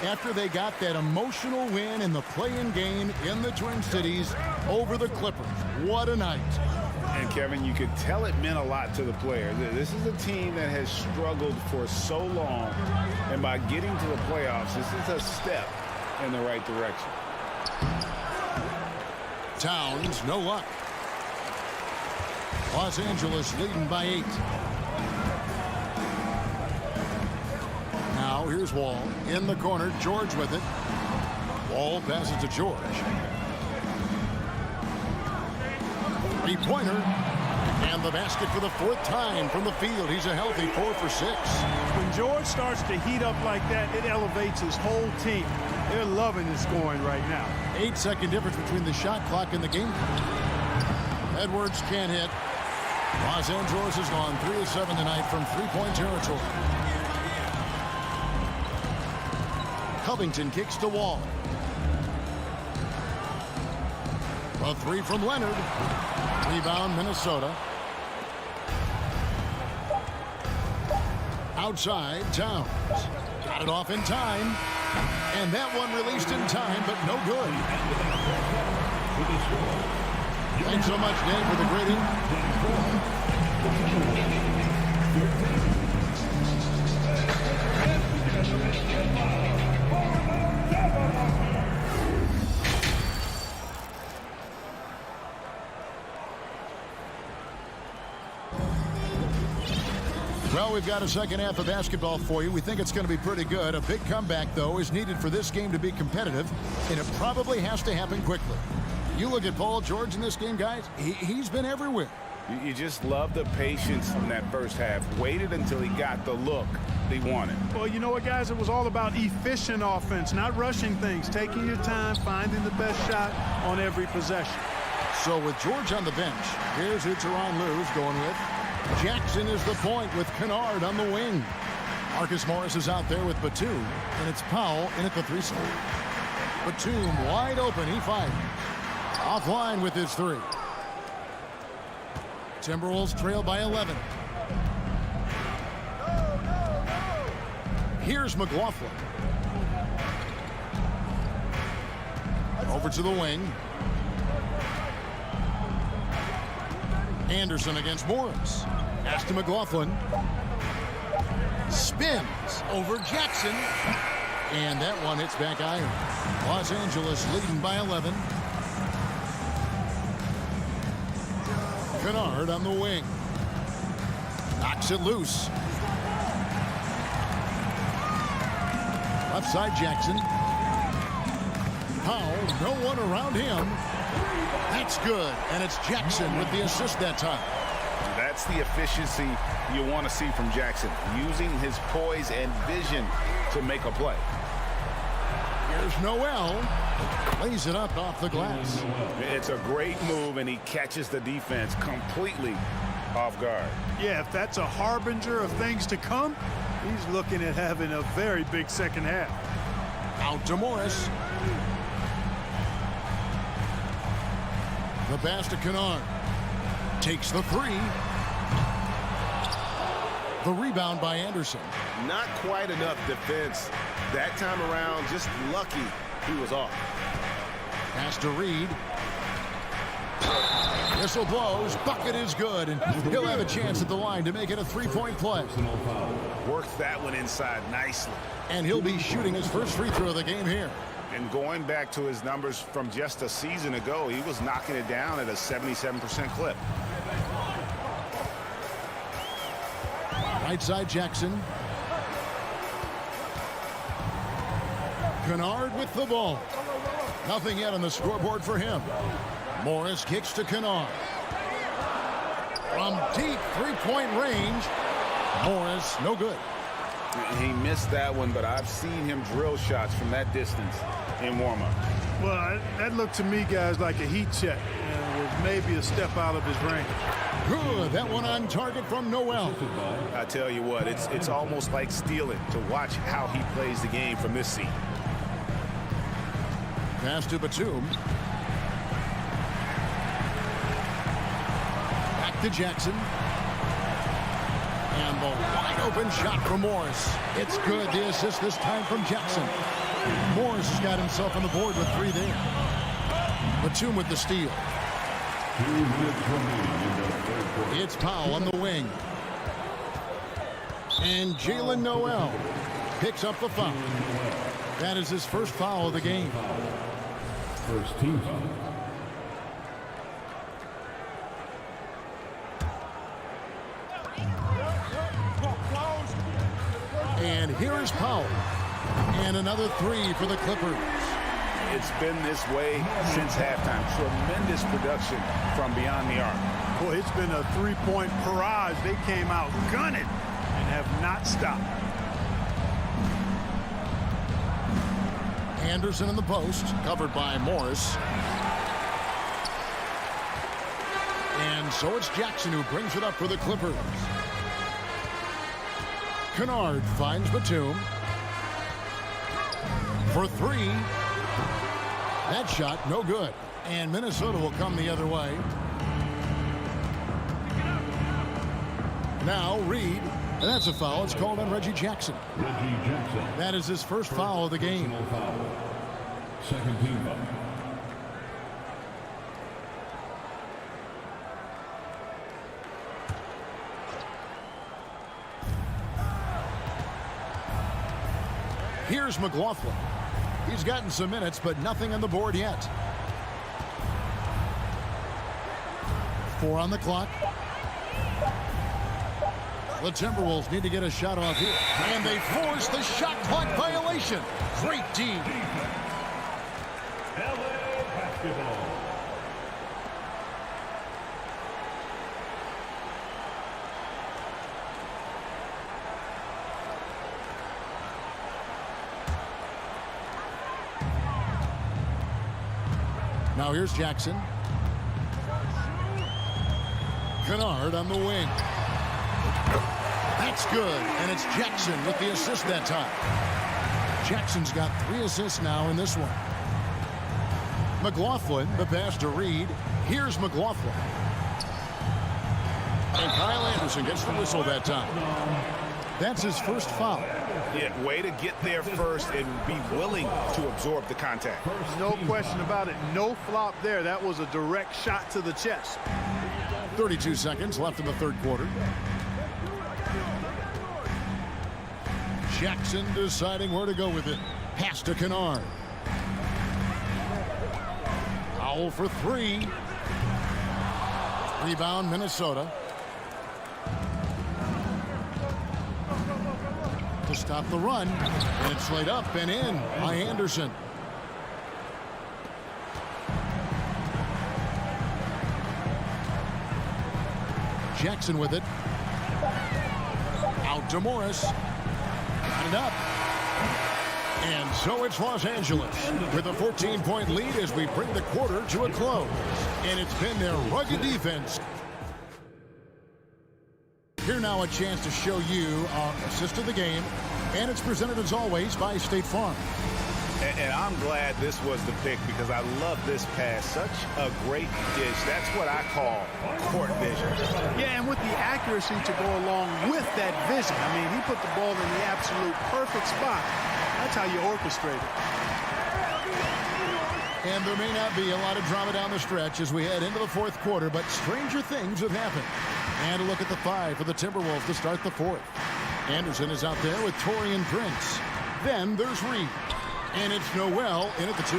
after they got that emotional win in the play-in game in the Twin Cities over the Clippers. What a night. And Kevin, you could tell it meant a lot to the players. This is a team that has struggled for so long, and by getting to the playoffs, this is a step in the right direction. Towns, no luck. Los Angeles leading by 8. Now here's Wall in the corner. George with it. Wall passes to George. 3-pointer. And the basket for the 4th time from the field. He's a healthy 4 for 6. When George starts to heat up like that, it elevates his whole team. They're loving his scoring right now. 8-second difference between the shot clock and the game. Edwards can't hit. Los Angeles has gone 3 of 7 tonight from 3-point territory. Covington kicks to Wall. A 3 from Leonard. Rebound Minnesota. Outside Towns. Got it off in time. And that one released in time, but no good. Thanks so much, Dave, for the grading. Well, we've got a second half of basketball for you. We think it's going to be pretty good. A big comeback, though, is needed for this game to be competitive, and it probably has to happen quickly. You look at Paul George in this game, guys. He's been everywhere. You just love the patience in that first half. Waited until he got the look he wanted. Well, you know what, guys? It was all about efficient offense, not rushing things, taking your time, finding the best shot on every possession. So with George on the bench, here's who Tyronn Lue's going with. Jackson is the point with Kennard on the wing. Marcus Morris is out there with Batum, and it's Powell in at the 3 spot. Batum wide open, he fires. Offline with his 3. Timberwolves trail by 11. Here's McLaughlin. Over to the wing. Anderson against Morris. Pass to McLaughlin. Spins over Jackson. And that one hits back iron. Los Angeles leading by 11. Kennard on the wing. Knocks it loose. Left side Jackson. Powell, no one around him. That's good, and it's Jackson with the assist that time. That's the efficiency you want to see from Jackson, using his poise and vision to make a play. Here's Noel. Lays it up off the glass. It's a great move, and he catches the defense completely off guard. Yeah, if that's a harbinger of things to come, he's looking at having a very big second half. Out to Morris. The pass to Kennard. Takes the 3. The rebound by Anderson. Not quite enough defense that time around. Just lucky he was off. Pass to Reed. Whistle blows. Bucket is good, and he'll have a chance at the line to make it a 3-point play. Worked that one inside nicely. And he'll be shooting his first free throw of the game here. And going back to his numbers from just a season ago, he was knocking it down at a 77% clip. Right side Jackson. Kennard with the ball. Nothing yet on the scoreboard for him. Morris kicks to Kennard. From deep 3-point range. Morris, no good. He missed that one, but I've seen him drill shots from that distance in warm-up. Well, that looked to me, guys, like a heat check. With maybe a step out of his range. Good. That one on target from Noel. I tell you what, it's almost like stealing to watch how he plays the game from this seat. Pass to Batum. Back to Jackson. And the wide open shot from Morris. It's good. The assist this time from Jackson. Morris has got himself on the board with 3 there. Batum with the steal. It's Powell on the wing. And Jalen Noel picks up the foul. That is his first foul of the game. First team foul. And here is Powell. And another 3 for the Clippers. It's been this way since halftime. Tremendous production from beyond the arc. Boy, it's been a 3-point barrage. They came out gunning and have not stopped. Anderson in the post, covered by Morris. And so it's Jackson who brings it up for the Clippers. Kennard finds Batum. For 3. That shot, no good. And Minnesota will come the other way. Now Reed. And that's a foul. It's called on Reggie Jackson. That is his first foul of the game. Second team foul. Here's McLaughlin. He's gotten some minutes, but nothing on the board yet. 4 on the clock. The Timberwolves need to get a shot off here. And they force the shot clock violation. Great D. LA basketball. Now here's Jackson. Kennard on the wing. That's good, and it's Jackson with the assist that time. Jackson's got 3 assists now in this one. McLaughlin, the pass to Reed. Here's McLaughlin. And Kyle Anderson gets the whistle that time. That's his first foul. Yeah, way to get there first and be willing to absorb the contact. No question about it. No flop there. That was a direct shot to the chest. 32 seconds left in the third quarter. Jackson deciding where to go with it. Pass to Kennard. Powell for 3. Rebound Minnesota. To stop the run. And it's laid up and in by Anderson. Jackson with it. Out to Morris. Got it up. And so it's Los Angeles with a 14-point lead as we bring the quarter to a close. And it's been their rugged defense. Here now a chance to show you our assist of the game. And it's presented as always by State Farm. And I'm glad this was the pick because I love this pass. Such a great dish. That's what I call court vision. Yeah, and with the accuracy to go along with that vision. I mean, he put the ball in the absolute perfect spot. That's how you orchestrate it. And there may not be a lot of drama down the stretch as we head into the fourth quarter, but stranger things have happened. And a look at the 5 for the Timberwolves to start the fourth. Anderson is out there with Taurean Prince. Then there's Reed. And it's Noel in at the 2.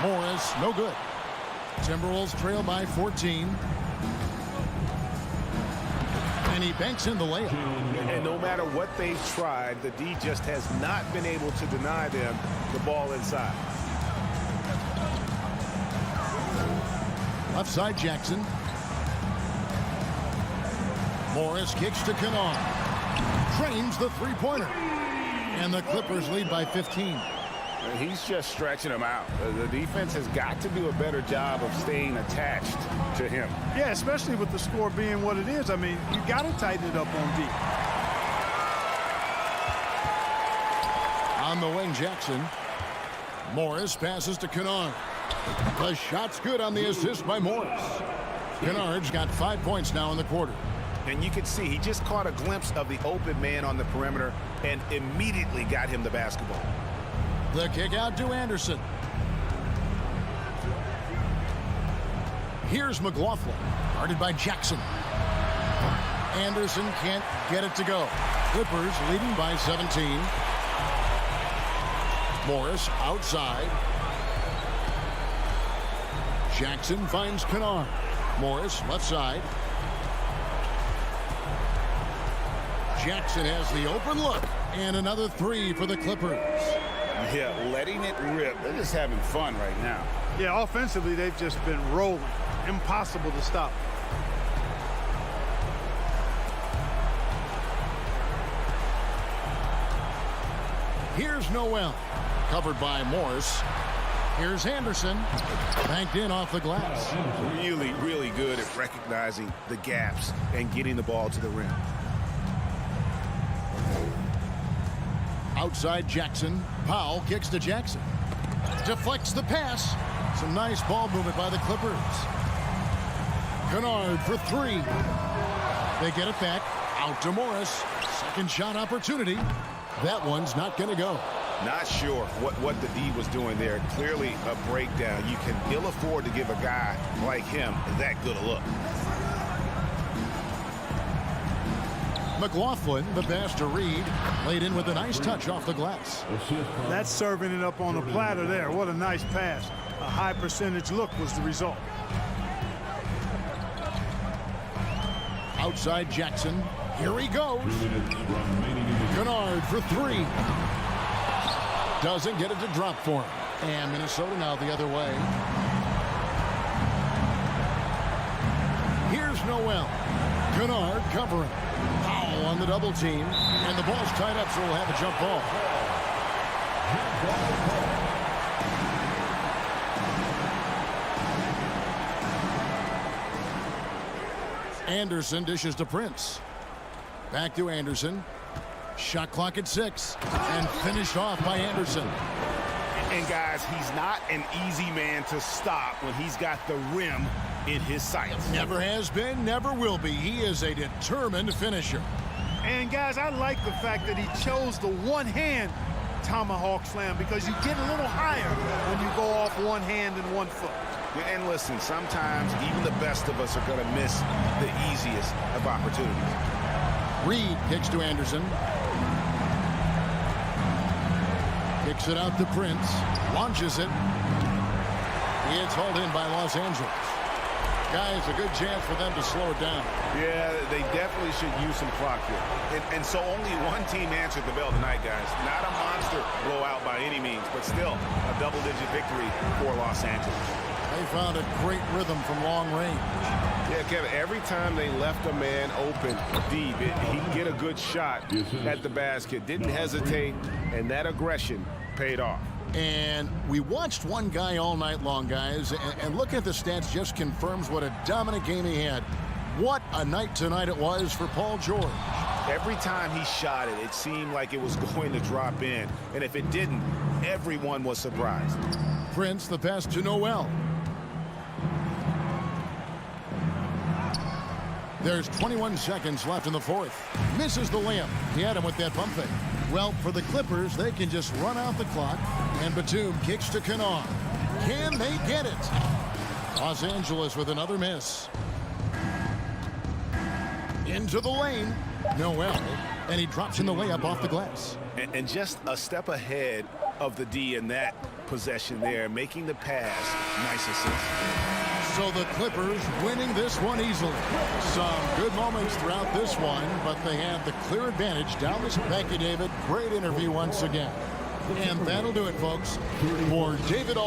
Morris, no good. Timberwolves trail by 14. And he banks in the layup. And no matter what they've tried, the D just has not been able to deny them the ball inside. Left side Jackson. Morris kicks to Kennard. Trains the three-pointer. And the Clippers lead by 15. He's just stretching him out. The defense has got to do a better job of staying attached to him. Yeah, especially with the score being what it is. I mean, you got to tighten it up on D. On the wing, Jackson. Morris passes to Kennard. The shot's good on the assist by Morris. Kennard's got 5 points now in the quarter. And you can see he just caught a glimpse of the open man on the perimeter and immediately got him the basketball. The kick out to Anderson. Here's McLaughlin, guarded by Jackson. Anderson can't get it to go. Clippers leading by 17. Morris outside. Jackson finds Kennard. Morris left side. Jackson has the open look. And another three for the Clippers. Yeah, letting it rip. They're just having fun right now. Yeah, offensively, they've just been rolling. Impossible to stop. Here's Noel, covered by Morris. Here's Anderson, banked in off the glass. Really, really good at recognizing the gaps and getting the ball to the rim. Outside Jackson. Powell kicks to Jackson. Deflects the pass. Some nice ball movement by the Clippers. Kennard for three. They get it back. Out to Morris. Second shot opportunity. That one's not going to go. Not sure what the D was doing there. Clearly a breakdown. You can ill afford to give a guy like him that good a look. McLaughlin, the pass to Reed, laid in with a nice touch off the glass. That's serving it up on a platter there. What a nice pass. A high percentage look was the result. Outside Jackson. Here he goes. Kennard for three. Doesn't get it to drop for him. And Minnesota now the other way. Here's Noel. Kennard covering. Powell on the double team. And the ball's tied up, so we'll have a jump ball. Anderson dishes to Prince. Back to Anderson. Shot clock at 6. And finished off by Anderson. And guys, he's not an easy man to stop when he's got the rim in his sights. Never has been, never will be. He is a determined finisher. And guys, I like the fact that he chose the one-hand tomahawk slam because you get a little higher when you go off one hand and 1 foot. And listen, sometimes even the best of us are going to miss the easiest of opportunities. Reed kicks to Anderson. Kicks it out to Prince. Launches it. It's hauled in by Los Angeles. Guys, a good chance for them to slow it down. Yeah, they definitely should use some clock here. And so only one team answered the bell tonight, guys. Not a monster blowout by any means, but still a double-digit victory for Los Angeles. They found a great rhythm from long range. Yeah, Kevin, every time they left a man open deep, he'd get a good shot at the basket. Didn't hesitate, and that aggression paid off. And we watched one guy all night long, guys, and looking at the stats just confirms what a dominant game he had. What a night tonight it was for Paul George. Every time he shot it, it seemed like it was going to drop in. And if it didn't, everyone was surprised. Prince, the pass to Noel. There's 21 seconds left in the fourth. Misses the layup. He had him with that pump fake. Well, for the Clippers, they can just run out the clock. And Batum kicks to Kennard. Can they get it? Los Angeles with another miss. Into the lane. Noel. And he drops in the layup off the glass. And just a step ahead of the D in that possession there, making the pass. Nice assist. So the Clippers winning this one easily. Some good moments throughout this one, but they had the clear advantage down this. Thank you, David. Great interview once again. And that'll do it, folks, for David.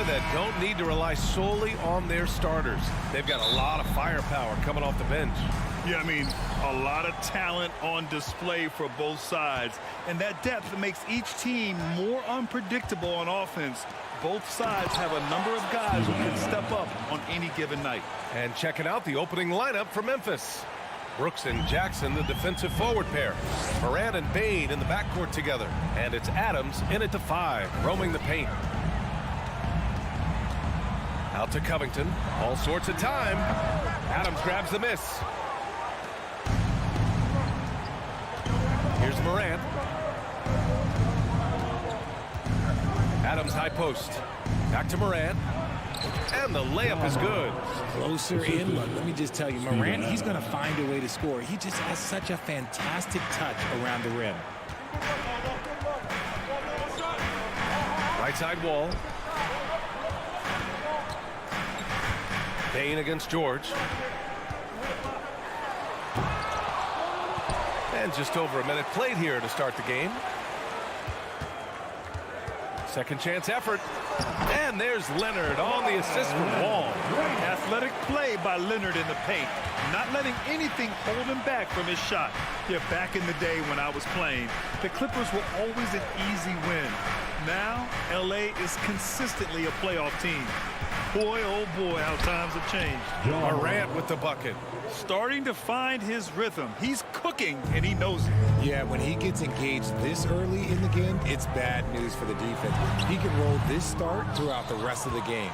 That don't need to rely solely on their starters. They've got a lot of firepower coming off the bench. Yeah, I mean, a lot of talent on display for both sides. And that depth makes each team more unpredictable on offense. Both sides have a number of guys who can step up on any given night. And checking out the opening lineup for Memphis. Brooks and Jackson, the defensive forward pair. Moran and Bain in the backcourt together. And it's Adams in at the 5, roaming the paint. Out to Covington. All sorts of time. Adams grabs the miss. Here's Morant. Adams high post. Back to Morant. And the layup is good. Closer in. Look, let me just tell you, Morant, he's going to find a way to score. He just has such a fantastic touch around the rim. Right side wall. Bain against George. And just over a minute played here to start the game. Second chance effort. And there's Leonard on the assist from Wall. Great athletic play by Leonard in the paint. Not letting anything hold him back from his shot. Yeah, back in the day when I was playing, the Clippers were always an easy win. Now, LA is consistently a playoff team. Boy, oh boy, how times have changed. Morant with the bucket. Starting to find his rhythm. He's cooking, and he knows it. Yeah, when he gets engaged this early in the game, it's bad news for the defense. He can roll this start throughout the rest of the game.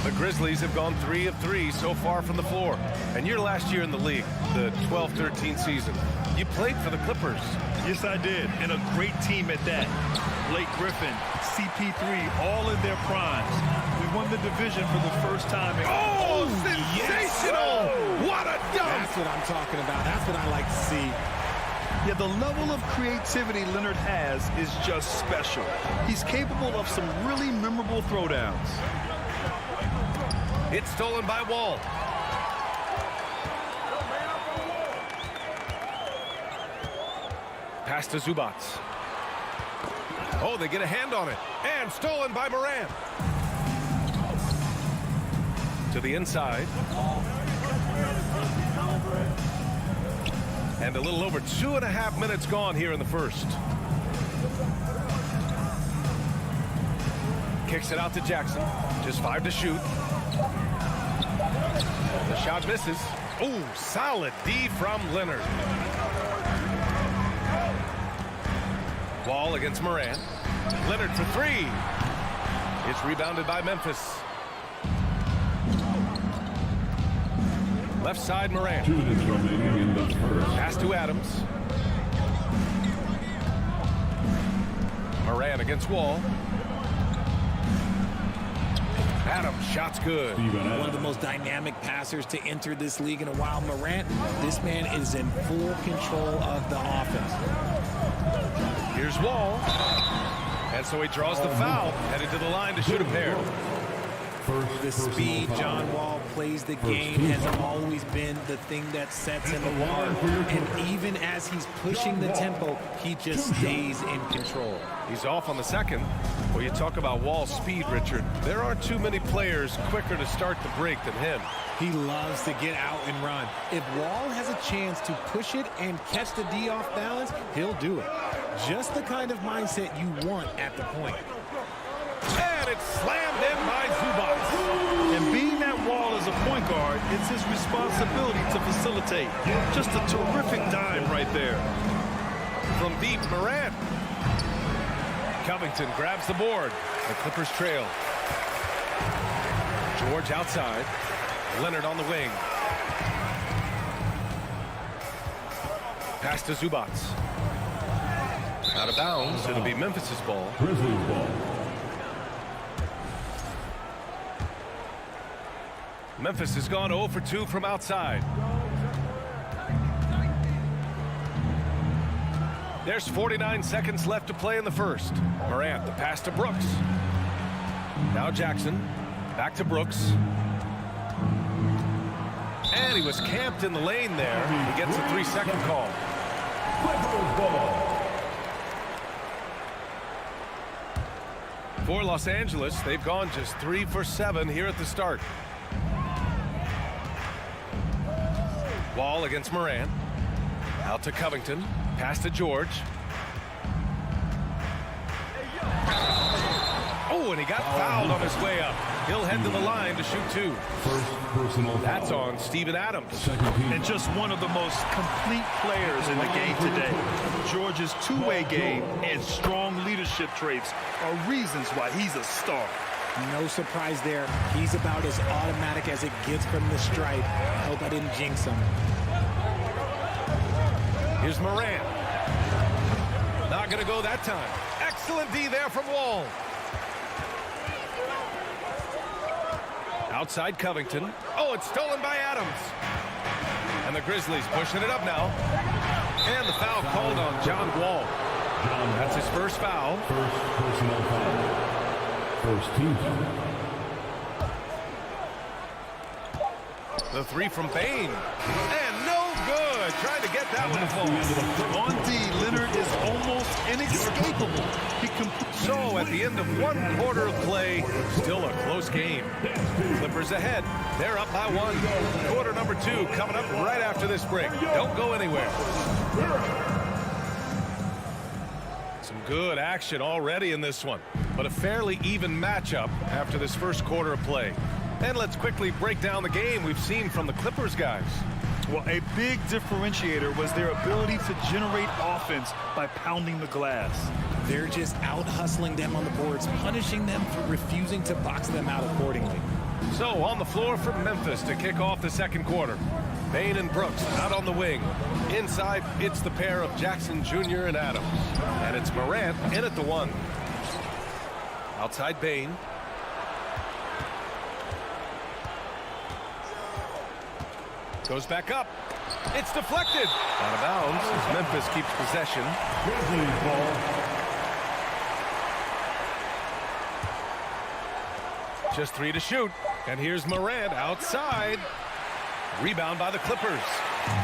The Grizzlies have gone 3 of 3 so far from the floor. And your last year in the league, the 12-13 season, you played for the Clippers. Yes, I did, and a great team at that. Blake Griffin, CP3, all in their primes. We won the division for the first time. Oh, sensational! Yes. What a dunk! That's what I'm talking about. That's what I like to see. Yeah, the level of creativity Leonard has is just special. He's capable of some really memorable throwdowns. It's stolen by Wall. Pass to Zubats. Oh, they get a hand on it. And stolen by Moran. To the inside. And a little over 2.5 minutes gone here in the first. Kicks it out to Jackson. Just 5 to shoot. The shot misses. Oh, solid D from Leonard. Wall against Moran. Leonard for 3. It's rebounded by Memphis. Left side, Moran. 2 minutes remaining in the first. Pass to Adams. Moran against Wall. Adams, shot's good. One of the most dynamic passers to enter this league in a while. Morant, this man is in full control of the offense. Here's Wall. And so he draws the foul, headed to the line to shoot a pair. The speed John Wall plays the game has always been the thing that sets him apart. And even as he's pushing the tempo, he just stays in control. He's off on the second. Well, you talk about Wall's speed, Richard. There aren't too many players quicker to start the break than him. He loves to get out and run. If Wall has a chance to push it and catch the D off balance, he'll do it. Just the kind of mindset you want at the point. And it's slammed in by Zubats. And being that Wall is a point guard, it's his responsibility to facilitate. Just a terrific dime right there. From deep, Morant. Covington grabs the board. The Clippers trail. George outside. Leonard on the wing. Pass to Zubats. Out of bounds. It'll be Memphis's ball. Grizzlies ball. Memphis has gone 0 for 2 from outside. There's 49 seconds left to play in the first. Morant, the pass to Brooks. Now Jackson. Back to Brooks. And he was camped in the lane there. He gets a 3-second call. For Los Angeles, they've gone just 3 for 7 here at the start. Wall against Morant. Out to Covington. Pass to George. Oh, and he got fouled on his way up. He'll head to the line to shoot 2. First personal That's foul. on Steven Adams. And just one of the most complete players in the game today. George's two-way game and strong leadership traits are reasons why he's a star. No surprise there. He's about as automatic as it gets from the stripe. I hope I didn't jinx him. Here's Morant. Not going to go that time. Excellent D there from Wall. Outside Covington. Oh, it's stolen by Adams. And the Grizzlies pushing it up now. And the foul called on John Wall. That's his first foul. First personal foul. First team foul. The 3 from Bain. And no good. Trying to get that one to fall. On D, Leonard is almost inescapable. So at the end of 1 quarter of play, still a close game. Clippers ahead. They're up by 1. Quarter number 2 coming up right after this break. Don't go anywhere. Some good action already in this one, but a fairly even matchup after this first quarter of play. And let's quickly break down the game we've seen from the Clippers guys. Well, a big differentiator was their ability to generate offense by pounding the glass. They're just out hustling them on the boards, punishing them for refusing to box them out accordingly. So on the floor for Memphis to kick off the second quarter. Bain and Brooks out on the wing. Inside, it's the pair of Jackson Jr. and Adams. And it's Morant in at the 1. Outside Bain. Goes back up. It's deflected. Out of bounds as Memphis keeps possession. Grizzlies ball. Just 3 to shoot. And here's Morant outside. Rebound by the Clippers.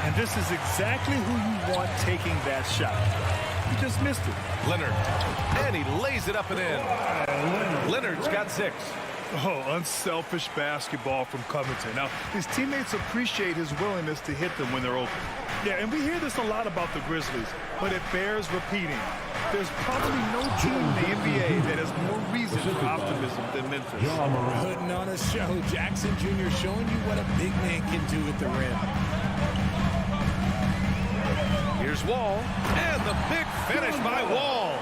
And this is exactly who you want taking that shot. He just missed it. Leonard. And he lays it up and in. Leonard's got 6. Oh, unselfish basketball from Covington. Now, his teammates appreciate his willingness to hit them when they're open. Yeah, and we hear this a lot about the Grizzlies, but it bears repeating. There's probably no team in the NBA that has more reason for optimism than Memphis. Putting on a show. Jackson Jr. showing you what a big man can do at the rim. Here's Wall. And the big finish by Wall.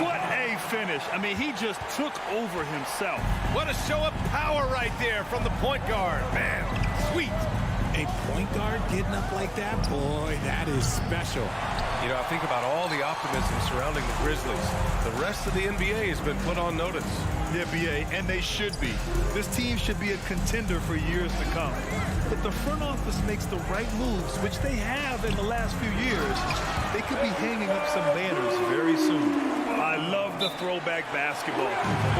What a finish. I mean, he just took over himself. What a show of power right there from the point guard. Man, sweet. A point guard getting up like that, boy, that is special. You know, I think about all the optimism surrounding the Grizzlies. The rest of the NBA has been put on notice. The NBA, and they should be. This team should be a contender for years to come. if the front office makes the right moves, which they have in the last few years, they could be hanging up some banners very soon. I love the throwback basketball.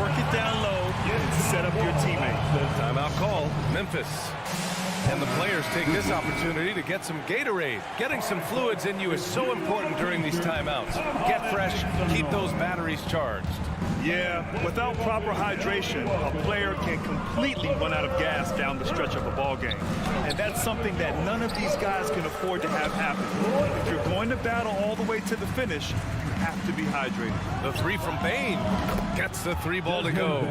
Work it down low and set up your teammate. Timeout call, Memphis. And the players take this opportunity to get some Gatorade. Getting some fluids in you is so important during these timeouts. Get fresh, keep those batteries charged. Yeah, without proper hydration, a player can completely run out of gas down the stretch of a ball game. And that's something that none of these guys can afford to have happen. If you're going to battle all the way to the finish, you have to be hydrated. The three from Bain gets the three ball to go.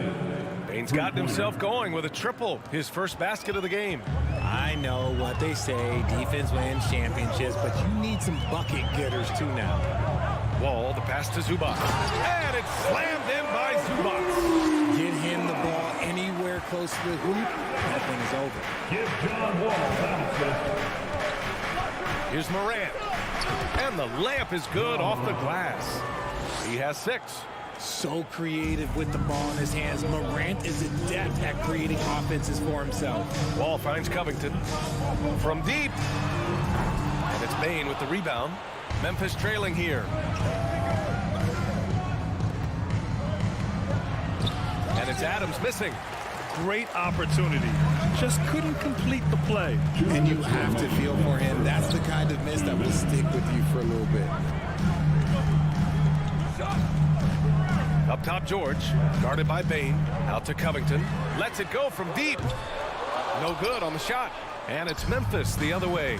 Bain's gotten himself going with a triple, his first basket of the game. I know what they say, defense wins championships, but you need some bucket getters too now. Wall, the pass to Zubac. And it's slammed in by Zubac. Get him the ball anywhere close to the hoop, that thing is over. Give John Wall basket. Here's Morant. And the layup is good off the glass. He has 6. So creative with the ball in his hands. Morant is adept at creating offenses for himself. Wall finds Covington from deep. And it's Bain with the rebound. Memphis trailing here. And it's Adams missing. Great opportunity. Just couldn't complete the play. And you have to feel for him. That's the kind of miss that will stick with you for a little bit. Up top, George, guarded by Bain. Out to Covington. Lets it go from deep. No good on the shot. And it's Memphis the other way.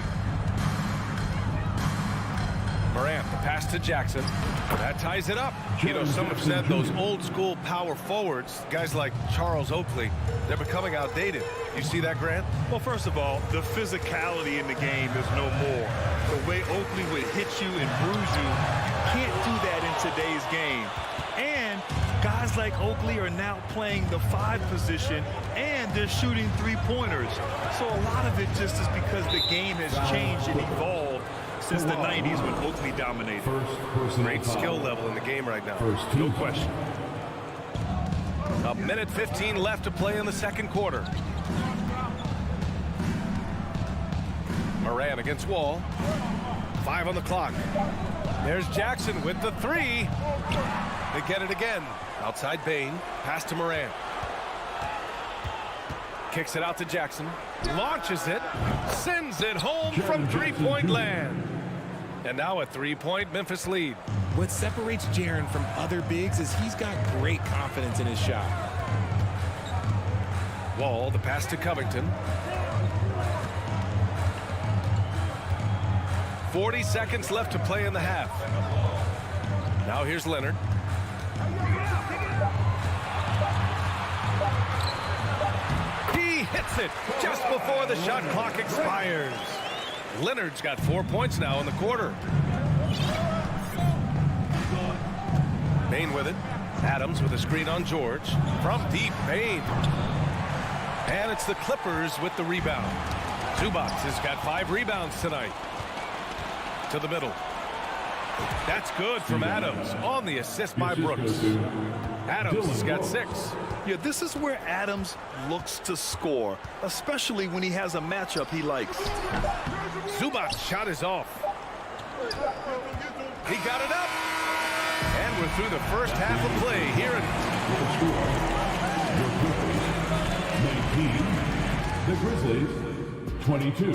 Morant, the pass to Jackson. That ties it up. You know, some have said those old school power forwards, guys like Charles Oakley, they're becoming outdated. You see that, Grant? Well, first of all, the physicality in the game is no more. The way Oakley would hit you and bruise you, you can't do that in today's game. And guys like Oakley are now playing the 5 position, and they're shooting 3-pointers. So a lot of it just is because the game has changed and evolved since the 90s when Oakley dominated. Great skill level in the game right now. No question. A minute 15 left to play in the second quarter. Morant against Wall. 5 on the clock. There's Jackson with the 3. They get it again. Outside Bain. Pass to Morant. Kicks it out to Jackson. Launches it. Sends it home from three-point land. And now a 3-point Memphis lead. What separates Jaren from other bigs is he's got great confidence in his shot. Wall, the pass to Covington. 40 seconds left to play in the half. Now here's Leonard. He hits it just before the shot clock expires. Leonard's got 4 points now in the quarter. Bain with it. Adams with a screen on George. From deep, Bain. And it's the Clippers with the rebound. Zubac has got 5 rebounds tonight. To the middle. That's good from Adams on the assist by Brooks. Adams has got 6. Yeah, this is where Adams looks to score, especially when he has a matchup he likes. Zubac's shot is off. He got it up. And we're through the first half of play here at 19, the Grizzlies, 22.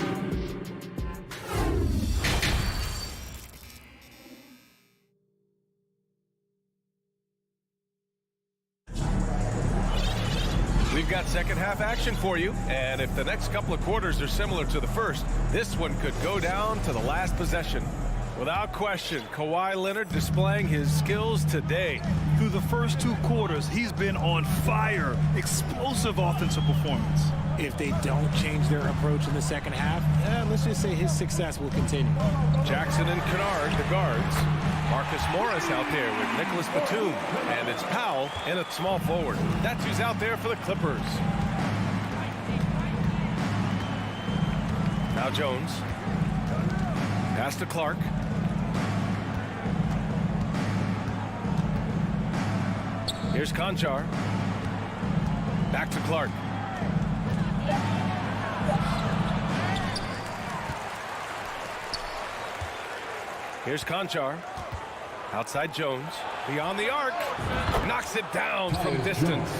We've got second half action for you, and if the next couple of quarters are similar to the first, this one could go down to the last possession. Without question, Kawhi Leonard displaying his skills today. Through the first 2 quarters, he's been on fire. Explosive offensive performance. If they don't change their approach in the second half, let's just say his success will continue. Jackson and Kennard, the guards. Marcus Morris out there with Nicholas Batum. And it's Powell in at small forward. That's who's out there for the Clippers. Now Jones. Pass to Clark. Here's Conchar. Back to Clark. Here's Conchar. Outside Jones. Beyond the arc. Knocks it down from distance.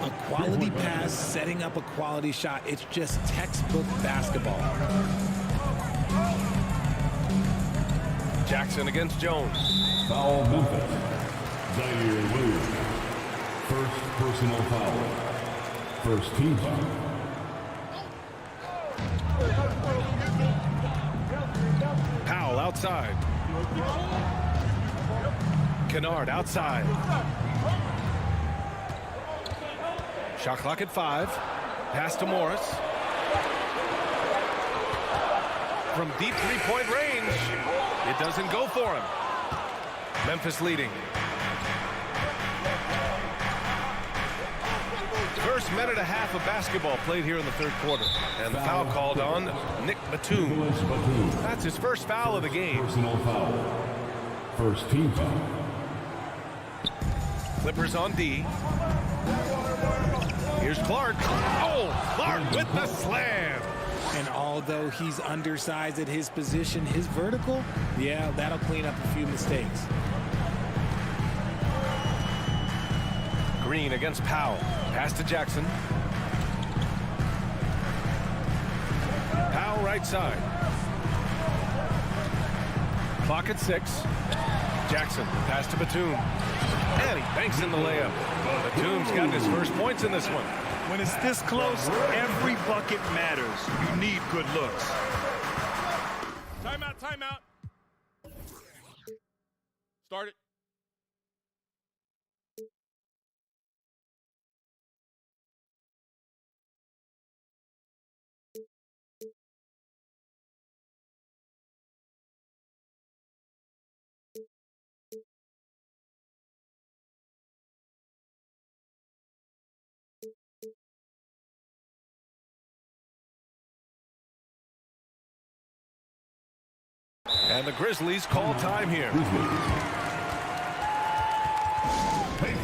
A quality pass, setting up a quality shot. It's just textbook basketball. Jackson against Jones. Foul Memphis. Zaire Williams. First personal foul. First team foul. Powell outside. Kennard outside. Shot clock at 5. Pass to Morris. From deep three-point range. It doesn't go for him. Memphis leading. First minute and a half of basketball played here in the third quarter. And the foul called on Nick Batum. That's his first foul of the game. Personal foul. First team foul. Clippers on D. Here's Clark. Oh, Clark with the slam. And although he's undersized at his position, his vertical, yeah, that'll clean up a few mistakes. Green against Powell. Pass to Jackson. Powell right side. Clock at 6. Jackson, pass to Batum. And he banks in the layup. Batum's got his first points in this one. When it's this close, every bucket matters. You need good looks. Timeout, timeout. Start it. And the Grizzlies call time here. Hey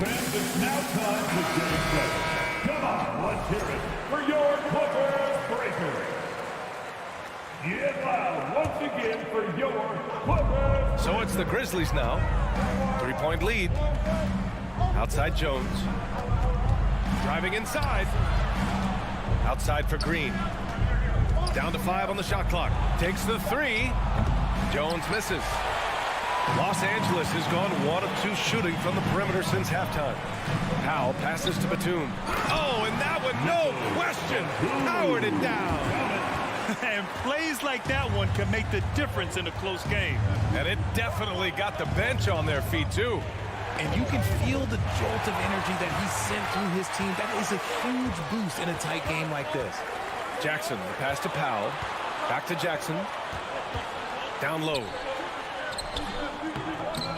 fans, it's now time to get excited. Come on, let's hear it for your Clippers Breakers. Get loud once again for your Clippers. So it's the Grizzlies now. 3-point lead. Outside Jones. Driving inside. Outside for Green. Down to 5 on the shot clock. Takes the 3. Jones misses. Los Angeles has gone 1 of 2 shooting from the perimeter since halftime. Powell passes to Batum. Oh, and that one, no question, powered it down. And plays like that one can make the difference in a close game. And it definitely got the bench on their feet, too. And you can feel the jolt of energy that he sent through his team. That is a huge boost in a tight game like this. Jackson, the pass to Powell. Back to Jackson. Down low.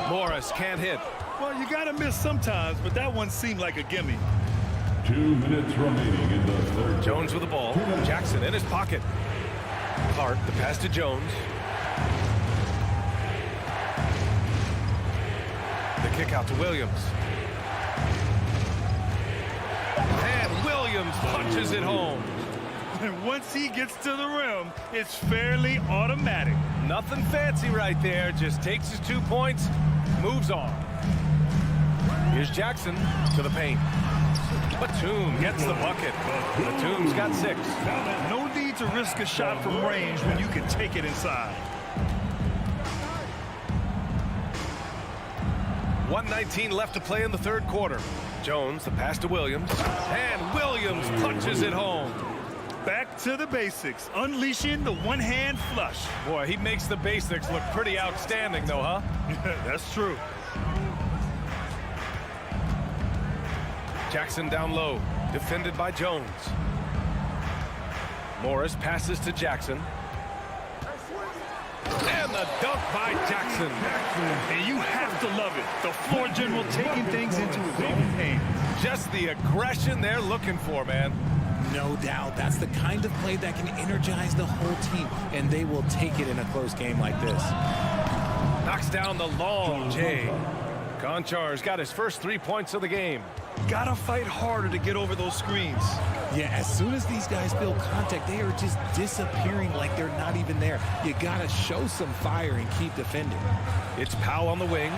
Morris can't hit. Well, you got to miss sometimes, but that one seemed like a gimme. 2 minutes remaining in the third. Jones with the ball. Jackson in his pocket. Clark, the pass to Jones. The kick out to Williams. And Williams punches it home. And once he gets to the rim, it's fairly automatic. Nothing fancy right there. Just takes his 2 points, moves on. Here's Jackson to the paint. Batum gets the bucket. Batum's got 6. No need to risk a shot from range when you can take it inside. 1:19 left to play in the third quarter. Jones, the pass to Williams. And Williams punches it home. Back to the basics, unleashing the one-hand flush. Boy, he makes the basics look pretty outstanding, though, huh? That's true. Jackson down low, defended by Jones. Morris passes to Jackson. And the dunk by Jackson. And you have to love it. The floor general taking things into his own hands. Just the aggression they're looking for, man. No doubt. That's the kind of play that can energize the whole team, and they will take it in a close game like this. Knocks down the long J. Konchar's got his first 3 points of the game. Gotta fight harder to get over those screens. Yeah, as soon as these guys feel contact, they are just disappearing like they're not even there. You got to show some fire and keep defending. It's Powell on the wing.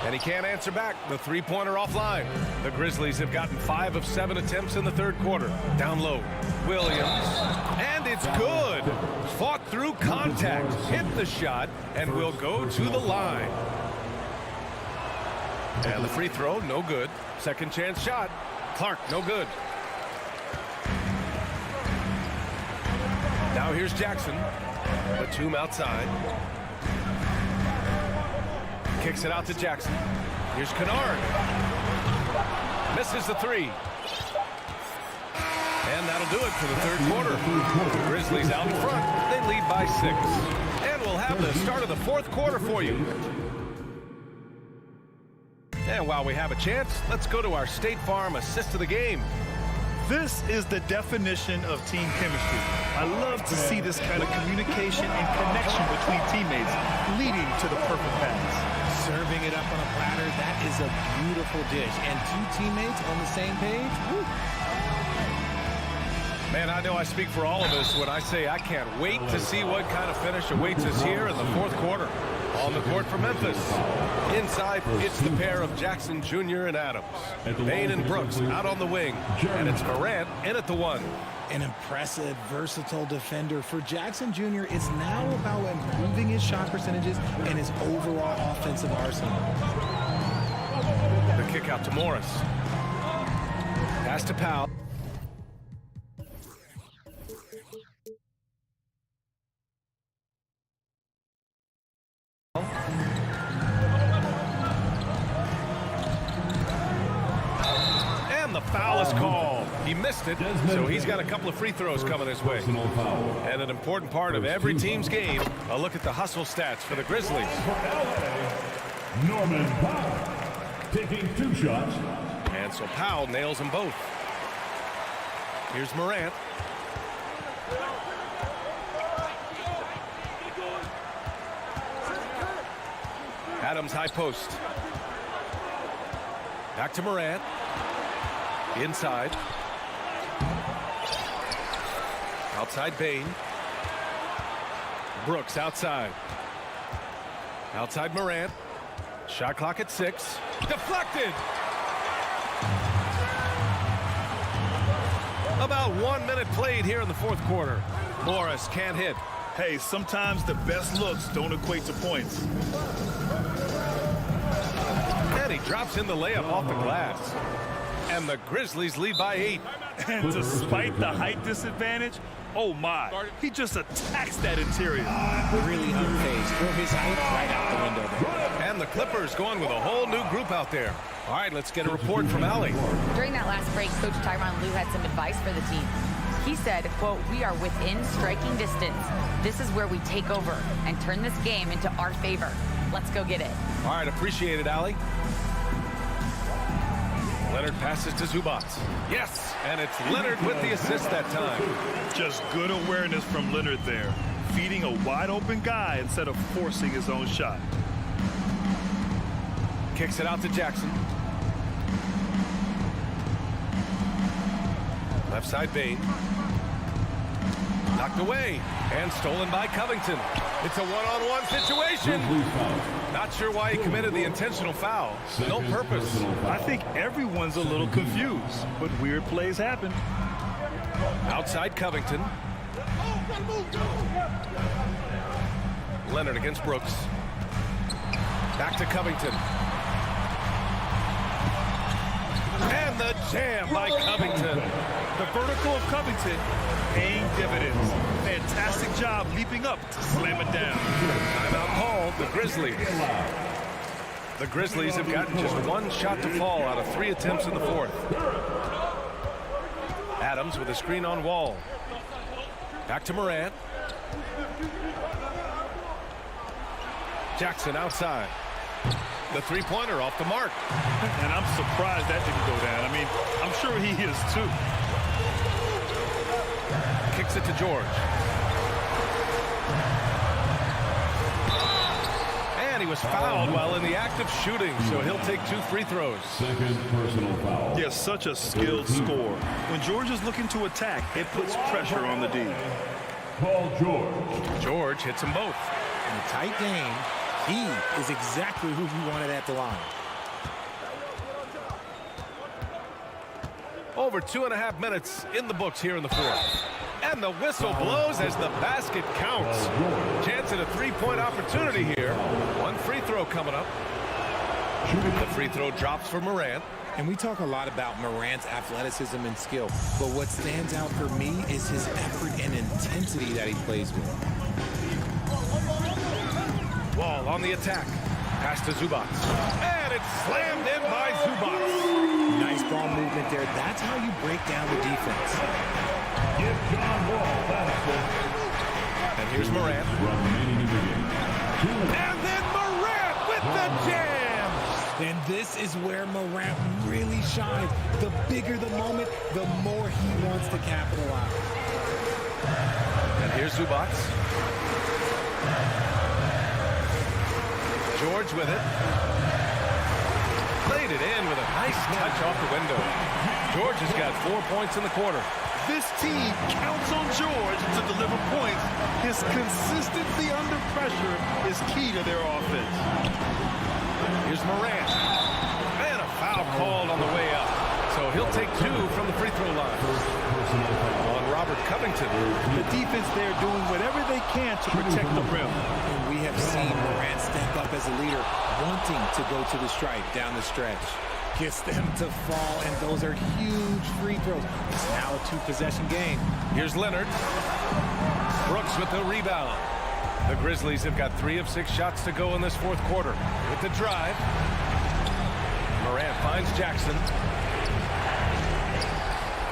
And he can't answer back. The three-pointer offline. The Grizzlies have gotten 5 of 7 attempts in the third quarter. Down low. Williams. And it's good. Fought through contact. Hit the shot. And will go to the line. And the free throw, no good. Second chance shot. Clark, no good. Now here's Jackson. Batum outside. Kicks it out to Jackson. Here's Kennard. Misses the three. And that'll do it for the third quarter. The Grizzlies out in front. They lead by 6. And we'll have the start of the fourth quarter for you. And while we have a chance, let's go to our State Farm assist of the game. This is the definition of team chemistry. I love to see this kind of communication and connection between teammates leading to the perfect pass. Serving it up on a platter, that is a beautiful dish. And 2 teammates on the same page. Woo. Man, I know I speak for all of us when I say I can't wait to see what kind of finish awaits us here in the fourth quarter. On the court for Memphis. Inside, it's the pair of Jackson Jr. and Adams. Bain and Brooks out on the wing. And it's Morant in at the 1. An impressive, versatile defender for Jackson Jr. is now about improving his shot percentages and his overall offensive arsenal. The kick out to Morris. Pass to Powell. And the foul is called. He missed it, so he's got a couple of free throws coming his way. And an important part of every team's game, a look at the hustle stats for the Grizzlies. Norman Powell taking 2 shots. And so Powell nails them both. Here's Morant. Adams high post. Back to Morant. Inside. Outside Bain. Brooks outside. Outside Morant. Shot clock at 6. Deflected. About 1 minute played here in the fourth quarter. Morris can't hit. Hey, sometimes the best looks don't equate to points. And he drops in the layup off the glass. And the Grizzlies lead by 8. And despite the height disadvantage, oh my, he just attacks that interior. Really unfazed. Throw his height right out the window there. And the Clippers going with a whole new group out there. All right, let's get a report from Allie. During that last break, Coach Tyronn Lue had some advice for the team. He said, quote, "We are within striking distance. This is where we take over and turn this game into our favor. Let's go get it." All right, appreciate it, Allie. Leonard passes to Zubac. Yes, and it's Leonard with the assist that time. Just good awareness from Leonard there, feeding a wide open guy instead of forcing his own shot. Kicks it out to Jackson. Left side Bain. Knocked away and stolen by Covington. It's a one-on-one situation. Not sure why he committed the intentional foul. No purpose. I think everyone's a little confused, but weird plays happen. Outside Covington. Leonard against Brooks. Back to Covington. And the jam by Covington. The vertical of Covington paying dividends. Fantastic job leaping up to slam it down. Timeout called the Grizzlies. The Grizzlies have gotten just 1 shot to fall out of 3 attempts in the fourth. Adams with a screen on Wall. Back to Morant. Jackson outside. The three-pointer off the mark. And I'm surprised that didn't go down. I mean, I'm sure he is too. Kicks it to George. And he was fouled while in the act of shooting, so he'll take 2 free throws. Second personal foul. Yeah, such a skilled scorer. When George is looking to attack, it puts pressure on the D. Paul George. George hits them both. In a tight game, he is exactly who you wanted at the line. Over 2.5 minutes in the books here in the fourth. And the whistle blows as the basket counts. Chance at a 3-point opportunity here. 1 free throw coming up. The free throw drops for Morant. And we talk a lot about Morant's athleticism and skill, but what stands out for me is his effort and intensity that he plays with. Wall on the attack. Pass to Zubac. And it's slammed in by Zubac. Nice ball movement there. That's how you break down the defense. Give John Wall that assist. And here's Morant. And then Morant with the jam. And this is where Morant really shines. The bigger the moment, the more he wants to capitalize. And here's Zubac. George with it. Played it in with a nice touch off the window. George has got 4 points in the quarter. This team counts on George to deliver points. His consistency under pressure is key to their offense. Here's Morant. And a foul called on the way up. So he'll take 2 from the free throw line. On Robert Covington. The defense there doing whatever they can to protect the rim. And we have seen Morant step up as a leader, wanting to go to the stripe down the stretch. Gets them to fall, and those are huge free throws. It's now a 2-possession game. Here's Leonard. Brooks with the rebound. The Grizzlies have got 3 of 6 shots to go in this fourth quarter. With the drive. Morant finds Jackson.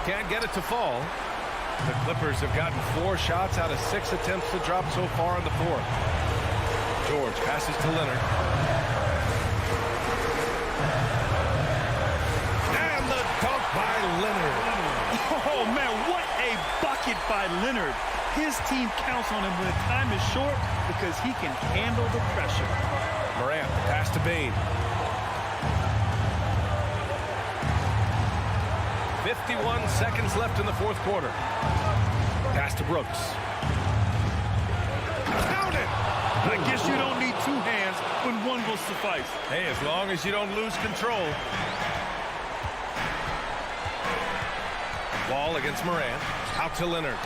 Can't get it to fall. The Clippers have gotten 4 shots out of 6 attempts to drop so far in the fourth. George passes to Leonard. And the dunk by Leonard. Oh, man, what a bucket by Leonard. His team counts on him when the time is short because he can handle the pressure. Morant, pass to Bane. 51 seconds left in the fourth quarter. Pass to Brooks. Count it! I guess you don't need 2 hands when 1 will suffice. Hey, as long as you don't lose control. Wall against Morant. Out to Leonard.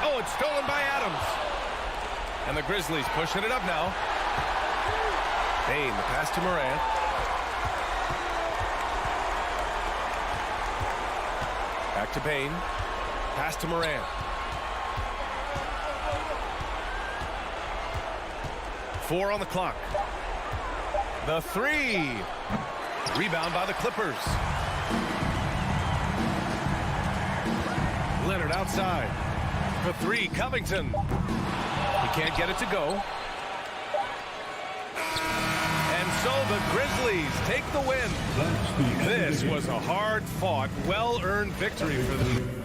Oh, it's stolen by Adams. And the Grizzlies pushing it up now. Bane, the pass to Morant. Back to Bane. Pass to Morant. 4 on the clock. The 3. Rebound by the Clippers. Leonard outside. For 3, Covington. He can't get it to go. And so the Grizzlies take the win. This was a hard-fought, well-earned victory for them.